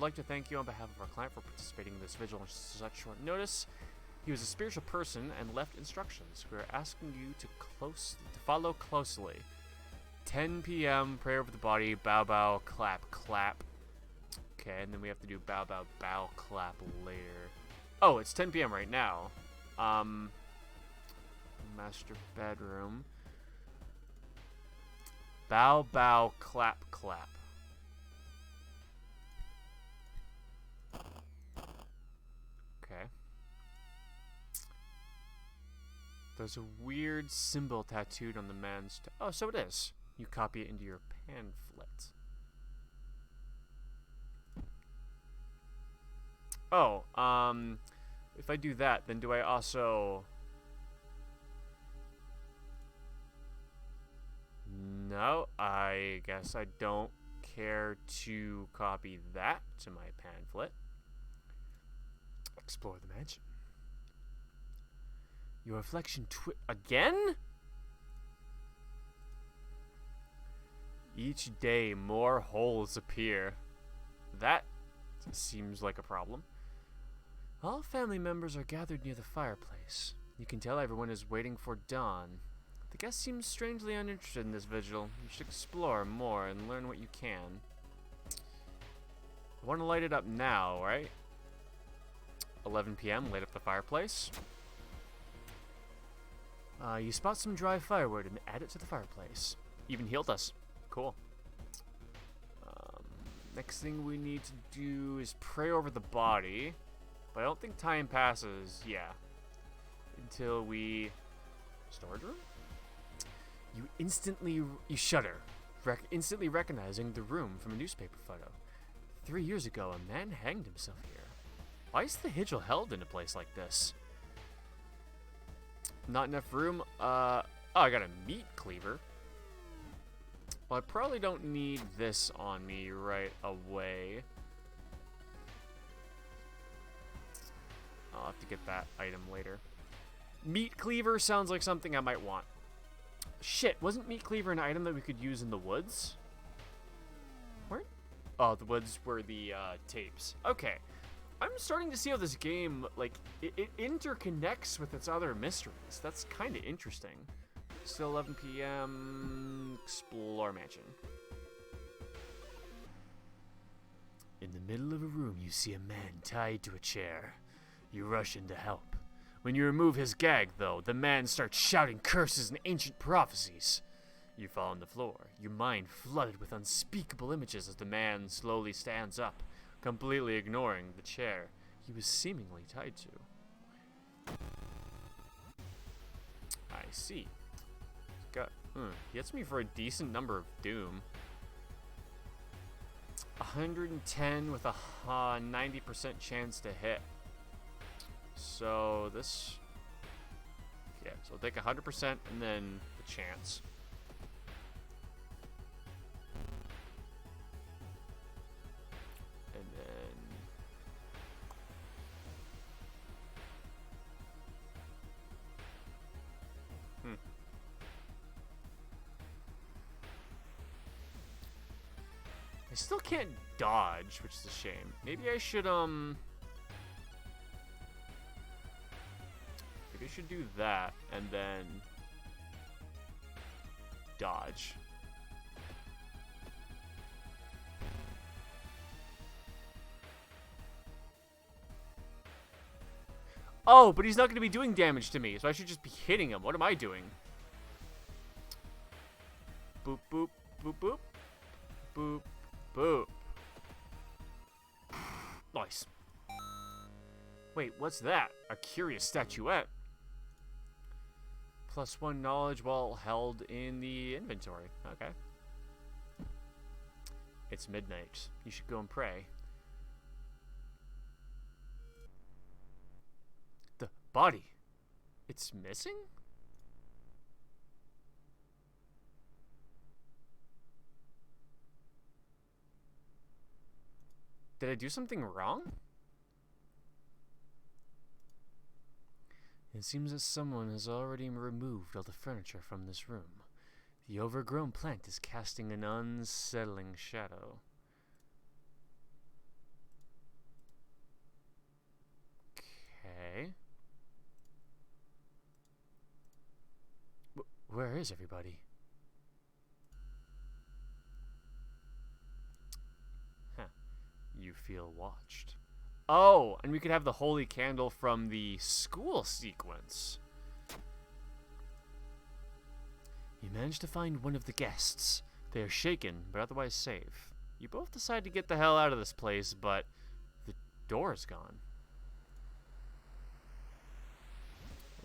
like to thank you on behalf of our client for participating in this vigil on such short notice. He was a spiritual person and left instructions. We are asking you to follow closely. 10 p.m. Prayer over the body. Bow, bow, clap, clap. Okay, and then we have to do bow, bow, bow, clap later. Oh, it's 10 p.m. right now. Master bedroom. Bow, bow, clap, clap. Okay. There's a weird symbol tattooed on the man's... oh, so it is. You copy it into your pamphlet. Oh, if I do that, then do I also... No, I guess I don't care to copy that to my pamphlet. Explore the mansion. Your reflection again? Each day more holes appear. That seems like a problem. All family members are gathered near the fireplace. You can tell everyone is waiting for dawn. The guest seems strangely uninterested in this vigil. You should explore more and learn what you can. I want to light it up now, right? 11 p.m. Light up the fireplace. You spot some dry firewood and add it to the fireplace. Even healed us. Cool. Next thing we need to do is pray over the body. But I don't think time passes, until we... storage room? You shudder, instantly recognizing the room from a newspaper photo. 3 years ago, a man hanged himself here. Why is the Hidral held in a place like this? Not enough room. Oh, I got a meat cleaver. Well, I probably don't need this on me right away. I'll have to get that item later. Meat cleaver sounds like something I might want. Shit, wasn't meat cleaver an item that we could use in the woods? Where? Oh, the woods were the tapes. Okay. I'm starting to see how this game, like, it interconnects with its other mysteries. That's kind of interesting. Still 11 p.m. Explore Mansion. In the middle of a room, you see a man tied to a chair. You rush in to help. When you remove his gag, though, the man starts shouting curses and ancient prophecies. You fall on the floor, your mind flooded with unspeakable images as the man slowly stands up, completely ignoring the chair he was seemingly tied to. I see. Gets me for a decent number of doom. 110 with a 90% chance to hit. So this, yeah, so I'll take 100% and then the chance. And then I still can't dodge, which is a shame. Maybe I should maybe I should do that and then dodge. Oh, but he's not going to be doing damage to me, so I should just be hitting him. What am I doing? Boop, boop, boop, boop. Boop, boop. Nice. Wait, what's that? A curious statuette. +1 knowledge while held in the inventory. Okay. It's midnight. You should go and pray. The body. It's missing? Did I do something wrong? It seems that someone has already removed all the furniture from this room. The overgrown plant is casting an unsettling shadow. Okay. Where is everybody? Huh. You feel watched. Oh, and we could have the holy candle from the school sequence. You managed to find one of the guests. They are shaken, but otherwise safe. You both decide to get the hell out of this place, but the door is gone.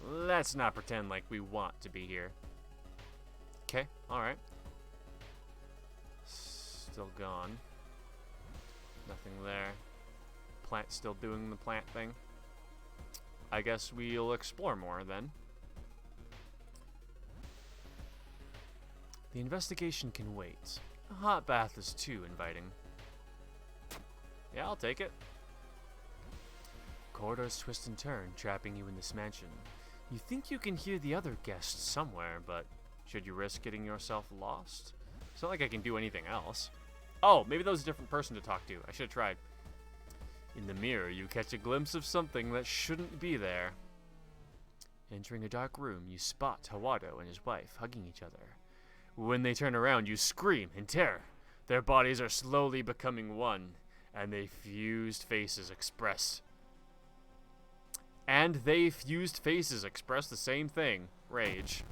Let's not pretend like we want to be here. Okay, alright. Still gone. Nothing there. Plant still doing the plant thing. I guess we'll explore more then. The investigation can wait. A hot bath is too inviting. Yeah, I'll take it. Corridors twist and turn, trapping you in this mansion. You think you can hear the other guests somewhere, but should you risk getting yourself lost? It's not like I can do anything else. Oh, maybe that was a different person to talk to. I should have tried. In the mirror, you catch a glimpse of something that shouldn't be there. Entering a dark room, you spot Hawado and his wife hugging each other. When they turn around, you scream in terror. Their bodies are slowly becoming one, and they fused faces express. the same thing. Rage.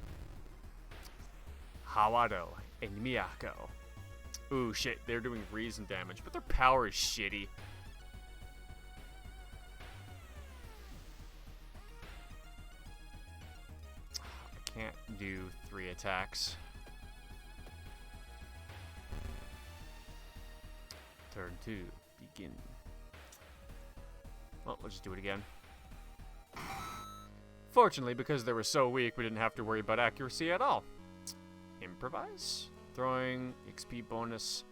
Hawado and Miyako. Ooh, shit, they're doing reason damage, but their power is shitty. I can't do 3 attacks. Turn 2 begin. Well, we'll just do it again. Fortunately, because they were so weak, we didn't have to worry about accuracy at all. Improvise. Throwing, XP bonus,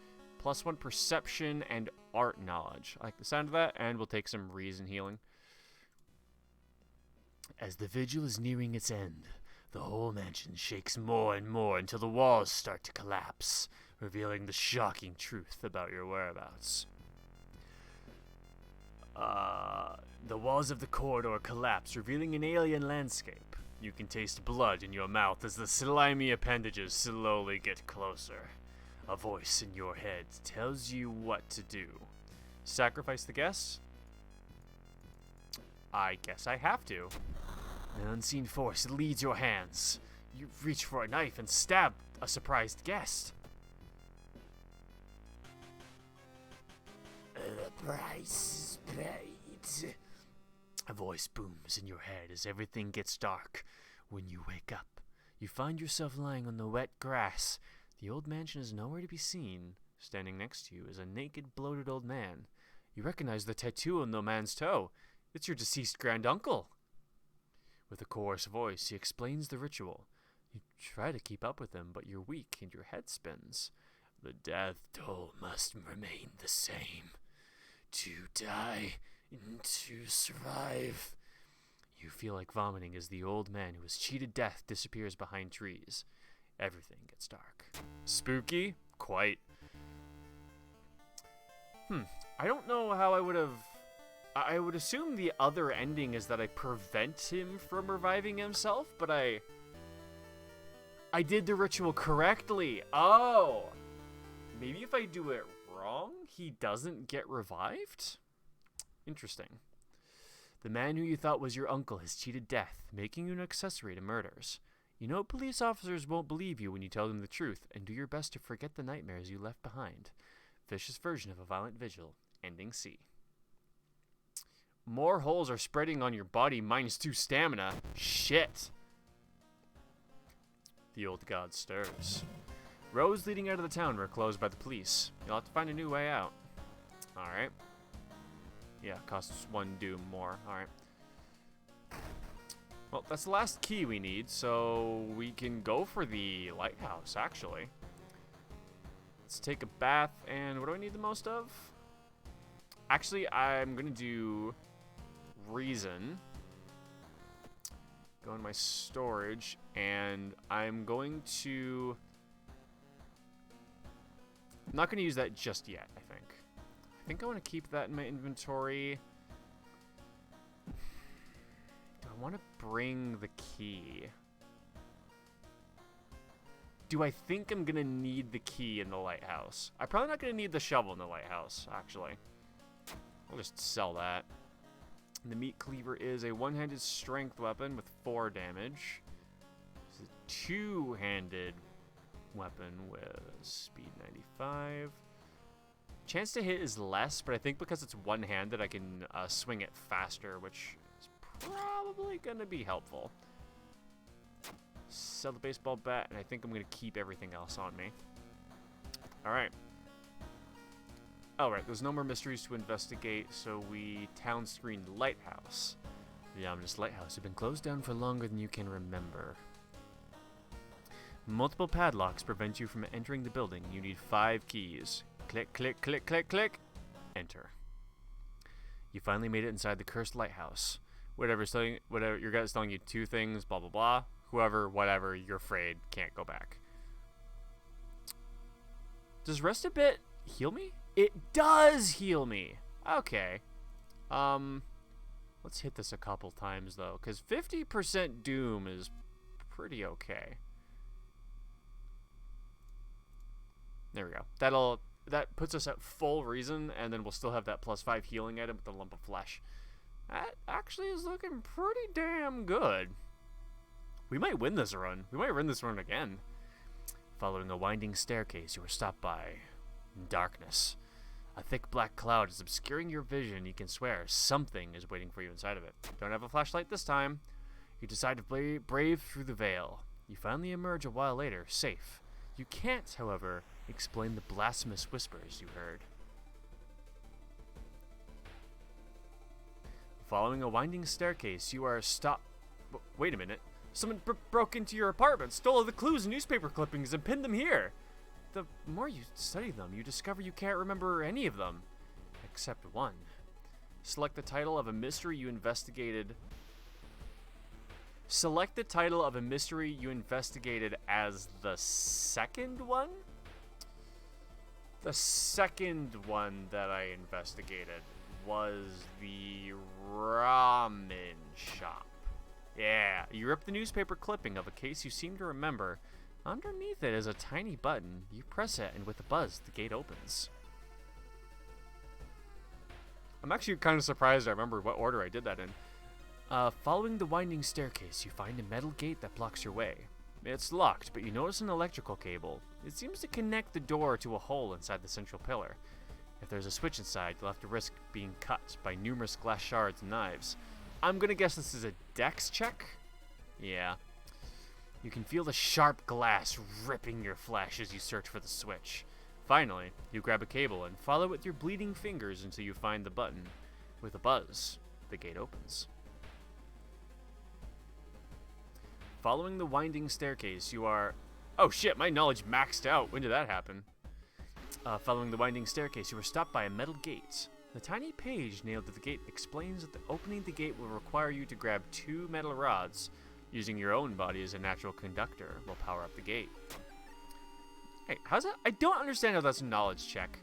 +1 perception and art knowledge. I like the sound of that, and we'll take some reason healing. As the vigil is nearing its end, the whole mansion shakes more and more until the walls start to collapse, revealing the shocking truth about your whereabouts. The walls of the corridor collapse, revealing an alien landscape. You can taste blood in your mouth as the slimy appendages slowly get closer. A voice in your head tells you what to do. Sacrifice the guests? I guess I have to. An unseen force leads your hands. You reach for a knife and stab a surprised guest. The price is paid. A voice booms in your head as everything gets dark. When you wake up, you find yourself lying on the wet grass. The old mansion is nowhere to be seen. Standing next to you is a naked, bloated old man. You recognize the tattoo on the man's toe. It's your deceased granduncle. With a coarse voice, he explains the ritual. You try to keep up with him, but you're weak and your head spins. The death toll must remain the same. To die and to survive. You feel like vomiting as the old man who has cheated death disappears behind trees. Everything gets dark. Spooky? Quite. I don't know how I would have... I would assume the other ending is that I prevent him from reviving himself, but I did the ritual correctly. Oh! Maybe if I do it wrong, he doesn't get revived? Interesting. The man who you thought was your uncle has cheated death, making you an accessory to murders. You know police officers won't believe you when you tell them the truth, and do your best to forget the nightmares you left behind. Vicious version of a violent vigil. Ending C. More holes are spreading on your body, -2 stamina. Shit. The old god stirs. Roads leading out of the town were closed by the police. You'll have to find a new way out. Alright. Yeah, costs 1 doom more. Alright. Well, that's the last key we need, so we can go for the lighthouse, actually. Let's take a bath, and what do I need the most of? Actually, I'm going to do reason. Go in my storage, and I'm going to... I'm not going to use that just yet, I think. I think I want to keep that in my inventory. Do I want to bring the key? Do I think I'm going to need the key in the lighthouse? I'm probably not going to need the shovel in the lighthouse, actually. I'll just sell that. And the meat cleaver is a one-handed strength weapon with 4 damage. It's a two-handed weapon with speed 95. Chance to hit is less, but I think because it's one-handed, I can swing it faster, which is probably going to be helpful. Sell the baseball bat, and I think I'm going to keep everything else on me. Alright. Alright, there's no more mysteries to investigate, so we town screened lighthouse. The ominous lighthouse had been closed down for longer than you can remember. Multiple padlocks prevent you from entering the building. You need 5 keys. Click, click, click, click, click. Enter. You finally made it inside the cursed lighthouse. Whatever your gut's telling you 2 things, blah, blah, blah. Whoever, whatever, you're afraid, can't go back. Does rest a bit heal me? It does heal me. Okay. Let's hit this a couple times, though, because 50% doom is pretty okay. There we go. That puts us at full reason, and then we'll still have that +5 healing item with the lump of flesh. That actually is looking pretty damn good. We might win this run. We might win this run again. Following a winding staircase, you are stopped by darkness. A thick black cloud is obscuring your vision. You can swear something is waiting for you inside of it. Don't have a flashlight this time. You decide to brave through the veil. You finally emerge a while later, safe. You can't, however, explain the blasphemous whispers you heard. Following a winding staircase, you are stopped. Wait a minute. Someone broke into your apartment, stole the clues and newspaper clippings, and pinned them here. The more you study them, you discover you can't remember any of them. Except one. Select the title of a mystery you investigated. Select the title of a mystery you investigated as the second one? The second one that I investigated was the ramen shop. Yeah, you rip the newspaper clipping of a case you seem to remember. Underneath it is a tiny button. You press it, and with a buzz, the gate opens. I'm actually kind of surprised I remember what order I did that in. Following the winding staircase, you find a metal gate that blocks your way. It's locked, but you notice an electrical cable. It seems to connect the door to a hole inside the central pillar. If there's a switch inside, you'll have to risk being cut by numerous glass shards and knives. I'm gonna guess this is a dex check? Yeah. You can feel the sharp glass ripping your flesh as you search for the switch. Finally, you grab a cable and follow it with your bleeding fingers until you find the button. With a buzz, the gate opens. Following the winding staircase, you are... Oh shit, my knowledge maxed out. When did that happen? Following the winding staircase, you are stopped by a metal gate. The tiny page nailed to the gate explains that opening the gate will require you to grab 2 metal rods. Using your own body as a natural conductor will power up the gate. Hey, how's that? I don't understand how that's a knowledge check.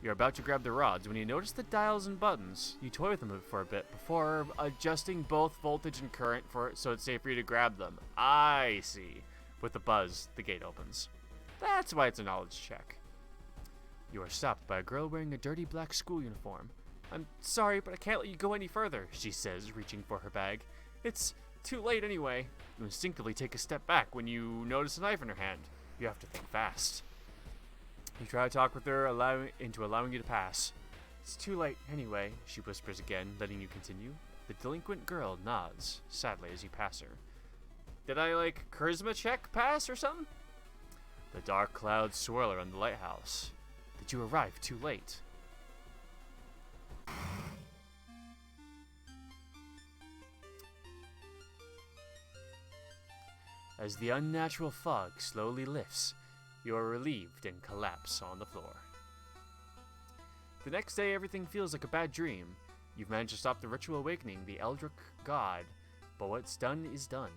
You're about to grab the rods when you notice the dials and buttons. You toy with them for a bit before adjusting both voltage and current so it's safe for you to grab them. I see. With a buzz, the gate opens. That's why it's a knowledge check. You are stopped by a girl wearing a dirty black school uniform. I'm sorry, but I can't let you go any further, she says, reaching for her bag. It's too late anyway. You instinctively take a step back when you notice a knife in her hand. You have to think fast. You try to talk with her, allowing you to pass. It's too late anyway, she whispers again, letting you continue. The delinquent girl nods, sadly, as you pass her. Did I, charisma check pass or something? The dark clouds swirl around the lighthouse. Did you arrive too late? As the unnatural fog slowly lifts, you are relieved and collapse on the floor. The next day, everything feels like a bad dream. You've managed to stop the ritual awakening, the Eldritch God, but what's done is done.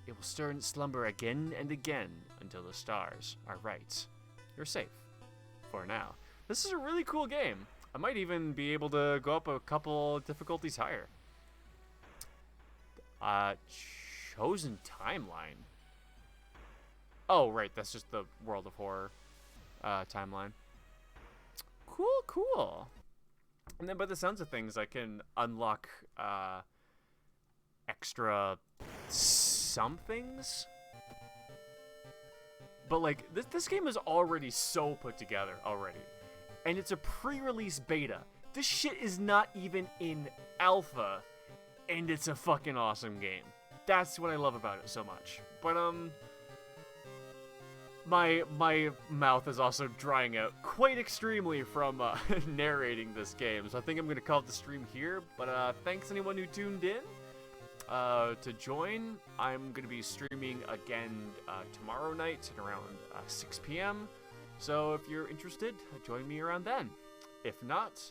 It will stir in slumber again and again until the stars are right. You're safe. For now. This is a really cool game. I might even be able to go up a couple difficulties higher. Chosen timeline. Oh, right, that's just the World of Horror timeline. Cool. And then by the sounds of things, I can unlock extra somethings. But this game is already so put together already. And it's a pre-release beta. This shit is not even in alpha. And it's a fucking awesome game. That's what I love about it so much. But my mouth is also drying out quite extremely from narrating this game. So I think I'm going to call it the stream here. But thanks anyone who tuned in. To join, I'm going to be streaming again tomorrow night at around 6 p.m. So if you're interested, join me around then. If not,